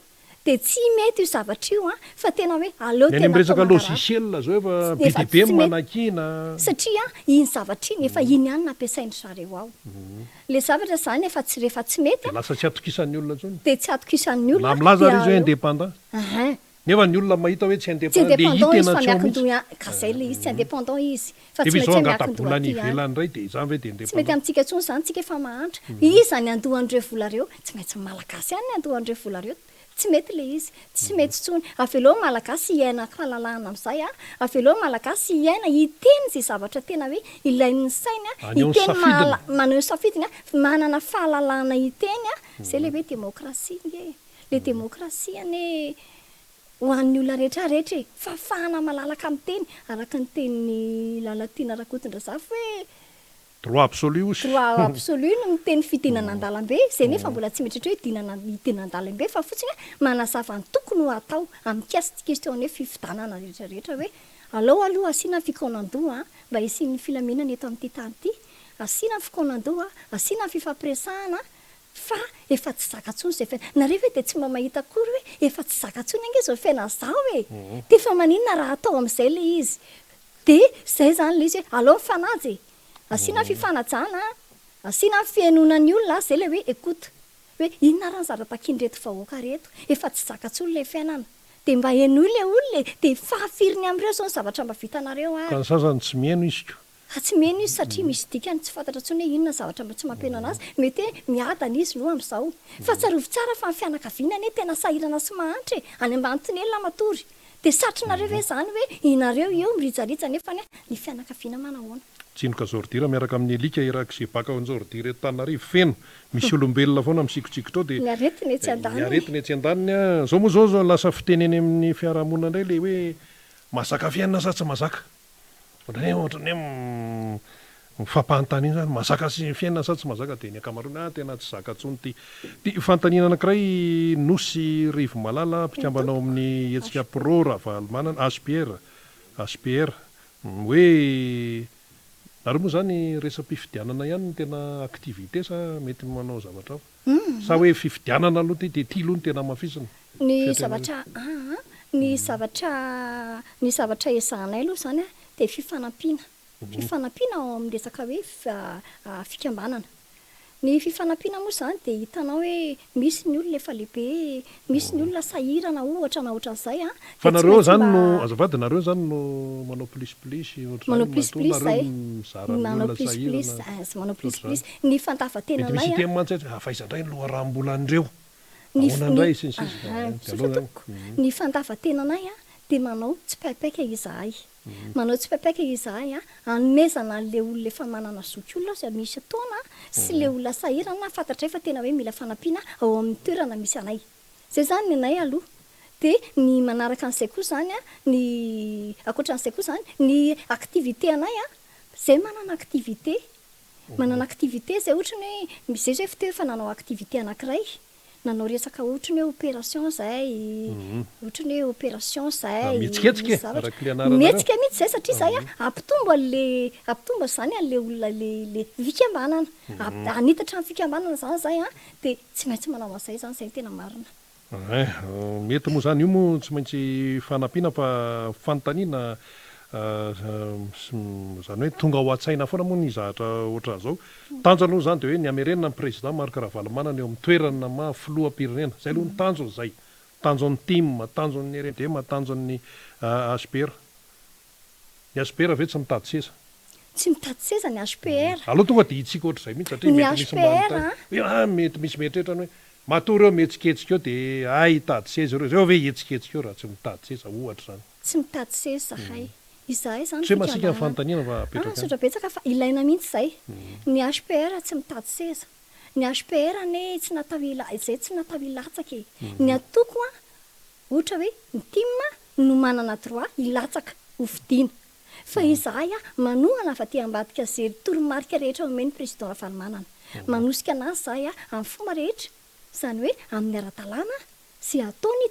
dia tsy mety io zavatra io a fa tena hoe aleo ny any miresaka logiciel zao efa PDP manakina satria iny zavatra iny efa iny ihany nampiasainy zareo ao le zavatra zany efa tsy rehefa tsy mety lasa tsy atokisan'ny olona tsony dia tsy atokisan'ny olona na milaza ry izy hoe indépendant ahan nefa ny olona mahita hoe tsy tsy indépendant le indépendant izy hitena fa tsy ao mihitsy miakin-doha kazay le izy tsy indépendant izy fa tsy efa maintsy izao hoe angata miakin-doha volany aty ihany ivelany ray dia izany hoe dia tsy mety indépendant amintsika tsony zany tsika efa mahantra izy any andohan'ireo volareo tsy maintsy malagasy ihany ny andohan'ireo volareo tsy mety le izy tsy mety tsony avelao malagasy hiaina fahalalahana amin'izay a avelao malagasy hiaina hiteny zay zavatra tena hoe ilain'ny sainy a Haneho ny hiteny safidiny. maneho ny safidiny a manana fahalalahana hiteny a zay le hoe demokrasia nge le demokrasia ane ho an'ny olona rehetrarehetra e fafahana malalaka amin'ny teny araka ny tenin'ny lalatiana rakotondrazafy hoe droit absolu osy droit absolu no miteny fitenana an-dalambe zay nefa mbola tsy mitratra hoe hitenana an-dalambe fa fotsiny hoe manazava ny tokony ho atao amin'ny kasty question hoe fifidanana rehetrarehetra hoe alao aloha asiana fikonan-doha mba hisian'ny filaminana eto amin'ity tany ity asiana fikonan-doha asiana fifampiresahana fa efa tsy zakatsony zay fiaina nareo hoe dia tsy mba mahita akory hoe efa tsy zakatsony ange zao fiaina zao e dia fa maninona raha atao amin'izay le izy dia zay zany le izy hoe alao mifanaja e asiana fifanajana asiana fihainonan'ny olona zay le hoe ekota hoe inona raha ny zara-takiny reto vahoaka reto efa tsy zakatsony le fiainana dia mba haino le olona dia fahafiriny amin'ireo zao ny zavatra mba vitanareo ka ary ny sasany tsy mihaino izy ko tsy meno izy satria misy dikany tsy fantatra tsony hoe inona zavatra mba tsy mampeno anazy mety hoe miadana izy no amin'izao fa tsarovy tsara fa ny fianakaviana ane tena sahirana sy mahantra e any ambany tonelina matory dia satrinareo ve zany hoe inareo eo mirijarija nefany ny fianakaviana manahoana tsinoka zordira miaraka amin'ny elika irak'izay baka ao anjordira eto tanarivo feno misy olombelona foana misikotsikotra ao dia ny aretiny etsy ny an-daniny aretiny etsy an-daniny a zao moa zao lasa fiteneny amin'ny fiarahamonina indray le hoe mazaka fiainana sa tsy mazaka ohatrany hoe mifampahantany iny zany mazaka sy fiainana sa tsy mazaka dia ny akamarony tena tsy zaka tsony ty fantaniana anankiray nosy rivo malala mpikambana ao amin'ny hetsika pro ravalomanana HPR hoe nareo moa zany resam-pifidianana ihany ny tena activité sa mety manao zavatra sa hoe fifidianana aloha ty dia ty aloha ny tena mafisina ny zavatra ezahanay aloha zany a dia fifanampiana ao amin'ny resaka hoe fikambanana ny fifanampiana moa zany dia hitanao hoe misy ny olona efa lehibe misy ny olona sahirana ohatra na ohatran'izay a fa nareo zany no azavady nareo zany no manao plisiplis manao plisiplis zay manao plisiplis manao plisiplis ny fandavantenanay misy teny mantsaitra afaizandray ny loharam-bolan'ireo ahoanandray sy ny sisa ny fandavantenanay a dia manao tsy paipaika izahay manao tsy paipaika izahay a anomezana n'le olona efa manana zoky olona zay misy taona sy le olona sahirana fantatray fa tena hoe mila fanampiana ao amin'ny toerana misy anay zay zany ny anay aloha de ny manaraka an'izay koa zany a ny akoatran'izay koa zany ny activité anay a zay manana activité zay ohatra ny hoe misy zay fiteo efa nanao activité anankiray nanao resaka ohatra ny hoe opération zay ohatra ny hoe opération zay mihetsiketsiky araky le anarana mihetsika mihitsy zay satria zay a ampitombo zany an'le olona le fikambanana anitatra ny fikambanana zany zay a de tsy maintsy manao an'izay zany zay tena marina mety moa zany io moa tsy maintsy fanampiana fa fanontaniana zany hoe tonga ao an-tsaina foana moa ny zahatra ohatra zao tanjo aloha zany de hoe ny amerenina ny président Marc Ravalomanana eo amin'ny toerana filoham-pirenena zay aloha ny tanjo zay tanjon'ny TIM tanjon'ny RMDM tanjon'ny HPR ny HPR ve tsy mitady seza tsy mitady seza ny HPR aloha tonga de hitsika ohatra zay mihitsy satria mety misy mieritreritra hoe matory eo mihetsiketsika eo de hitady seza ireo zay ve hihetsiketsika eo raha tsy mitady seza ohatra zany tsy mitady seza hay izahay zany tsy masika ny fanontaniana fa apetraka sotra betsaka fa ilaina mihitsy zay ny HPR tsy mitady seza ny HPR ne tsy natao zay tsy natao ilatsaka ny atoko a ohatra hoe ny TIM no manana droit ilatsaka hofidiana fa izahay a manohana fa ty ambadika zay toromarika rehetra omeny président Ravalomanana manosika anazy zahay a amin'ny fomba rehetra zany hoe amin'ny ara-dalàna sy ataony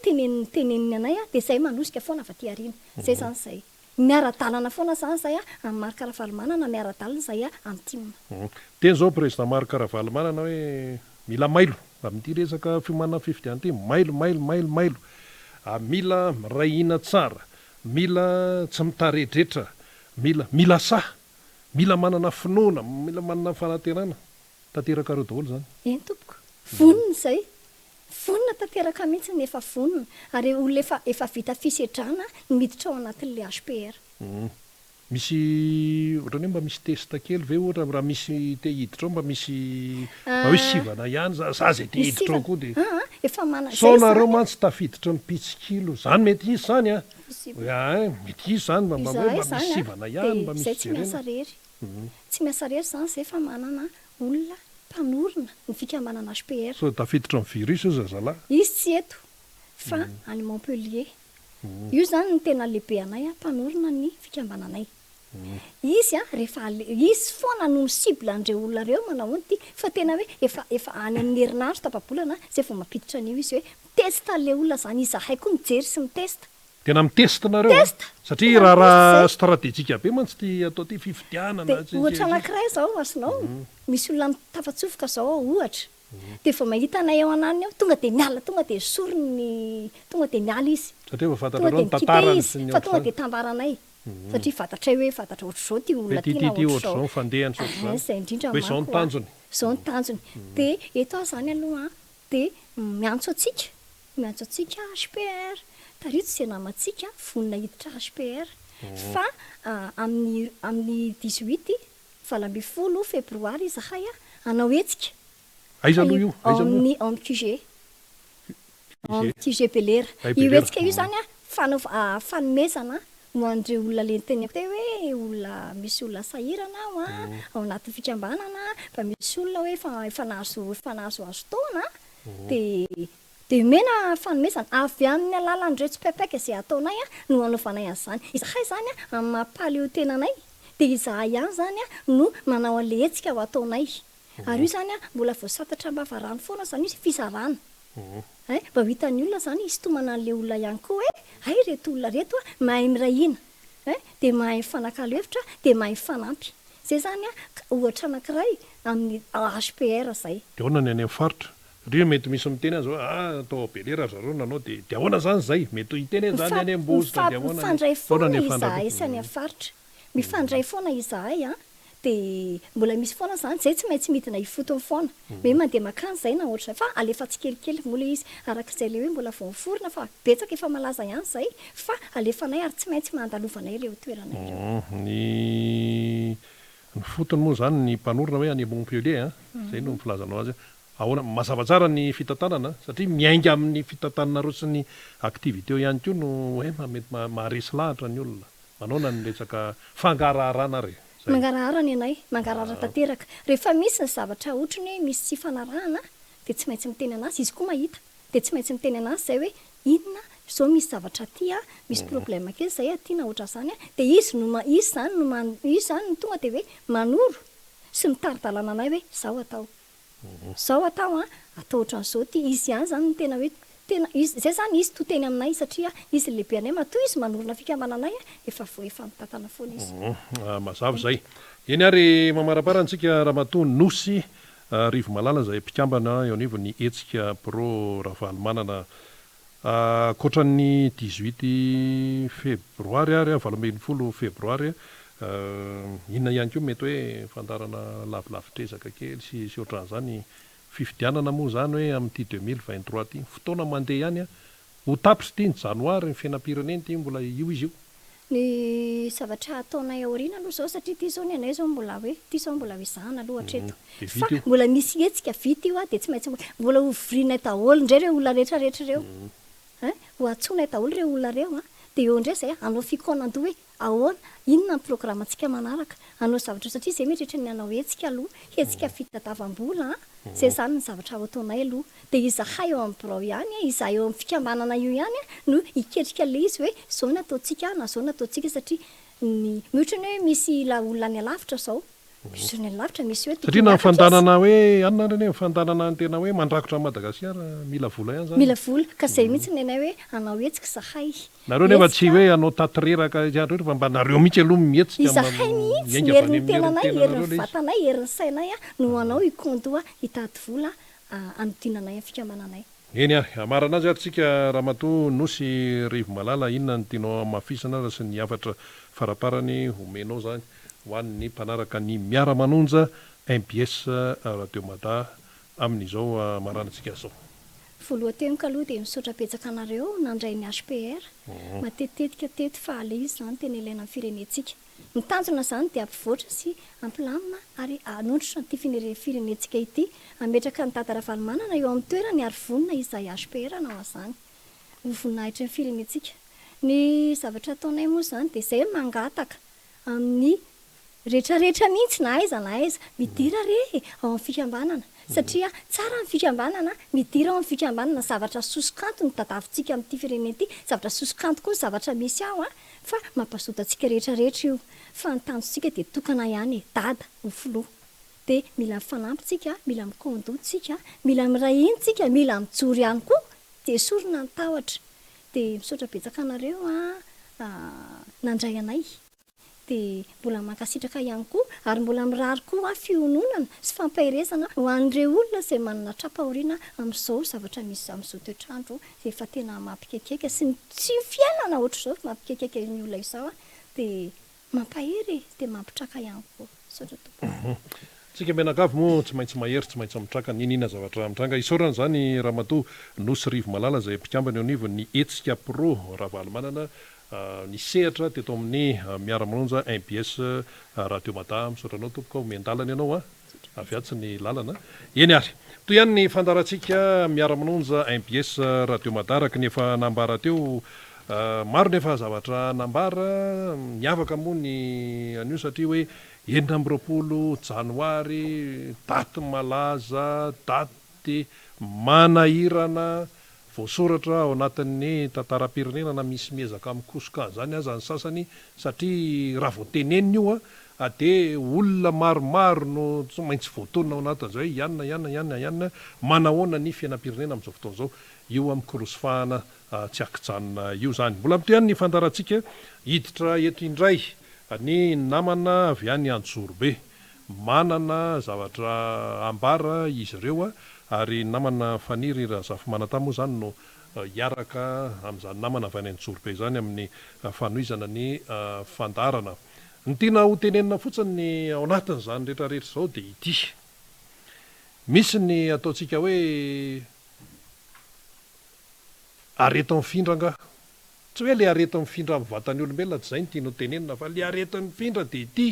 teneniny anay a de zay manosika foana fa ty arina zay zany zay miara-dalana foana zany zay a amin'ny Marc Ravalomanana miara-dalana zay a amin'ny TIM teny zao président Marc Ravalomanana hoe mila mailo amin'ity resaka fimanana fifidiana ty mailo mila mirahina tsara mila tsy mitaredretra mila saha mila manana finoana mila manana fanaterana tanteraka reo daholo zany eny tompoko vonona zay vonona tanteraka mihitsy ny efa vonona ary olona efa vita fisedrana miditra ao anatin'le HPR misy ohatrany hoe mba misy testa kely ve ohatra raha misy te hiditra ao mba misy hoe sivana ihany za zay te hiditra ao koa de efa manana saonareo mantsy tafiditra mipitsikilo zany mety izy zany mety izy zany mba misy sivana ihany mba misy tsy miasa rery tsy miasa rery zany zay efa manana olona mpanorona ny fikambanana HPR so tafiditra ny virus io zazalahy izy tsy eto fa any Montpellier io zany ny tena lehibe anay mpanorona ny fikambananay izy rehefa izy foana no cible andreo olona reo manao ty fa tena hoe efa any amin'ny herinandro tapabolana zay vao mampiditra an'io izy hoe testa le olona zany izahay koa mijery sy mitesta tena mitestinareo satria raha stratéjika be mantsy ty atao ty fifidianana ohatra anankiray zao azonao misy olona tafatsofoka zao ohatra de vao mahita anay eo anany eo tonga de miala tonga de sorony tonga de miala izy satria efa fantatrareo ny tantarany sy ny fa tonga de tambaranay satria fantatray hoe fantatra ohatr'izao ty olona ty ohatr'izao fandehany zay indrindra hoe zao ny tanjony zao ny tanjony de eto zany aloha de miantso atsika HPR tarito zay namatsika vonina hiditra HPR fa amin'ny 18 20 febroary izahay anao hetsika aiza aloha io amin'ny QG Belera io hetsika io zany fanomezana ho andreo olona le teny te hoe olona misy olona sahirana ao anatin'ny fikambanana fa misy olona hoe efa nahazo taona de mena fanomezana avy amin'ny alalan'ireo tsy paipaika zay ataonay no anaovanay an'izany izahay zany amin'ny mampaly eo tenanay de izahay ihany zany no manao an'le hetsika ho ataonay ary io zany mbola voasatatra mbavarano foana zany izy fizarana mba ho hitan'ny olona zany isitomana an'le olona ihany koa hoe ay reto olona reto mahay mirahina de mahay mifanakalo hevitra de mahay mifanampy zay zany ohatra anankiray amin'ny HPR zay de ahoana ny any amin'ny faritra rio mety misy miteny azy atao Belera zareo nanao de ahoana zany zay mety hiteny zany any ambozitra de ahoana mifandray foana izahay sy any amin'ny faritra mifandray foana izahay de mbola misy foana zany zay tsy maintsy midina ifotony foana hoe mandeha makany zay na ohatra fa alefa tsikelikely mola izy arak'izay le hoe mbola vao miforona fa betsaka efa malaza ihany zay fa alefanay ary tsy maintsy mandalovanay reo toerana ny fotony moa zany ny mpanorona hoe any Montpellier zay no filazanao azy ahoana mazava tsara ny fitantanana satria miainga amin'ny fitantanana reo sy ny activité ihany koa no hoe mety maharesy lahatra ny olona manaona ny resaka fangaraharaana re mangarahara ny anay mangarahara tanteraka rehefa misy ny zavatra ohatrany hoe misy sy fanarahana de tsy maintsy miteny anazy izy koa mahita de tsy maintsy miteny anazy zay hoe inona zao misy zavatra tia misy problème kely zay tiana ohatra zany de izy zany no tonga de hoe manoro sy mitaridalana anay hoe zao atao atao ohatran'izao ty izy ihany zany no tena hoe tena izy zay zany izy toteny aminay satria izy lehibe anay matoa izy manorona fikamana anay efa mitantana foana izy mazava zay eny ary mamaraparantsika Ramatoa Nosy Rivo Malala zay mpikambana eo anivo ny hetsika pro Ravalomanana koatran'ny 18 febroary ary 20 febroary inona ihany koa mety hoe fandarana lavilavitrezaka kely sy ohatran'izany fifidianana moa zany hoe amin'ity 2023 ty fotoana mandeha ihany ho tapitry ty ny janoary ny fiainam-pireneny ty mbola io izy io ny zavatra ataonay aoriana aloha zao satria ty zao ny anay zao mbola hoe ty zao mbola izahana aloha hatreto fa mbola misy hetsika vity io de tsy maintsy mbola hovirinay daholo indray reo olona rehetrarehetra reo ho atsonay daholo reo olona reo de eo indray zay anao fikonan-doha hoe ahoana inona ny programantsika manaraka anao zavatra satria zay mihetrehitra ny anao hetsika aloha hetsika fitadavam-bola zay zany ny zavatra ataonay aloha de izahay eo amin'ny birao ihany izahay eo amin'ny fikambanana io ihany no iketrika le izy hoe zao ny ataontsika na zao ny ataontsika satria ny miohatra ny hoe misy la olona ny alavitra zao misy ny alavitra misy hoe satria na fandanana hoe anona reny fandanana ny tena hoe mandrakotra Madagasikara mila vola ihany zany mila vola ka zay mihitsy ny anay hoe anao hetsika zahay nareo nefa tsy hoe anao tatireraka ihany fa mba nareo mihitsy aloha mihetsika izahay mihitsy herin'ny tenanay herin'ny vatanay herin'ny sainay no anao ikondoa hitady vola anodinanay amin'ny fikamananay eny ary amarana azy ary tsika Ramatoa Nosy Rivo Malala inona ny tianao mafisana sy ny afatra faraparany homenao zany ho an'ny mpanaraka ny miara-manonja MBS Radio Mada amin'izao maranantsika zao voalohateniko aloha de misaotra betsaka anareo nandray ny HPR matetetika teto fa ale izy zany tena ilaina amin'ny firenentsika mitanjona zany de ampivoatra sy ampilamina ary anontrotra nyity firenentsika ity ametraka ny Dada Ravalomanana eo amin'ny toerany ary vonina izay HPR nao azany ho voninahitra ny firenentsika ny zavatra ataonay moa zany de zay mangataka amin'ny rehetrarehetra mihitsy na aiza midira re ao amin'ny fikambanana satria tsara ny fikambanana midira ao amin'ny fikambanana zavatra sosokanto ny tadavintsika amin'ity firenena ity zavatra sosokanto koa zavatra misy ao fa mampazotantsika rehetrarehetra io fa ny tanjontsika de tokana ihany dada ho filoha de mila mifanampytsika mila mikondotsika mila mirahintsika mila mijoro ihany koa de sorona ny tahotra de misaotra betsaka anareo nandray anay de mbola mankasitraka ihany koa ary mbola mirary koa fiononana sy fampahirezana ho an'ireo olona izay manana trapa-oriana amin'izao zavatra misy amin'izao toetrandro efa tena mampikekeka sy tsy fiainana ohatr'izao mampikekeka ny olona izao de mampahery de mampitraka ihany koa saotra tompo tsika menakavy moa tsy maintsy mahery tsy maintsy mitraka ninina zavatra mitranga isaorana zany Ramatoa Nosy Rivo Malala zay mpikambana eo anivo ny hetsika pro Ravalomanana ny sehatra teto amin'ny miara-manonja MBS Radio Mada misaotranao tompoka omendalana ianao aviatsy ny lalana eny ary toy ihany ny fandarantsika miara-manonja MBS Radio Mada araka ny efa nambara teo maro nefa zavatra nambara miavaka moa ny anio satria hoe 20 janoary daty malaza daty manahirana voasoratra ao anatin'ny tantaram-pirenena na misy miezaka mikosoka zany aza ny sasany satria raha voatenenina io de olona maromaro no tsy maintsy voatonina ao anatin'izao hoe ianina manahoana ny fiainam-pirenena amin'izao fotoana zao io amin'ny korosofahana tsy akijanona io zany mbola mito ihany ny fandarantsika hiditra eto indray ny namana avy any Anjorobe manana zavatra ambara izy ireo ary namana faniry Razafy Manantamo zany no iaraka amin'izany namana avy any Anjorobe zany amin'ny fanoizana ny fandarana ny tiana ho tenenina fotsiny ny ao anatin'izany rehetrarehetra zao de ity misy ny ataontsika hoe areto mifindra tsy hoe le areto mifindra amin'ny vatan'ny olombelona tsy zay ny tiana ho tenenina fa le areto mifindra de ity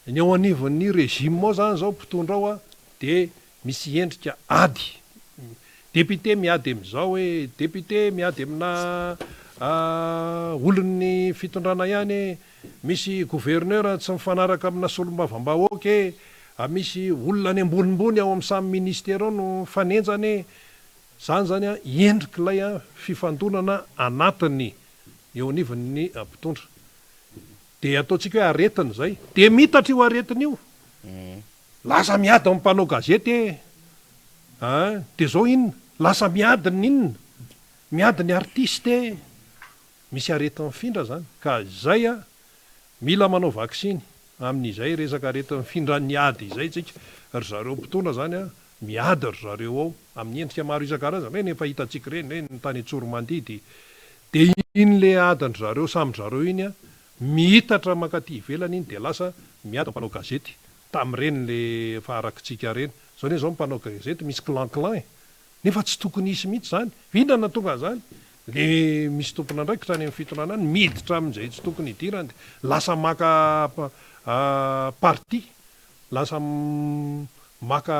ny ao anivon'ny régime moa zany zao mpitondra ao de misy endrika ady député miady amin'izao hoe député miady amina olon'ny fitondrana ihany misy gouverneur tsy mifanaraka amina solombavam-bahoaka misy olona any ambonimbony ao amin'ny samy ministera ao no fanenjany zany zany a endrik'ilay a fifandonana anatiny eo anivon'ny mpitondra de ataontsika hoe aretiny zay de mitatra io aretiny io lasa miady amin'ny mpanao gazety de zao inona lasa miadiny inona miady ny artiste misy aretin'ny mifindra zany ka zay a mila manao vaksiny amin'izay resaka aretin'ny mifindra ny ady izay tsika ry zareo mpitondra zany a miady ry zareo ao amin'ny endrika maro isan-karazany reny efa hitantsika reny reny ny tany Tsoromandidy de iny le adiny zareo samy zareo iny a mitatra makaty ivelany iny de lasa miady mpanao gazety tam'ireny le faharakitsika reny zao ne zao mpanao gazety misy clan nefa tsy tokony isy mihitsy zany vinana tonga zany le misy tompona ndraikitra any amin'ny fitonana any miditra amin'izay tsy tokony hidirany de lasa maka parti lasa maka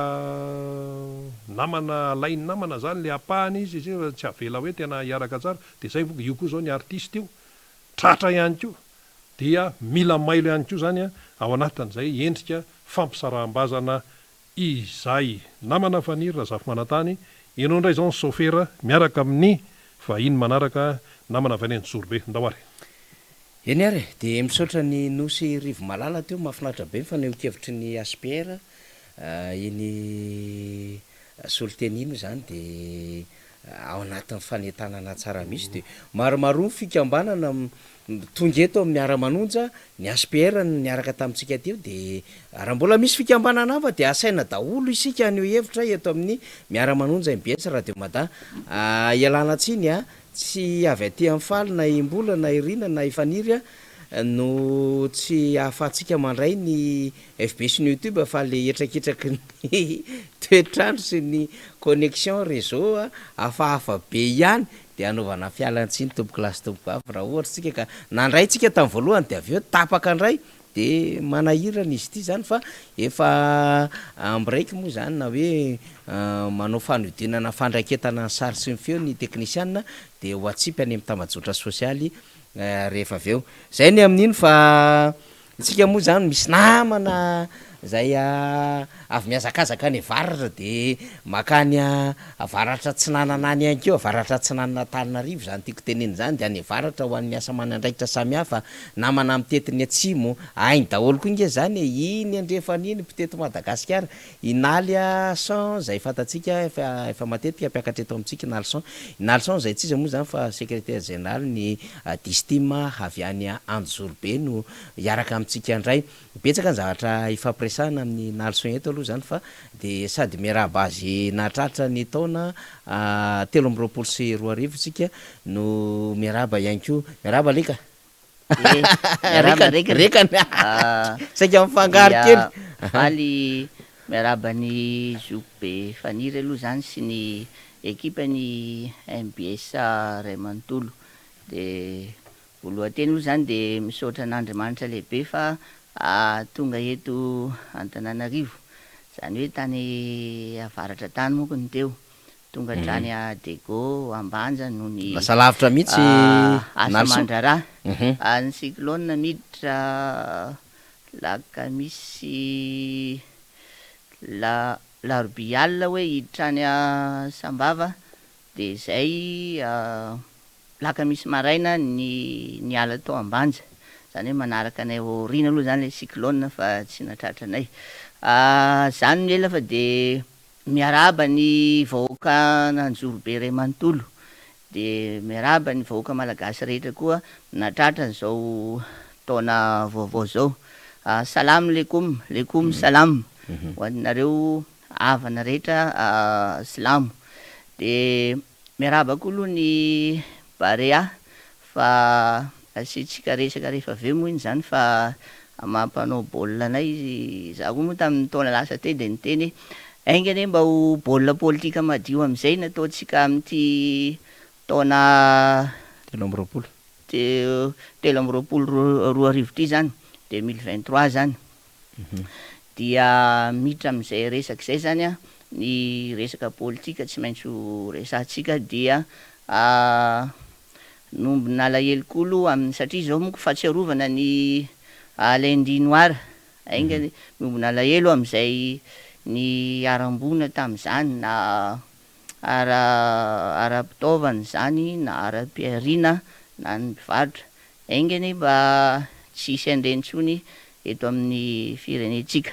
namana lainy namana zany le apahany izy tsy avela hoe tena hiaraka tsara de zay io koa zao ny artiste io tratra ihany koa dia mila mailo ihany koa zany a ao anatin'izay endrika fampisaraham-bazana izay namana fanirina zafy manantany ianao indray zao ny sofera miaraka amin'ny vahiny manaraka namana vaneny Zorobe ndao ary eny ary de misaotra ny nosy rivo malala teo mahafinaritra be mifaneho-kevitry ny ASPR iny solitenino zany de ao anatin'ny fanentanana tsara misy de maromaro ny fikambanana tonga eto amin'ny miara-manonja ny ASPR niaraka tamintsika teo de raha mbola misy fikambanana hafa de asaina daholo isika an'io hevitra eto amin'ny miara-manonja MBS Radio Mada ialana tsiny a tsy avy aty amin'ny faly na imbola na irina na ifaniry no tsy ahafahantsika mandray ny FB sy ny YouTube fa le etraketraky ny toetrandro sy ny connexion réseau hafahafa be ihany de anaovana fialantsiny tomboky lasy tomboky avy raha ohatra tsika ka nandray tsika tamin'ny voalohany de avy eo tapaka andray de manahirana izy ity zany fa efa ambraiky moa zany na hoe manao fanodinana fandraiketana ny sary sy ny feo ny teknisianina de ho atsipy any amin'ny tambazotra sosialy rehefa avy eo zay ny amin'iny fa tsika moa zany misy namana zay avy miazakazaka any avaratra de makany avaratra tsy nananany ihany keo avaratra tsy nanana Antananarivo zany tiako teneny zany de any avaratra ho an'ny miasa manandraikitra samihafa namana mitetiny atsimo ainy daholo koa inge zany iny andrefan'iny mpitety Madagasikara inaly son zay fantatsika efa matetika mpiakatra eto amintsika inaly son zay ts'izy moa zany fa secrétaire général ny distima avy any Anjorobe no hiaraka amintsika andray betsaka ny zavatra ifampiresahana amin'ny nalson eto aloha zany fa de sady miarahaba azy nahatratra ny taona 13 sy 14 tsika no miarahaba ihany koa miarahaba leka rekany saika mifangaro kely faly miarahaba ny Zobe Faniry aloha zany sy ny ekipany MBS Ray Manontolo de voalohateny aloha zany de misaotra n'Andriamanitra lehibe fa tonga eto Antananarivo zany hoe tany avaratra tany moko ny teo tonga trany a Dego Ambanja noho ny lasa lavitra mihitsy asa mandraraha ny cyclone miditra lakamisy larobial hoe hiditra any Sambava de zay lakamisy maraina ny ala tao Ambanja zany hoe manaraka anay orina aloha zany le cyclone fa tsy natratra anay zany miela fa de miarahaba ny vahoaka n'Anjorobe Ray Manontolo de miarahaba ny vahoaka malagasy rehetra koa natratra zao taona vaovao zao salam lekum salam ho anareo havana rehetra silamo de miarahaba koa aloha ny Barea fa asitsika resaka rehefa aveo moa iny zany fa mampanao baolina anay za koa moa tamin'ny taona lasa tey de niteny aingany mba ho baolina politika madio am'izay nataotsika amin'ity taona 13 ty zany 2023 zany dia miditra am'izay resaka zay zany a ny resaka politika tsy maintsy resahantsika dia nombona alahelo amin'ny satria zao moko fahatsiarovana ny lundi noir aingany nombona alahelo am'izay ny arambona tam'izany na ara-pitaovana zany na ara-piarina na ny mpivarotra engeny mba tsisy andrentsony eto amin'ny firenentsika.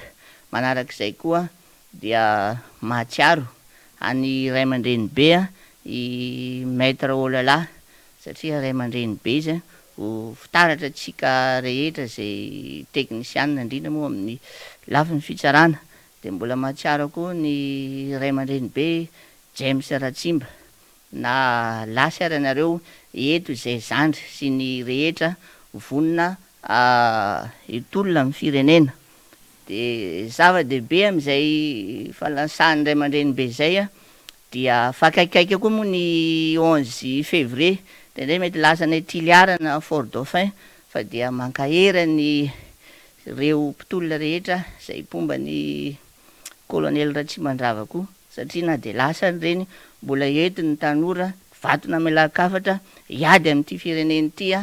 Manarak'izay koa dia mahatsiaro any ray aman-dreny be i maître olalahy satria ray aman-dreny be izy ho fitaratra tsika rehetra zay teknisianina indrindra moa amin'ny lafin'ny fitsarana. De mbola mahatsiaro koa ny ray aman-dreny be James Ratsimba na lasy ary anareo eto zay zandry sy ny rehetra vonona itolona amin'ny firenena. De zava-dehibe am'izay falasan'ny ray aman-dreny be zay dia fakaikaiky koa moa ny 11 février de ndray mety lasana tiliara na Fort Dauphin fa dia mankahera-ny reo mpitolona rehetra zay pomba ny colonel Ratsimandrava koa satria na de lasany reny mbola eti ny tanora vatona melakafatra hiady amin'ity fireneny ity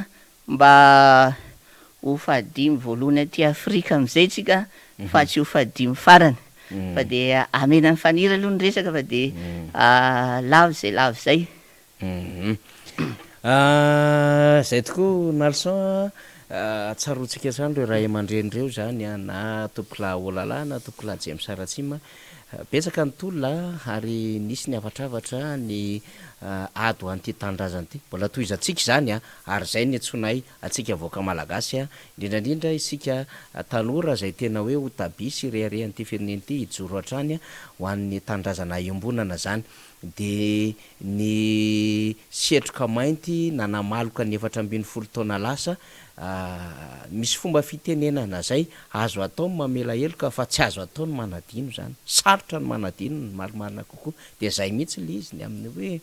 mba ho fahadimy voalohany aty Afrika am'izay tsika fa tsy ho fahadimy farany fa de amena ny fanira aloha ny resaka fa de lavo zay zay tokoa Nalson tsarotsika zany reo ray aman-dreny reo zany na tompokla olala na tompokla James Ratsima betsaka ny tolona ary nisy ny avatravatra ny ado an'ity tanindrazana ity mbola toizatsika zany ary zay ny antsonay atsika voaka malagasy indrindrandrindra isika tanora zay tena hoe ho tabisy reharehan'ity fireneny ity hijoro hatrany ho an'ny tanindrazana iombonana zany. De ny setroka mainty nanamaloka ny 4 taona lasa misy fomba fitenenana zay azo atao ny mamela heloka fa tsy azo atao ny manadino zany sarotra ny manadino ny malimarina kokoa de zay mihitsy le izy ny amin'ny hoe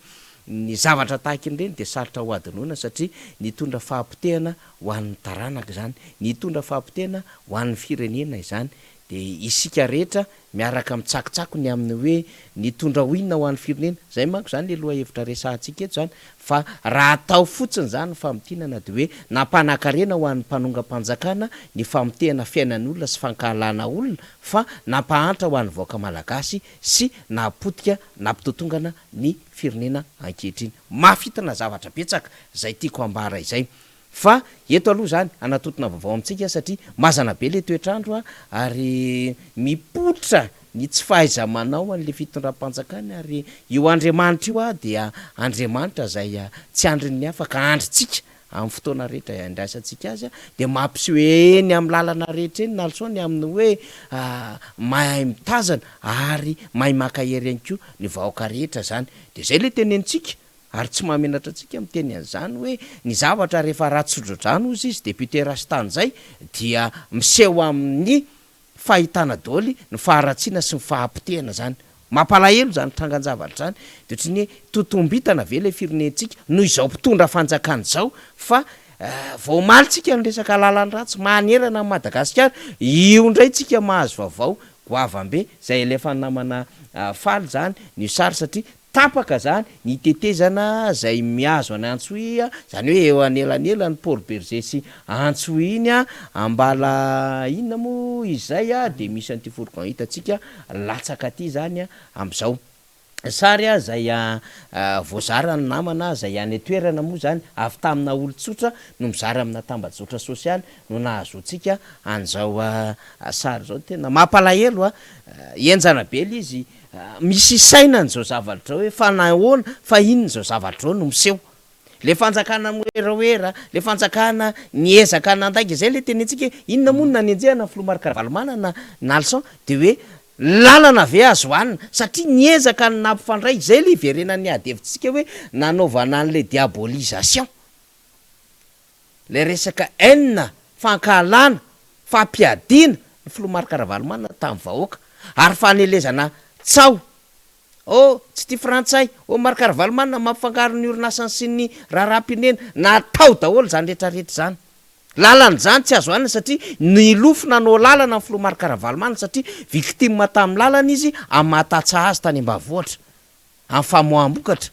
ny zavatra tahaka ireny de sarotra ho adinoana satria nitondra fahampitehana ho an'ny taranaka zany nitondra fahampitehana ho an'ny firenena izany de isika rehetra miaraka mitsakitsako ny amin'ny hoe nitondra hoinona ho an'ny firenena zay manko zany le loha hevitra resahantsika eto zany fa raha atao fotsiny zany famotinana de hoe nampanakarena ho an'ny mpanongam-panjakana ny famotehana fiainan'olona sy fankahalana olona fa nampahantra ho an'ny voaka malagasy sy napotika nampitotongana ny firenena ankehitriny mafitana zavatra betsaka zay tiako ambara izay fa eto aloha zany anatotona vaovao amintsika satria mazana be le toetrandro ary mipotra ny tsy fahaiza manao an'le fitondram-panjakany ary io Andriamanitra io dia Andriamanitra zay tsy andriny afaka andritsika amin'ny fotoana rehetra andraisantsika azy de mampiseho eny amin'ny lalana rehetra eny nalsony amin'ny hoe mahay mitazana ary mahay makahery ihany koa ny vahoaka rehetra zany de zay le tenentsika ary tsy mahamenatra antsika miteny an'izany hoe ny zavatra rehefa ratsodradrano izy député Rastany zay dia miseho amin'ny fahitana daoly ny faharatsiana sy ny fahampitehana zany mampalahelo zany trangan-javatra zany de ohatry ny totombitana ve le firenentsika noho izao mpitondra fanjakana zao fa vao malitsika ny resaka lalany ratsy manerana Madagasikara io ndray tsika mahazo vaovao goavambe zay elefa namana faly zany ny sary satria tapaka zany ny tetezana zay miazo any Antsoia zany hoe eo anelanela ny Port Berger sy Antsoia iny ambala inona mo izay de misy an'ity fourgon hitatsika latsaka aty zany am'izao sary zay voazara ny namana zay any toerana moa zany avy tamina olon-tsotra no mizara amina tambajotra sosialy no nahazotsika an'izao sary zao tena mampalahelo enjana be le izy misy saina n'izao zavatra hoe fa nahoana fa inona zao zavatra zao no miseho le fanjakana moeraoera le fanjakana niezaka nandaika zay le tenentsika inona monina nanenjehana Filomark Ravalomanana na Nalson de hoe lalana ve azo anina satria niezaka ny nampifandray zay le iverena ny adevitsika hoe nanaovana an'le diabolisation le resaka haine fankahalana fampiadina ny Filomark Ravalomanana tamin'ny vahoaka ary fanelezana tsao tsy ty frantsay Mark Ravalomanana mampifangaro ny orinasany sy ny raharaham-pirenena natao daholo zany rehetrarehetra zany lalana zany tsy azo anina satria ny lofo nanao lalana ny Filomark Ravalomanana satria victime tamin'ny lalana izy amin'ny mahatatsa azy tany ambavoatra amin'ny famoaham-bokatra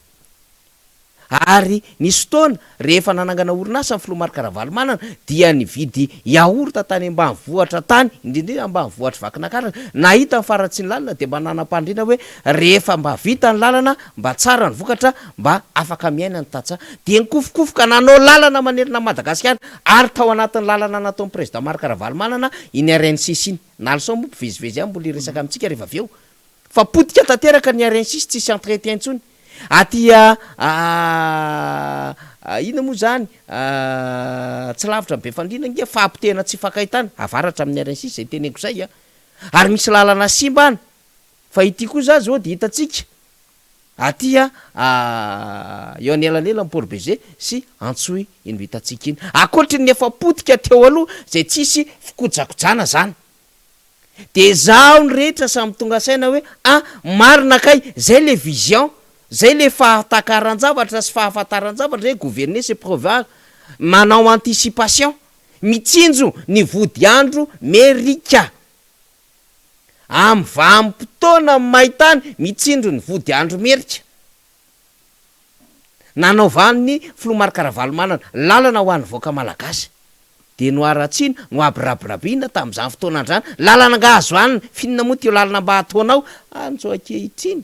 ary nisy fotoana rehefa nanangana orinasa ny filomarikaravalmanana dia nividy yaorta tany ambanivohatra tany indrindrindra ambanivohatra vakinakarana nahita mifaratsy ny lalana de mba nanam-pandrina hoe rehefa mba vita ny lalana mba tsara ny vokatra mba afaka miaina ny tatsa de nikofokofoka nanao lalana manerina Madagasikara ary tao anatin'ny lalana nataon'ny président Marikaravalmanana iny RNCC iny nalso mo mpivezivezy any mbola resaka amintsika rehefa aveo fa potika tanteraka ny RNCC tsisy entretien intsony atya ina moa zany tsy lavitra be fandrina nge fahampitena tsy fakahitana avaratra amin'ny RNCC zay teneko zay ary misy lalana simba any fa ity koa za zao de hitatsika atya eo anelanelany Port Beze sy Antsoy iny vitatsika iny akoatry ny efa potika teo aloha zay tsisy fikojakojana zany de zaho ny rehetra samy tonga saina hoe marina kay zay le vision zay le fahatakaran-javatra sy fahafantaran-javatra zay gouverner c'est prévoir manao anticipation mitsinjo ny vody andro merika am vanim-potoana maitany mitsinjo ny vody andro merika nanao vaniny filomarikaravalmanana lalana ho an'ny voaka malagasy de noaratsiny no abyrabirabina tam'izany fotoana andrany lalana ngahazo aniny finina moa teo lalana mba hataonao anjo akehitriny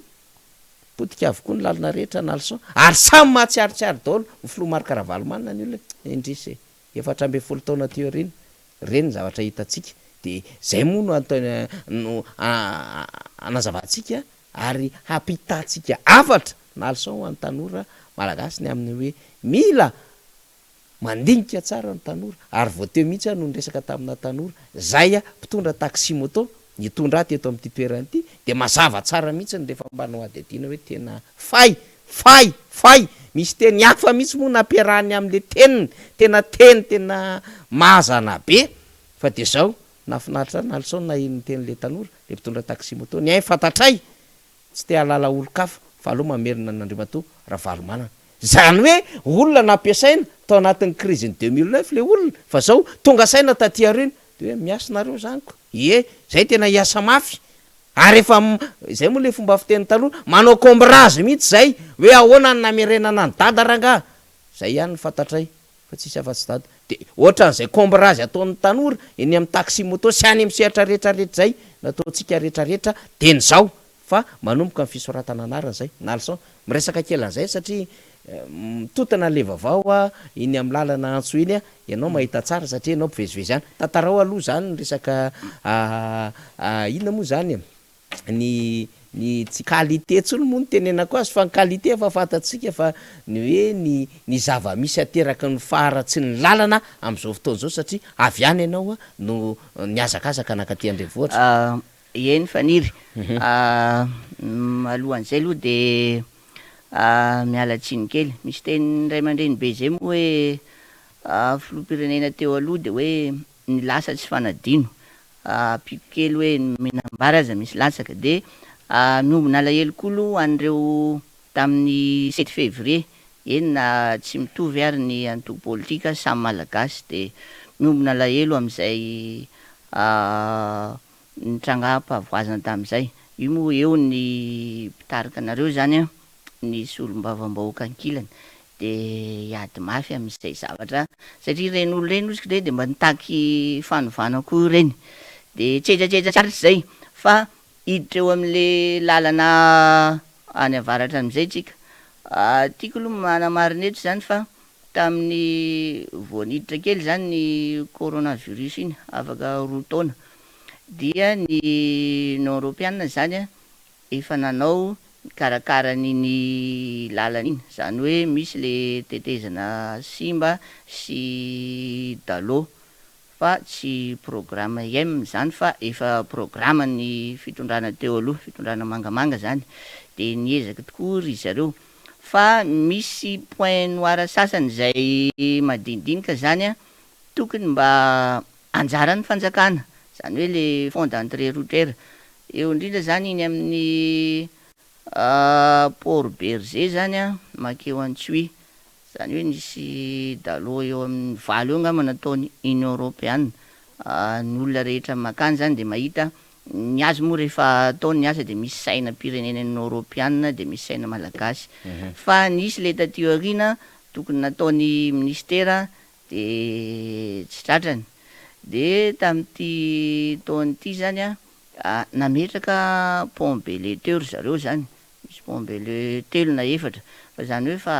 potika avokoa ny lalana rehetra nalson ary samy mahatsiaritsiary daolo ny filomarikaravalmanana ny olona indrisy efatra ambe folo taona teo reny reny zavatra hitatsika de zay moa no ataony no anazavantsika ary hampitatsika afatra nalson ho an'ny tanora malagasy ny amin'ny hoe mila mandinika tsara ny tanora ary vao teo mihitsy no nyresaka tamina tanora zay mpitondra taxi moto nitondra teto amin'ity toerana ity de mazava tsara mihitsy ny rehefa mbanao ady adina hoe tena fay misy teny hafa mihitsy moa nampiarahany am'le teniny tena mahazana be fa de zao nafinaritra nalso na iny tenyle tanora le mpitondra taxi moto ny fantatray tsy te halala olo-kafa fa aloha mamerina n'Andriamatoa Ravalomanana zany hoe olona nampiasaina tao anatin'ny crise ny 2009 le olona fa zao tonga saina taty ariny de hoe miasanareo zany ko zay tena hiasa mafy ary efa zay moa le fomba fiteny taloha manao kombrazy mihitsy zay hoe ahoana ny namerenana ny dada ranga zay ihany ny fantatray fa tsisy afa-tsy dada de ohatran'izay kombrazy ataon'ny tanora eny amin'ny taxi moto sy any am'sehatra rehetrarehetra zay nataontsika rehetrarehetra de ny zao fa manomboka ny fisoratana anarana zay nalson miresaka kely an'izay satria mitotana le vavao iny amin'ny lalana antso iny ianao mahita tsara satria ianao mpivezivezy any tantarao aloha zany ny resaka inona moa zany ny tsy qualité tsony moa ny tenenako azy fa ny qualité efa fantatsika fa ny hoe ny zava-misy ateraky ny faharatsy ny lalana am'izao fotoana zao satria avy any ianao no niazakazaka nakaty andrenivohatra eny faniry alohan'izay aloha de miala tsiny kely misy teny ray aman-dreny be zay moa hoe filoham-pirenena teo aloha de hoe ny lasa tsy fanadino piko kely hoe minambara aza misy latsaka de miombona alahelokolo an'ireo tamin'ny 7 février eny na tsy mitovy ary ny antoko politika samy malagasy de miombona alahelo am'izay nitranga-pahavoazana tam'izay io moa eo ny mpitarika anareo zany ny solom-bavam-bahoaka ankilany de hiady mafy am'izay zavatra satria reny olo reny oziky re de mba nitaky fanovanako reny de tsetratsetra tsaratry zay fa hiditra eo am'le lalana any avaratra am'izay tsika tiako aloha manamarina eto zany fa tamin'ny voaniditra kely zany ny coronavirus iny afaka 2 taona dia ny Union Européenne zany efa nanao karakara niny lalana iny zany hoe misy le tetezana simba sy dalo fa tsy programme IM zany fa efa programme ny fitondrana teo aloha fitondrana mangamanga zany de niezaka tokoa ry zareo fa misy point noir sasany zay madinidinika zany tokony mba anjara ny fanjakana zany hoe le fond d'entrée routière eo indrindra zany iny amin'ny Port Berger zany makeo Antsoy zany hoe nisy dalo eo amin'ny 7 eo ngamba nataony Union Européenne ny olona rehetra makany zany de mahita ny azy moa rehefa ataony ny asa de misy saina pireneneny europiana de misy saina malagasy fa nisy le taty aoriana tokony nataony ministera de tsy tratrany de tamin'ity taonyity zany a nametraka pombele teo ry zareo zany misy pombele telo na efatra fa zany hoe fa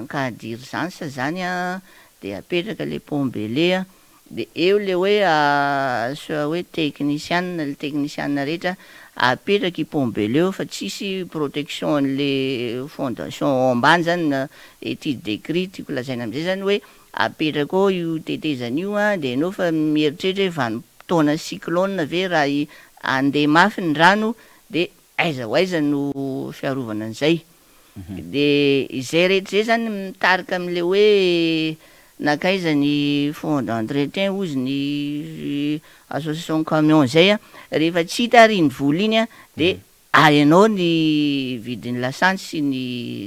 cas d'urgence zany a de apetraka le pombele a de eo le hoe so hoe technicien le technicien rehetra apetraka i pombele eo fa tsisy protection le fondation ambany zany étude décrit tiako lazaina am'izay zany hoe apetraka ao io tetezana io a de anao fa mieritreritra hoe vanim-potoana cyclone ve raha andeha mafy ny rano de aiza ho aiza no fiarovana an'izay de izay rehetra zay zany mitarika am'le hoe nakaiza ny fond d'entretien ozy ny association camion zay a rehefa tsy hita riny vola iny a de ayanao ny vidin'ny lasantsy sy ny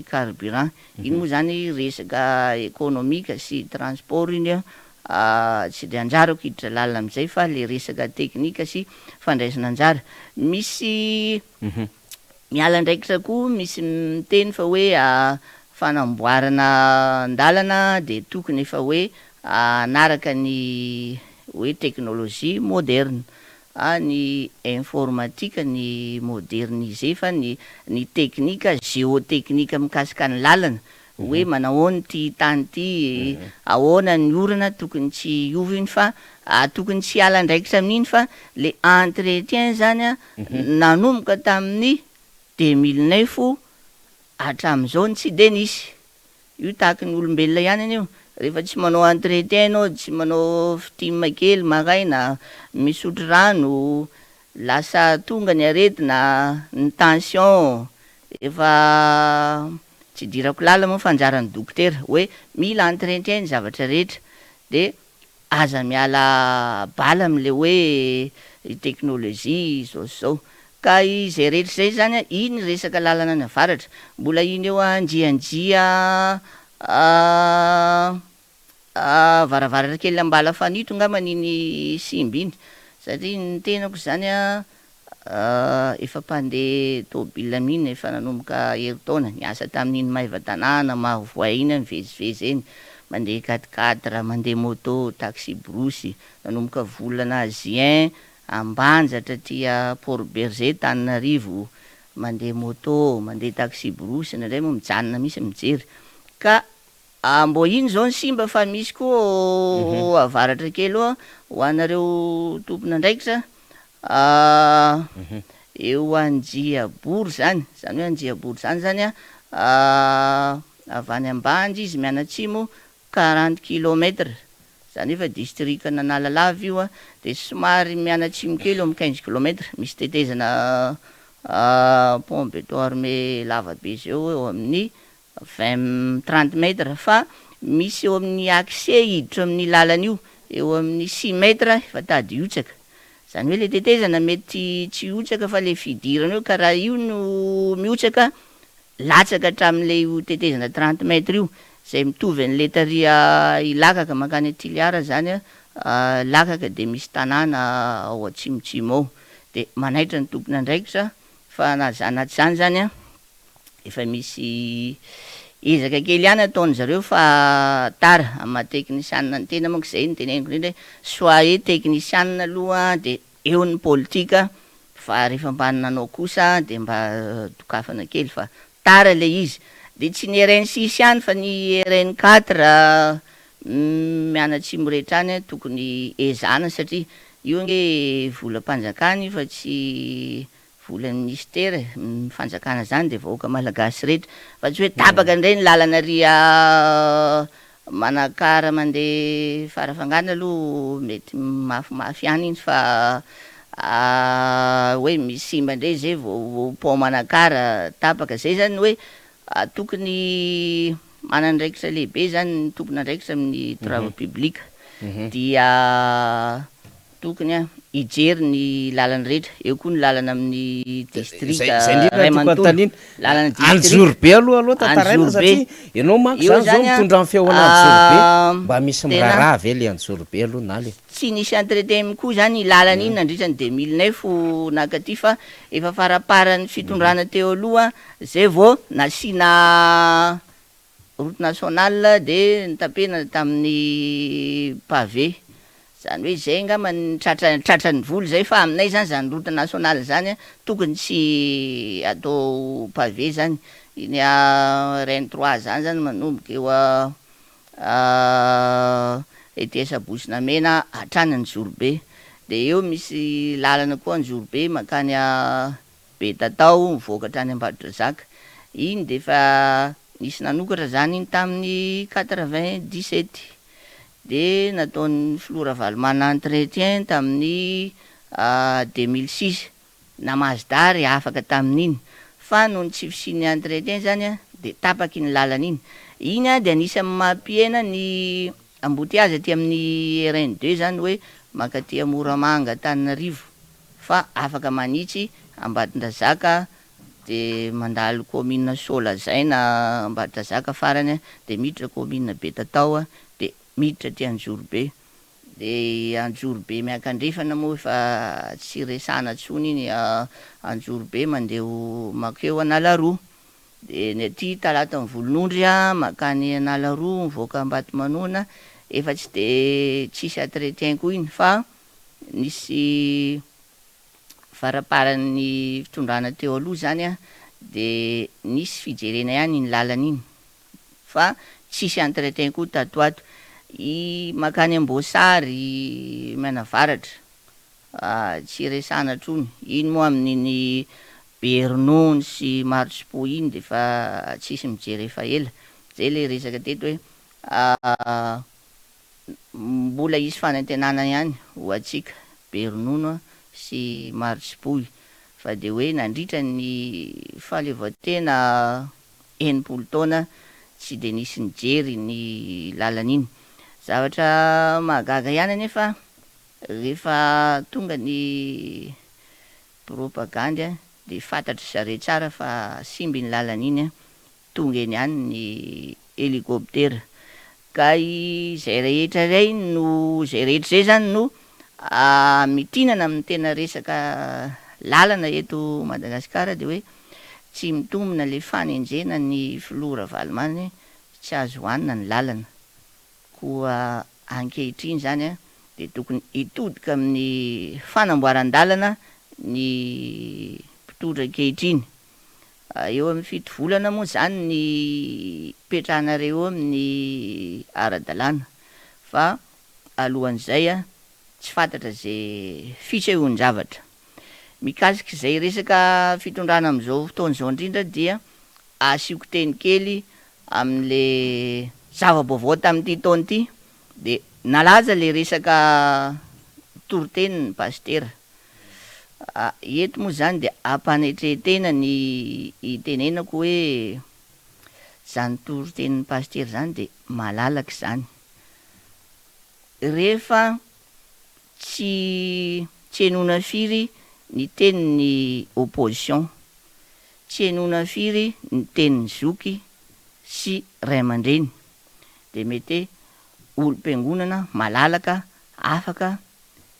carburant iny moa zany resaka économique sy transport iny a tsy de anjarako hiditra lalina am'izay fa le resaka teknika sy fandraisana anjara misy miala ndraikitra koa misy miteny fa hoe fanamboarana andalana de tokony efa hoe anaraka ny hoe teknôlôzia moderne ny informatika ny modernisé fa ny teknika géoteknika mikasika ny lalana hoe manahoana ty tany ty ahoana ny orana tokony tsy iova iny fa tokony tsy ala ndraikitra amin'iny fa le entretien zany a nanomboka tamin'ny 2009 hatramin'izao tsy de nisy io tahaky ny olombelona ihany anio rehefa tsy manao entretien anao tsy manao fitima kely maraina misotro rano lasa tonga ny aretina ny tension efa tsy dirako lala moa fanjaran'ny dokotera hoe mila entretien ny zavatra rehetra de aza miala bala am'le hoe teknôlôzia zao ka izay rehetra zay zany iny resaka lalana ny avaratra mbola iny eo anjianjia varavaratra kely ambala fanito ngamba niny simby iny satria ny tenako zany efa mpandeha tôbila mihiny efa nanomboka herintaona niasa tamin'iny maiva-tanàna mahavoay iny mivezivezy eny mandeha 4x4 mandeha moto taxi brosy nanomboka volana juin ambanjatra tia Port Berger Tananarivo mandeha moto mandeha taxi brosy nandray moa mijanona misy mijery ka mbo iny zao ny simba fa misy koa avaratra kely ho anareo tompon'andraikitra eo Anjiabory zany hoe Anjiabory zany avy any Ambanjy izy mianatsimo 40 km zany efa district Analalava io de somary mianatsimo kely eo amin'ny 15 km misy tetezana pont Betoarmé lavabe zao eo amin'ny 30 metre fa misy eo amin'ny accès hiditra amin'ny lalana io eo amin'ny 6 metre efa tady hiotsaka zany hoe le tetezana mety tsy hiotsaka fa le fidirana io ka raha io no miotsaka latsaka hatramin'le io tetezana 30 metre io zay mitovy an'le taria ilakaka makany Tiliara zany lakaka de misy tanàna ao atsimotsimo ao de manaitra ny tompony andraikitra fa nazanaty zany zany efa misy ezaka kely ihany ataony zareo fa tara ama technicien ny tena monko zay ny teneniko indrindra soit hoe technicien aloha de eo ny politika fa rehefa mba nanao kosa de mba tokafana kely fa tara le izy de tsy ny RN6 ihany fa ny RN4 mianatsimo rehetra any tokony ezana satria io nge volam-panjakana fa tsy volan'ny ministera fanjakana zany de vahoaka malagasy rehetra fa tsy hoe tapaka indray ny lalana ria manakara mandeha farafangana aloha mety mafimafy ihany iny fa hoe misimba indray zay vao pont manakara tapaka zay zany hoe tokony manandraikitra lehibe zany ny tompony andraikitra amin'ny travaux publics dia tokony a ijery ny lalany rehetra, eo koa ny lalana amin'ny district Ray Manontolo lalana Anjorobe aloha tantaraina satria ianao manko Io zany zao zany a, mitondra amin'ny feoana Anjorobe mba misy tena- miraharaha ve le Anjorobe aloha na le tsy nisy entretien koa zany lalana iny nandritra ny 2009 nakaty fa efa faraparan'ny fitondrana teo aloha zay vao nasina route nationale de nitapena tamin'ny pavé, zany hoe zay angamba tratran'ny voly zay fa aminay zany zany route nationale zany a tokony tsy atao pavé zany, iny a Reine 3 zany manomboka eo ety Sabotsinamena hatrany Anjorobe, de eo misy lalana koa Anjorobe makany a Betatao mivoaka hatrany Ambadotrazaka, iny de fa nisy nanokatra zany iny tamin'ny 97 de nataon'ny Flora Valomana entretien tamin'ny 2006 na Mazdary afaka tamin'iny, fa noho ny tsy fisian'ny entretien zany a de tapaky iny lalana iny a de anisan'ny mampihena ny embouteillage aty amin'ny RN2 zany hoe makaty Moramanga Antananarivo, fa afaka manitsy Ambadotrazaka de mandalo commune Solazaina Ambadotrazaka farany de miditra commune Betatao de miditra aty Anjorobe, de Anjorobe miankandrefana moa efa tsy resana tsony iny Anjorobe mandeo makeo Analaroa, de ny aty Talatan'ny Volonondry makany Analaroa mivoaka Ambatomanoana efa tsy de tsisy entretien koa iny fa nisy faraparan'ny fitondrana teo aloha zany a de nisy fijerena ihany iny lalana iny fa tsisy entretien koa tatoato, i makany Amboasary Manavaratra tsy resana trony, iny moa amin'iny Bernony sy Marotsipo iny de fa tsisy mijery efa ela, zay le resaka teto hoe mbola isy fanantenana ihany ho atsika Bernono sy Marotsipoy, fa de hoe nandritra ny fahaleovantena 80 taona tsy de nisy nijery ny lalana iny. Zavatra mahagaga ihany anefa rehefa tonga ny propagande de fantatry zareo tsara fa simba iny lalana iny tonga eny ihany ny hélicoptère, ka zay rehetra zay no zay rehetra zay zany no mitinana amin'ny tena resaka lalana eto Madagasikara, de hoe tsy mitombina le fanenjena ny Flora Valomana tsy azo hoanina ny lalana, koa ankehitriny zany de tokony hitodika amin'ny fanamboaran-dalana ny mpitondra ankehitriny, eo amin'ny 7 volana moa zany ny petrahanareo amin'ny ara-dalàna, fa alohan'izay tsy fantatra zay fisehoan-javatra mikasika zay resaka fitondrana am'izao fotoana zao indrindra dia asiako teny kely amin'le zava-baovao tamin'ity taona ity, de nalaza le resaka toritenin'ny pastera eto moa zany de ampanetretena ny itenenako hoe zany toritenin'ny pastera zany de malalaka zany, rehefa tsy henoina firy ny tenin'ny opposition, tsy henoina firy ny tenin'ny zoky sy ray aman-dreny, de mety olom-piangonana malalaka afaka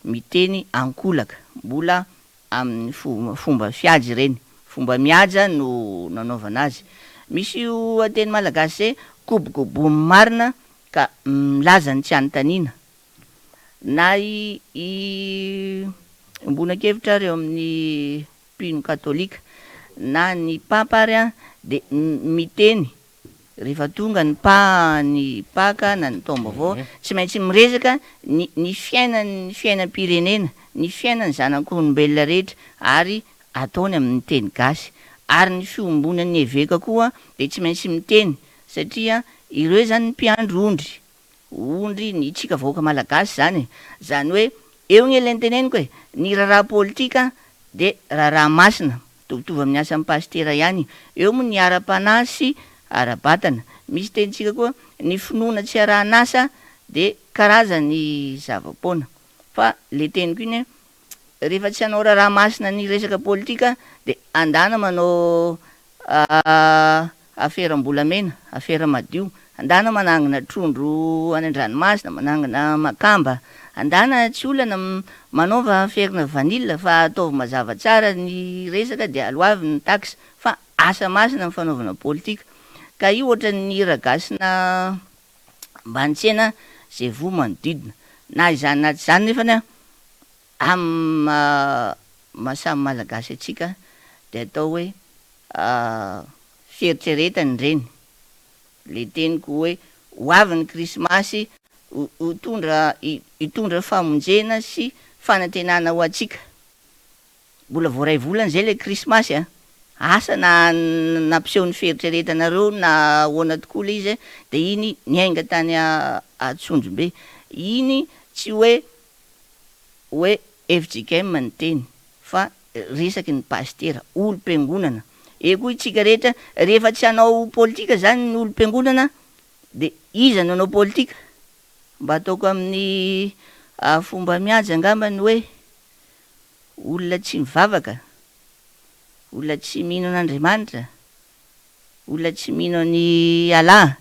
miteny ankolaka mbola amin'ny fomba fiady reny, fomba mihaja no nanaovana azy. Misy io ateny malagasy hoe kobokobomy marina ka milaza ny tsy anontaniana, na mbonakevitra reo amin'ny mpino katolika na ny papa ary de miteny rehefa tonga ny paka na ny taom-baovao tsy maintsy miresaka ny fiainam-pirenena, ny fiainany zanak'olombelona rehetra ary ataony amin'ny teny gasy, ary ny fiombonan'ny eveka koa de tsy maintsy miteny satria ireo zany mpiandro ondry ny tsika vahoaka malagasy zany hoe eo ny elany teneniko hoe ny raharaha politika de raharaha masina mitovitovy amin'ny asan'ny pastera ihany, eo moa ny ara-panahy sy ara-batana, misy tenitsika koa ny finoana tsy arahan'asa de karazany zava-poana, fa le teniko iny rehefa tsy hanao raha masina ny resaka politika de andana manao aferam-bolamena afera madio, andana manangana trondro any an-dranomasina, manangana makamba, andana tsy olana manaova ferina vanilla fa ataovy mazava tsara ny resaka de aloavy ny taxe fa asa masina ny fanaovana politika. Ka io ohatra ny ragasina mbanitsena zay vo manodidina na izany na tsy zany nefany mahasamy malagasy atsika de atao hoe fieritreretany reny. Le teniko hoe hoavy ny krismasy hitondra famonjena sy fanantenana ho atsika. Mbola voaray volana zay le krismasy asa nampiseho ny fieritreretanareo na ahoana tokoa le izy de iny niainga tany Antsondrombe. Iny tsy hoe FJKM ny teny fa resaky ny pastera olo-piangonana. Koa itsika rehetra rehefa tsy hanao politika zany ny olo-piangonana de iza nanao politika? Mba ataoko amin'ny fomba mihaja angambany hoe olona tsy mivavaka, olona tsy mino an'Andriamanitra, olona tsy mino ny Allah.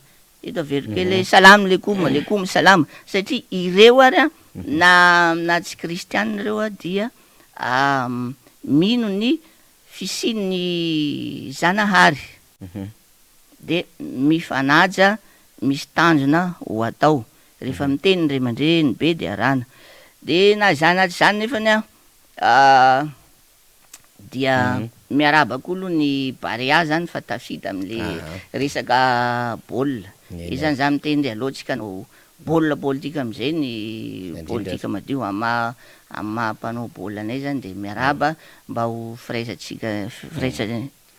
Eto averiko kely salam lekum salam, satria ireo ary na tsy kristianina reo dia mino ny fisian'ny Zanahary de mifanaja misy tanjona ho atao rehefa miteny ny Ray aman-dreny be de arana. De na zany na tsy zany nefany dia miarabako aloha ny barea zany fa tafita am'le resaka baolina. Izany za miteny de alohatsika no baolina politika am'izay ny politika madio am'maha-mpanao baolina anay zany de miaraba mba ho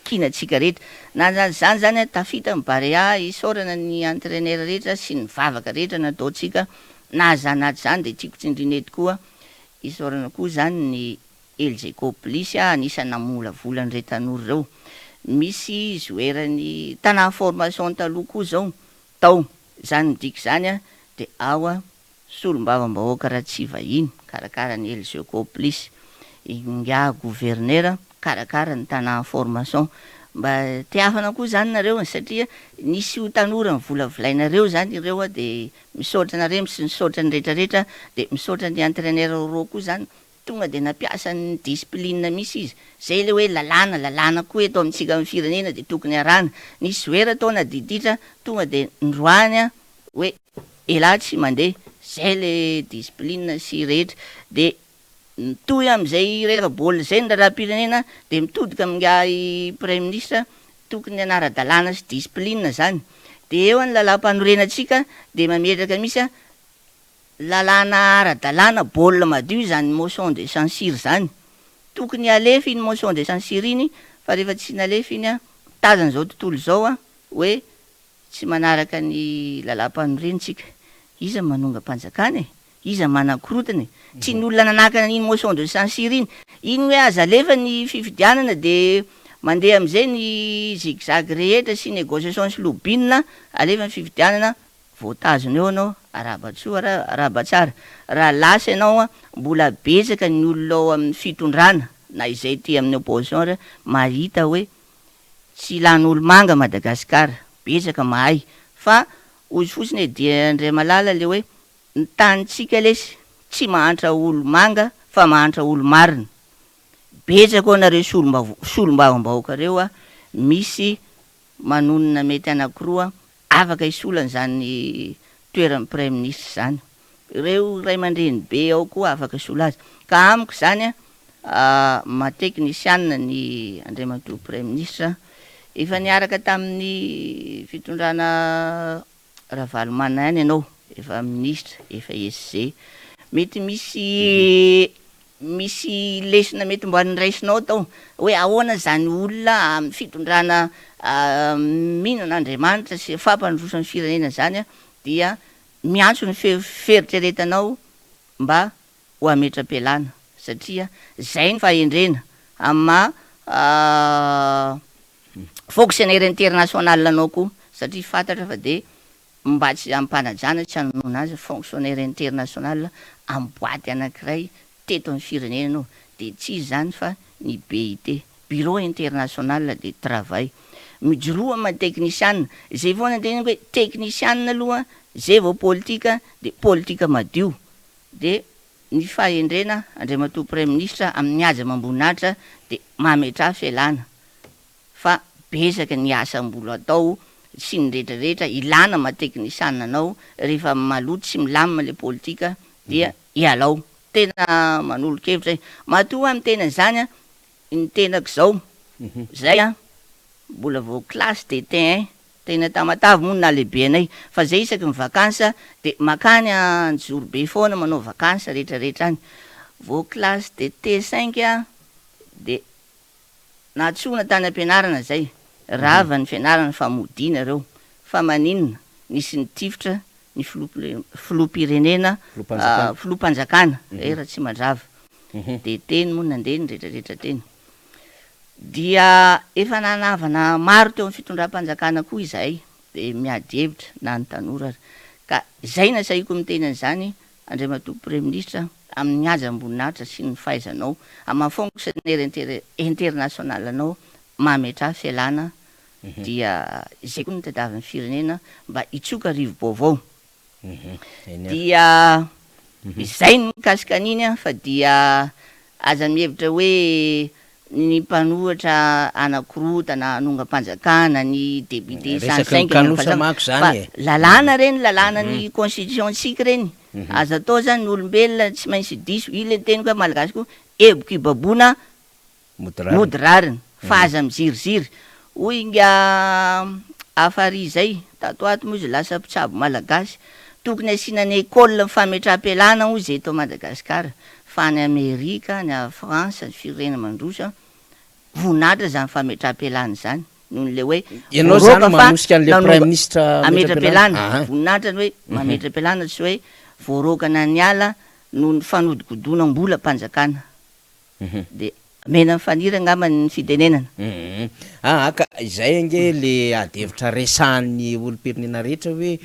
kinatsika rehetra. Na zany zany tafita amin'ny barea isaorana ny entraîneur rehetra sy ny vavaka rehetra nataotsika na zany na tsy zany de tiako tsindrina eto koa isaorana koa zany ny LGK Plus anisany namolavola an'ireo tanora reo. Misy zoerany tana formation taloha koa zao tao zany midika zany de ao solombavam-bahoaka raha tsy vahiny karakara ny LGK Plus, inga gouverneur karakara ny tana formation. Mba tiafana koa zany nareo satria nisy ho tanora ny volavolainareo zany ireo de misaotra nareo sy misaotra ny rehetrarehetra de misaotra ny entraîneur reo koa zany tonga de nampiasa ny discipline misy izy. Zay le hoe lalàna koa eto amintsika amin'ny firenena de tokony arana. Nisy zoera taona diditra tonga de ndroany hoe elahy tsy mandeha. Zay le discipline sy rehetra de mitohy am'izay resaka baolina zay ny raharam-pirenena de mitodika amin'ny premier ministre tokony anara-dalàna sy discipline zany. De eo ny lalam-panorenatsika de mametraka misy lalàna ara-dalàna baolina madio zany motion de censure zany. Tokony alefa iny motion de censure iny fa rehefa tsy nalefa iny tazana zao tontolo zao hoe tsy manaraka ny lalam-panorenantsika. Iza manonga mpanjakana iza manan-korotana tsy ny olona nanakana iny motion de censure iny hoe aza alefa ny fifidianana de mandeha am'izay ny zigzag rehetra sy négociation sy lobinina alefa ny fifidianana voatazona eo anao arabatsoa arabatsara. Raha lasa ianao mbola betsaka ny olona ao amin'ny fitondrana na izay ty amin'ny opposition mahita hoe tsy lan'olo manga Madagasikara betsaka mahay fa ozy fotsiny e dia Andray Malala le hoe ny tanitsika lesy tsy mahantra olo manga fa mahantra olo marina. Betsaka ao nareo solombavam-bahoakareo misy manonona mety anankiroa afaka isolana zany toeran'ny premier ministre zany. Ireo Ray aman-dreny be ao koa afaka isola azy. Ka amiko zany mateknisianina ny andriamatoa premier ministre efa niaraka tamin'ny fitondrana Ravalomanana ihany ianao efa ministre efa SG mety misy lesona mety mbo anyraisinao tao hoe ahoana zany olona amin'ny fitondrana minan'Andriamanitra sy fampandrosan'ny firenena zany dia miantso ny feritreretanao mba ho ametra-pialana satria zay ny fahendrena amma fonctionnaire international anao koa satria fantatra fa de mba tsy ampanajana tsy hanonona azy fonctionnaire international amboaty anankiray teto amin'ny firenena ao de tsy izy zany fa ny BIT bureau international de travail mijoroa ma technicianna zay vao nandena hoe technicianna aloha zay vao politika de politika madio de ny fahendrena andriamatoa premier ministre amin'ny aja mamboninahitra de mametra fialana fa besaka ny asam-bolo atao sy ny rehetrarehetra ilana ma technicianna anao rehefa maloto sy milamina le politika dia ialao tena manolo-kevitra matoa amin'ny tena zany a ny tenako zao zay a mbola vao classe de tin tena tamatavy moa na lehibe anay fa zay isaky ny vakansa de makany Anjorobe foana manao vakansa rehetrarehetra any vao classe de T5 a de natsona tany ampianarana zay rava ny fianarana fa modina reo fa maninona nisy ny tifitra ny filoham-pirenena filoham-panjakana raha tsy mandrava de teny moa nandeny rehetrarehetra teny dia efa nanavana maro teo amin'ny fitondram-panjakana koa izahay de miady hevitra na ny tanora ka zay na saiko miteny an'izany andriamatoa premier ministre amin'ny aja amboninahitra sy ny fahaizanao amin'ny fonctionnaire international anao mametra fialana dia zay koa nitadiavin'ny firenena mba hitsoka rivo-baovao dia izay ny mikasika an'iny fa dia aza mihevitra hoe ny mpanohatra anakiroa na anonga-panjakana ny député lalàna reny lalàna ny constitution tsika reny aza atao zany ny olombelona tsy maintsy diso ile teny koa malagasy koa eboky ibaboana mody rariny fa aza miziriziry hoy nga afary zay tatoato moa izy lasa mpitsabo malagasy tokony asinany école fametram-pialana hoy zay eto Madagasikara fa ny Amerika ny France ny firenena mandrosa voninahitra zany fametram-pialana zany noho le hoe ianao zany manosika an'le prime ministre ametra-pialana voninahitra ny hoe mametra-pialana tsy hoe voarokana ny ala noho ny fanodikodonam-bola mpanjakana de mena fanira angamba ny fidenenana ka izay ange le adevitra resahan'ny olo-pirenena rehetra hoe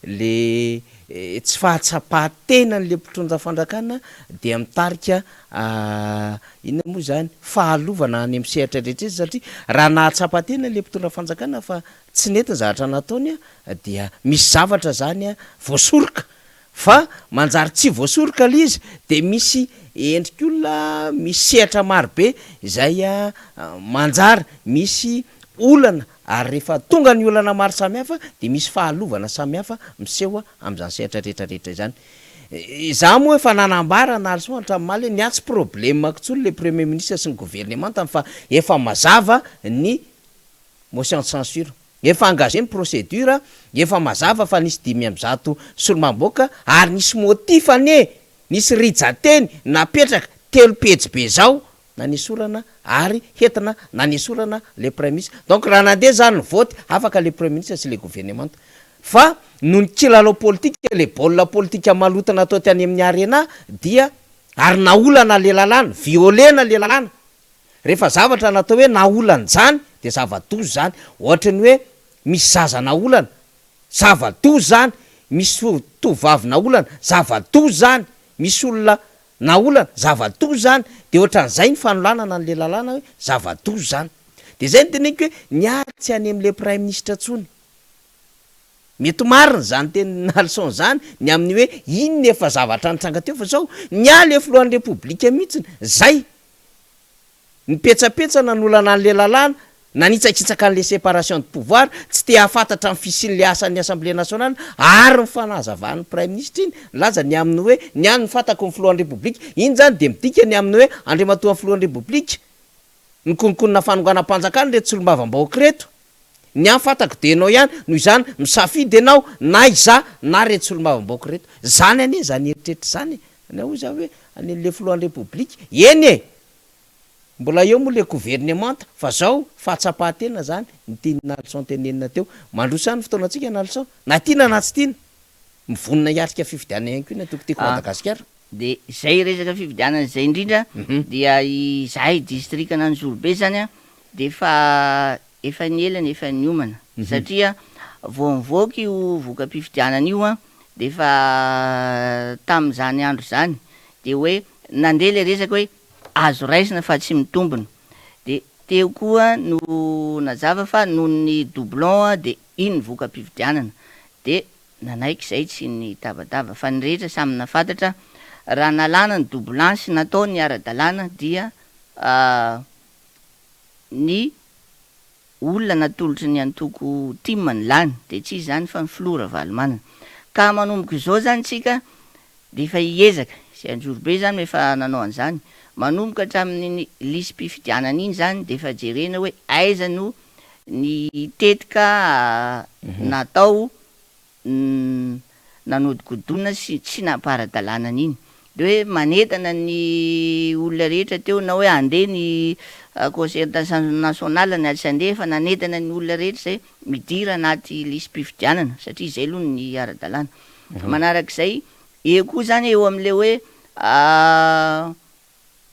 le tsy fahatsapahan-tenany le mpitondra fandrakana de mitarika inona moa zany fahalovana any amin'ny sehatra rehetra satria raha nahatsapahan-tena le mpitondra fanjakana fa tsy netiny zavatra nataony dia misy zavatra zany voasoroka fa manjary tsy voasoroka le izy de misy endrik'olona misy sehatra marobe izay manjary misy olana ary rehefa tonga ny olana maro samihafa de misy fahalovana samihafa miseho am'izany sehatra rehetrarehetra zany za moa efa nanambara naly hatramaly niatsy problème kotsony le premier ministre sy ny gouvernement tany fa efa mazava ny motion de censure efa engagé ny procédure efa mazava fa nisy 500 solomamboaka ary nisy motifany nisy rijateny napetraka telo pejy be zao na nisorana ary hetina na nisorana le premier ministre donc raha nandeha zany ny vote afaka le premier ministre sy le gouvernement fa noho ny kilalao politika le baolina politika malotana atao ty any amin'ny arena dia ary naolana le lalàna violena le lalàna rehefa zavatra natao hoe naolana zany de zava-dozy zany ohatrany hoe misy zaza naolana zava-dozy zany misy tovavy naolana zava-dozy zany misy olona naolana zava-dozy zany de ohatran'izay ny fanolanana n'le lalàna hoe zava-dozy zany de zay ny teneniko hoe niatsy any am'le prime ministre tsony mety marina zany teny nalson zany ny amin'ny hoe inony efa zavatra nitranga teo fa zao nialy filohan'ny republika mihitsiny zay nipetsapetsana nolana an'le lalàna nanitsakitsaka an'le séparation de pouvoir tsy te hafantatra amin'ny fisin'le asan'ny assemblée nationale ary nyfanazavahan'ny prime ministre iny laza ny amin'ny hoe niany nyfantako ny filohan'ny republika iny zany de midika ny amin'ny hoe andriamatoa ny filohan'ny republika ny konikonina fanonganam-panjakana le tsolombavambahoaka reto ny anfantako de anao ihany noho izany misafidy anao na iza na reto tsolombavambahoaka reto zany ane zany eritreritry zany na hoy za hoe an'le filohan'ny republika eny mbola eo moa le gouvernement fa zao fahatsapahan-tena zany ny tiany nalson tenenina teo mandrosany fotoana atsika nalson na tiana na tsy tiana mivonina hiatrika fividiana ihany ko ina toko tiako Madagasikara de zay resaka fividianana zay indrindra dia izahay district an'Anjorobe zany de efa nielana efa niomana satria vao mivoaka io voka-pifidianana io de efa tamin'izany andro zany de hoe nandeha le resaka hoe azo raisina fa tsy mitombona de teo koa no nazava fa noho ny doublon de iny ny voka-pividianana de nanaiky zay tsy ny tabataba fa ny rehetra samy nafantatra raha nalana ny doublant sy natao ny ara-dalàna dia ny olona natolotry ny antoko timma ny lany de tsy zany fa miflora valomanana ka manomboka izao zany tsika de efa hiezaka sy Anjorobe zany efa nanao an'izany manomboka hatramin'ny lisy mpifidianana iny zany de efa jerena hoe aiza no ny tetika natao nanodikodona sy tsy nampara-dalàna iny de hoe manetana ny olona rehetra teo na hoe andeha ny concertation nationale ny tsy andeha fa nanetana ny olona rehetra zay midira anaty lisy mpifidianana satria zay aloha ny ara-dalàna manarak'izay eo koa zany eo am'le hoe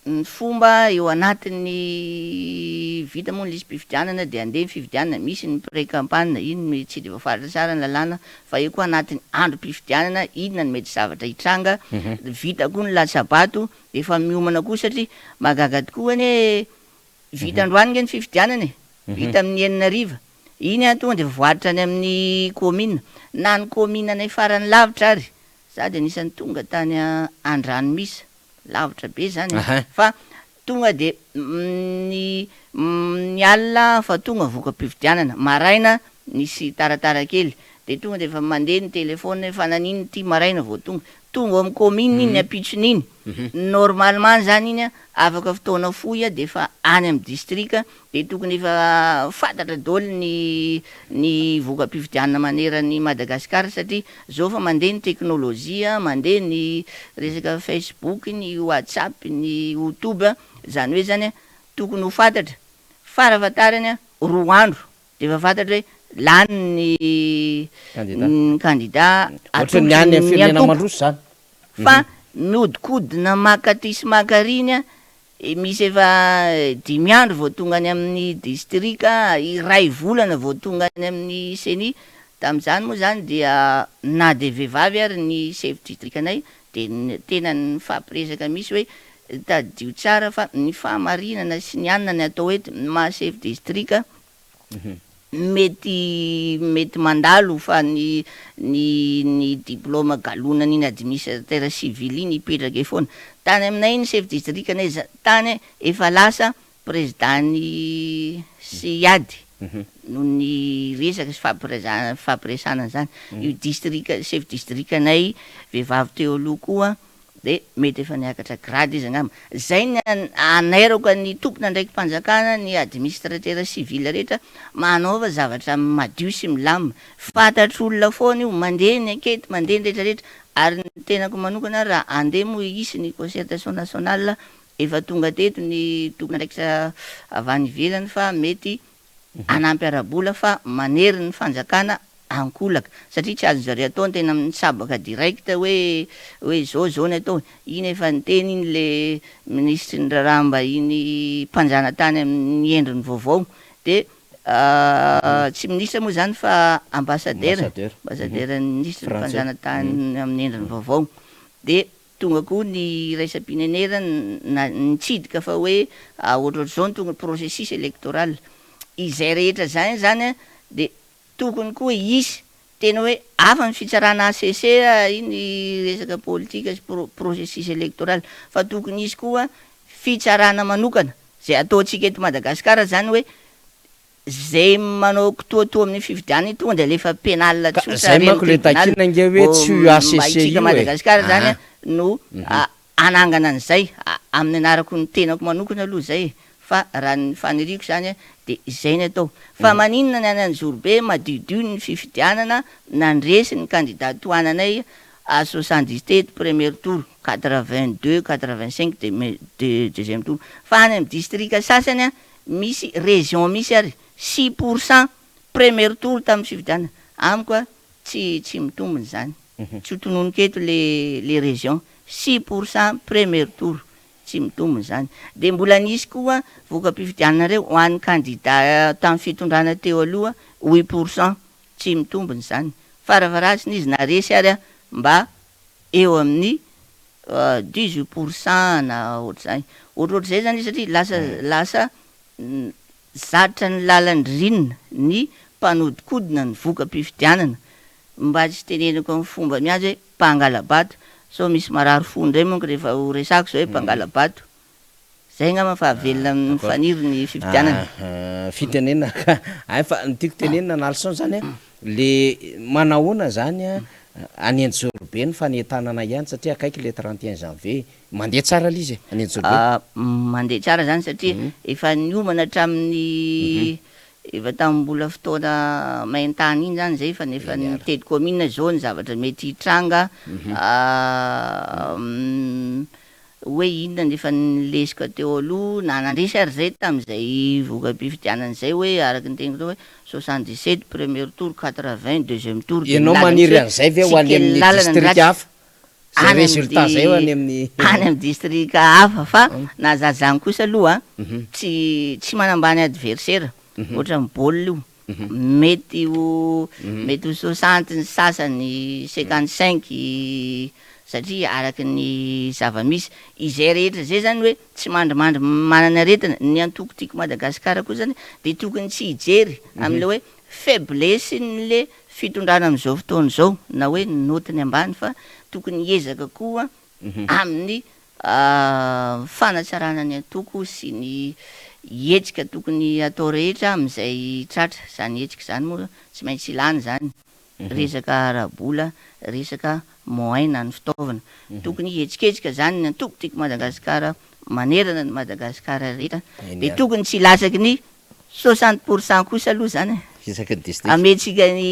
ny fomba eo anatin'ny vita moa ny lisy mpifidianana de andeha ny fifidianana misy ny pré-campagne iny tsy de voafaritra tsara ny lalàna fa eo koa anatin'ny andro mpifidianana inona ny mety zavatra hitranga vita koa ny latsabato de efa miomana koa satria magaga tokoa ane vita androany ny fifidianana vita amin'ny 9 iny tonga de voaritra any amin'ny commune na ny commune anay farany lavitra ary sady anisan'ny tonga tany Andrano misy lavitra be zany fa tonga de ny alina fa tonga voka-pividianana maraina nisy taratara kely de tonga de efa mandeha ny telefona fa nanino ty maraina vao tonga amin'ny commune iny apitson'iny normalement zany iny afaka fotoana foy de efa any amin'ny district de tokony efa fantatra daholo ny voka-pividianana maneran'ny Madagasikara satria zao fa mandeha ny teknôlôjia mandeha ny resaka Facebook ny WhatsApp ny YouTube zany hoe zany tokony ho fantatra farafatarany 2 andro de efa fantatra hoe lany ny candidat ohatrany any amin'ny firenena mandroso zany fa miodikodina makatisy makariny misy efa 5 andro vao tonga any amin'ny district iray volana vao tonga any amin'ny CENI tam'izany moa zany dia na de vehivavy ary ny chef district anay de tena ny fampiresaka misy hoe tadio tsara fa ny fahamarinana sy ny anina ny atao hoe ma chef district mety mandalo fa ny diplôme galonana iny administrateur civil iny ipetraka foana tany aminay ny chef district anay tany efa lasa président-ny SIAD no ny resaka sy fampiresana zany io district chef district anay vehivavy teo aloha koa de mety efa niakatra grady izy angamba zay ny anairako ny tompona ndraiky mpanjakana ny administrateur civil rehetra manaova zavatra madio sy milamina fantatr'olona foana io mandeha ny ankety mandeha ny rehetrarehetra ary ny tenako manokana raha andeha moa isy ny concertation nationale efa tonga teto ny tompona ndraiky avy any ivelany fa mety anampy arabola fa manery ny fanjakana ankolaka satria tsy azo zareo atao tena mitsabaka direct hoe zao ny atao iny efa niteny iny le ministre ny raramba iny mpanjana tany amin'ny endriny vaovao de tsy ministre moa zany fa ambassadeur ministre mpanjana tany amin'ny endriny vaovao de tonga koa ny raisam-pirenena nitsidika fa hoe ohatrohatr' zao tonga processus électoral izay rehetra zany de tokony koa isy tena hoe afa ny fitsarana ACC iny resaka politika sy processus électoral fa tokony isy koa fitsarana manokana zay ataontsika eto Madagasikara zany hoe zay manao kitoatoa amin'ny fividianana tonga de lefa pénal zay manko le takina nge hoe tsy ACC io Madagasikara zany no anangana an'izay amin'ny anarako ny tenako manokana aloha zay fa raha ny faniriko zany de izay ny atao fa maninona ny any Anjorobe madiodio ny fifidianana nandresy ny candidat toananay à 77 premier tour 82 85 de deuxième tour fa any amin'ny district sasany misy région misy ary 6% premier tour tamin'ny fifidianana amiko tsy mitombony zany tsy hotononika eto le région 6% premier tour tsy mitombony zany de mbola nisy koa voka-pifidianana reo ho an'ny candidat tamin'ny fitondrana teo aloha 8% tsy mitombony zany farafarasiny izy naresy ary mba eo amin'ny 18% na ohatr'izay ohatrohatr'izay zany satria lasa zatra ny lalan'ny rinina ny mpanodikodina ny voka-pifidianana mba tsy teneniko amin'ny fomba miazy hoe mpangalabato so misy marary fo ndray monko rehefa ho resako zao hoe mpangalabato zay ngama fahavelona amin'ny faniry ny fifidianana fitenenana ka ay fa ny tiako tenenana nalson zany le manahoana zany any Anjorobe ny fanentanana ihany satria akaiky le 31 janvier mandeha tsara lizy any Anjorobe mandeha tsara zany satria efa niomana hatramin'ny efa tamimbola fotoana maintany iny zany zay fa nefa nitety commune zao ny zavatra mety hitranga hoe inona nefa nilesika teo aloha na nandresy ary zay tam'izay voka-pifidianana zay hoe araky ny teniko tao hoe 77 premier tour 80 deuxième tour ianao maniry an'izay ve ho any amin'ny district hafa zay résultat zay ho any amin'ny any amin'ny district hafa fa na zazany kosa aloha tsy manambany adversaire ohatra ny baolina io mety ho 60 ny sasany 55 satria araky ny zava-misy izay rehetra zay zany hoe tsy mandrimandry manana aretina ny antoko tiako Madagasikara koa zany de tokony tsy hijery am'le hoe faiblesse nyle fitondrana am'izao fotoana zao na hoe notiny ambany fa tokony hiezaka koa amin'ny fanatsarana ny antoko sy ny hetsika tokony atao rehetra am'izay tratra zany hetsika zany moa tsy maintsy ilana zany resaka arabola resaka moaina ny fitaovana tokony hihetsiketsika zany ny antoko tiako Madagasikara manerana ny Madagasikara rehetra de tokony tsy lasaky ny 60% kosa aloha zany isaky ny district ametsika ny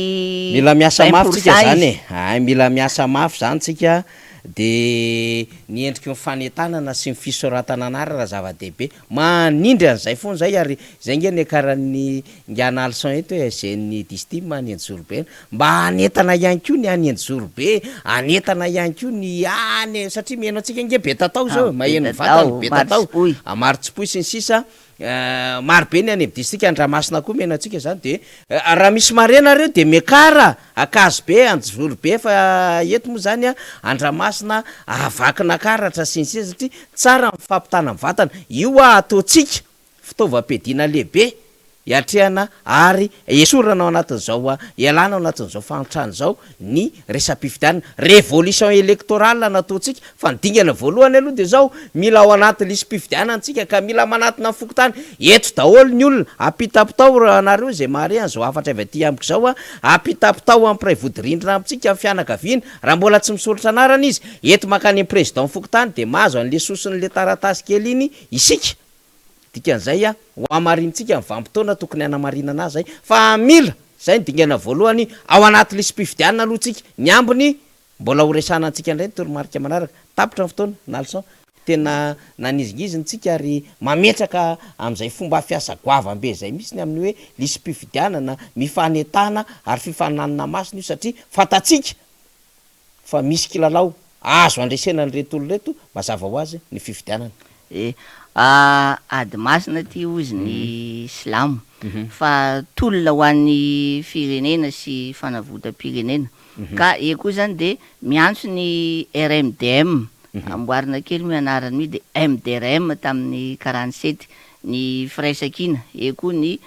mila miasa mafy tsika zany ay mila miasa mafy zany tsika de ny endriky ny fanentanana sy ny fisoratana anara raha zava-dehibe manindry an'izay foana zay ary zay nge ny karan'ny ngiana leçon eto hoe zay ny distime any Anjorobe mba anentana ihany koa ny any Anjorobe anentana ihany koa ny any satria mihaino antsika nge be tatao zao maheno vatany be tatao marotsipoy sy ny sisa maro be ny any district Andramasina koa mena antsika zany de raha misy marena reo de mekara akazo be Anjorobe fa eto moa zany Andramasina avakina karatra sy ny sisa satria tsara mifampitana amin'ny vatana io ataotsika fitaovam-piadiana lehibe hiatrehana ary esorana ao anatin'izao ialana ao anatin'izao fanotrana zao ny resam-pifidianana révolution électorale nataotsika fa nidingana voalohany aloha de zao mila ao anaty lisy mpifidianana antsika ka mila manatina ny fokotany eto daholo ny olona apitapitao anareo zay mare an'izao afatra avy aty amiko zao apitapitao ampiray vodirindrina amitsika amin'ny fianakaviana raha mbola tsy misoratra anarana izy eto makany amin'ny président fokotany de mahazo an'le sosin'le taratasy kely iny isika dikan'izay ho amarintsika mivampitaona tokony anamarina anazy zay fa mila zay nydingana voalohany ao anaty lisy mpifidianana aloha tsika ny ambiny mbola ho resana antsika indray ny toromarika manaraka tapitra ny fotoana nalson tena nanizingiziny tsika ary mametraka am'izay fomba fiasa goavambe zay misy ny amin'ny hoe lisy mpifidianana mifanetana ary fifananana masina io satria fatatsika fa misy kilalao azo andresena ny retolo reto mazava ho azy ny fifidianana ady masina ty ozy ny silamo fa tolona ho an'ny firenena sy fanavotam-pirenena ka e koa zany de miantso ny RMDM amboarina kely mianarany mi de MDRM tamin'ny 47 ny firaisakina e koa ny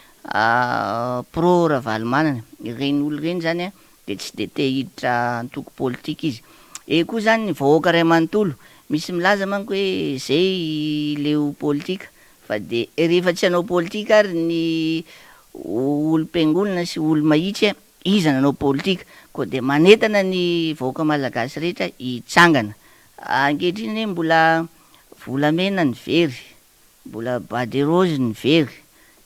pro Ravalomanana reny olo reny zany de tsy de te hiditra antoko politika izy e koa zany ny vahoaka ray manontolo misy milaza manko hoe zay leo politika fa de rehefa tsy hanao politika ary ny olo-piangolona sy olo mahitsy iza nanao politika ko de manetana ny vahoaka malagasy rehetra hitsangana ankehitriny hoe mbola volamena ny very mbola bade rose ny very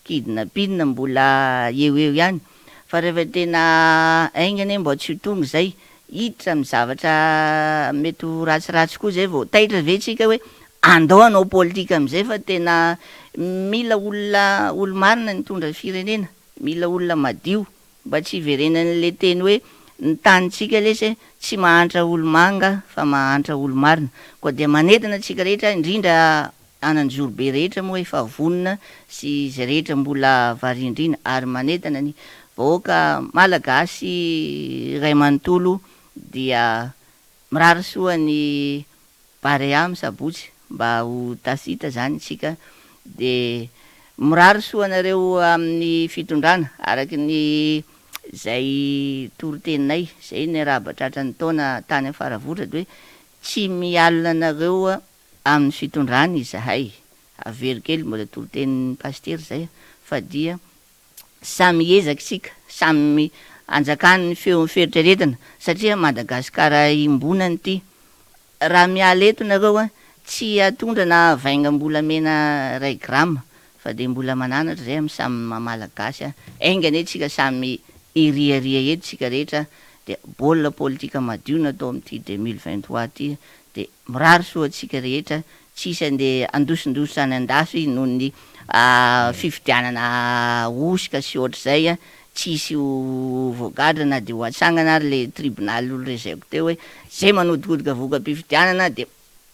kidina pidina mbola eo ihany fa rehefa tena aingany mba tsy ho tonga zay hiditra amin'ny zavatra mety ho ratsiratsy koa zay vao taitra ve tsika hoe andao anao politika am'izay fa tena mila olona olo marina nitondra firenena mila olona madio mba tsy hiverenan'le teny hoe ny tanytsika lesy tsy mahantra olo manga fa mahantra olo marina koa de manetana tsika rehetra indrindra Ananjorobe rehetra moa efa vonona sy zay rehetra mbola varindrina ary manetana ny vahoaka malagasy ray manontolo dia mirary soa ny barea amy sabotsy mba ho tasita zany tsika de mirary soa nareo amin'ny fitondrana araky ny zay toroteninay zay ny raha batratrany taona tany afaravotra de hoe tsy mialina anareo amin'ny fitondrana izahay averykely mbola torotenin'ny paster zay fa dia samy ezaky sika samy anjakany ny feo fieritreretana satria Madagasikara imbonany ty raha miala eto nareo tsy atondra na vaingambolamena 2 grama fa de mbola mananatra zay amy samy mamalagasy aingany tsika samy iriaria eto tsika rehetra de baolina politika madio natao am'ty 2023 ty de mirary soa tsika rehetra tsisy ande andosindosany andafy noho ny fifidianana osika sy ohatr'izay tsisy ho voagadra na de ho atsangana ary le tribunal olo rezaiko teo hoe zay manodikodika voka-pifidianana de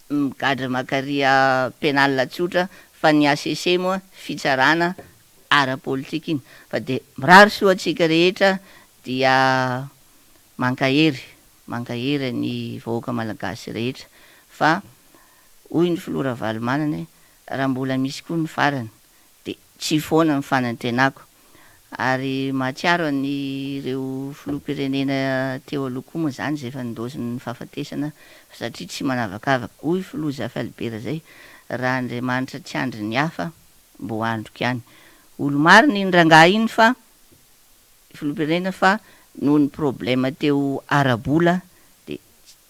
migadra makaria penal tsotra fa ny ACC moa fitsarana ara-politika iny fa de mirary soa tsika rehetra dia mankahery ny vahoaka malagasy rehetra fa hoy ny filora Valomanana raha mbola misy koa ny farany de tsy foana ny fanantenako ary mahatsiaro ny ireo filoham-pirenena teo aloha koa moa zany zay efa nindosiny fahafatesana satria tsy manavakavaka hoy filoha Zafalibera zay raha Andriamanitra tsy andry ny hafa mbo androko ihany olo mariny ny rangahy iny fa filoham-pirenena fa noho ny problema teo arabola de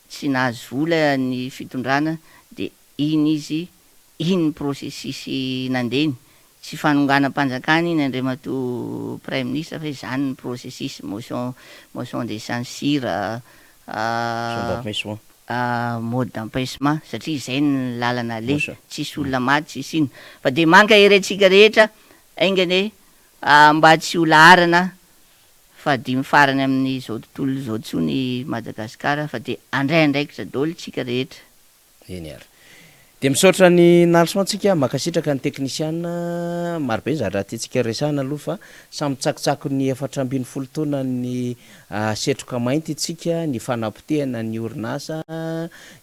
tsy nahazo vola ny fitondrana de iny ny processus nandeny tsy fanonganam-panjakana iny Andriamatoa Prime Ministre fa zany ny processus motion de censure mode d'empêchement satria zay ny lalana le tsisy olona maty tsisy iny fa de manka herentsika rehetra aingany mba tsy ho laharana fa dimy farany amin'ny zao tontolo zao tsony Madagasikara fa de andray andraikitra daholo tsika rehetra eny ary de misaotra ny nalsoantsika makasitraka ny teknisiana marobe zany raha tiatsika resahana aloha fa samy tsakotsako ny 4 taona ny setroka mainty tsika ny fanapotehana ny orinasa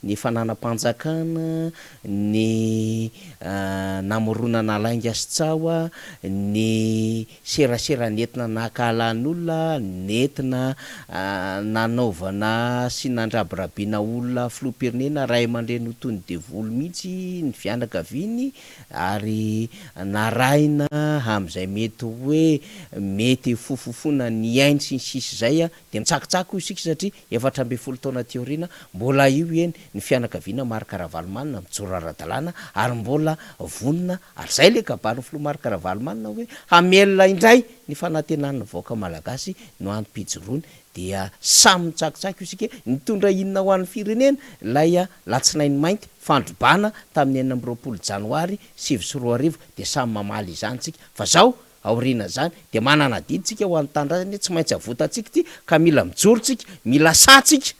ny fananam-panjakana ny namoronana lainga sy-tsawa ny serasera nentina nakalan'olona nentina nanaovana sy nandrabirabiana olona filoham-pirenena ray aman-dreny ho tony devolo mihitsy ny fianakaviny ary naraina am'izay mety hoe mety fofofona ny ainy sy ny sisy zay de mitsakitsako isika satria 4 taona teorina mbola io eny ny fianakaviana Marc Ravalomanina mijoro ara-dalàna ary mbola vonona ary zay le kabary filoha Marc Ravalomanina hoe hamelona indray ny fanantenan'ny vahoaka malagasy no antom-pijoroany dia samy mitsakitsako isika nitondra inona ho an'ny firenena lay latsinainy mainty fandrobana tamin'ny 20 janoary 2024 de samy mamaly izany tsika fa zao aorina zany de manana diditsika ho an'ny tandrany tsy maintsy avotatsika ty ka mila mijoro tsika mila satsika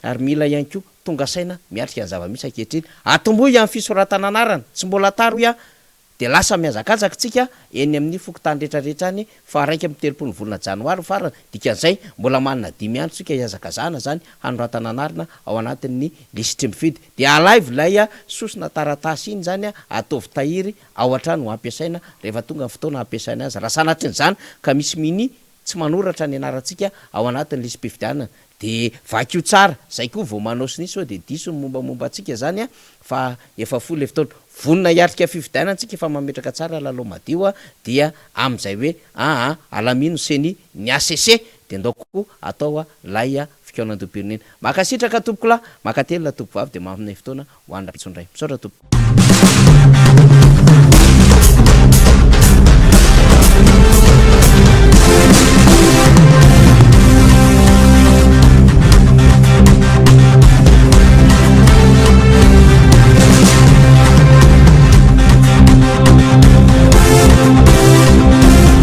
ary mila ihany koa tonga saina miatrika ny zava-misy ankehitriny atomboy amin'ny fisoratana anarana tsy mbola taro ia de lasa miazakazaka tsika eny amin'ny fokotany rehetrarehetrany fa 1 volana janoary farany dikan'izay mbola manana 5 andro tsika iazakazahana zany hanoratana anarana ao anatin'ny lisitry mifidy de alive lay sosina taratasy iny zany ataovy tahiry ao atrano ho ampiasaina rehefa tonga ny fotoana ampiasaina azy raha sanatranyzany ka misy mini tsy manoratra ny anarantsika ao anatin'ny lisym-pifidianana de vakio tsara zay koa vao manao sinisy sao de diso ny mombamomba atsika zany fa efa folo fotoana vonina hiatrika fifidianana antsika efa mametraka tsara lalao madio dia am'izay hoe alamino seny ny ACC de ndaoko atao lay fikaonantom-pirenena makasitraka tompoko lahy makatelona tompo vavy de manay fotoana ho andra pitsondray misaotra tompo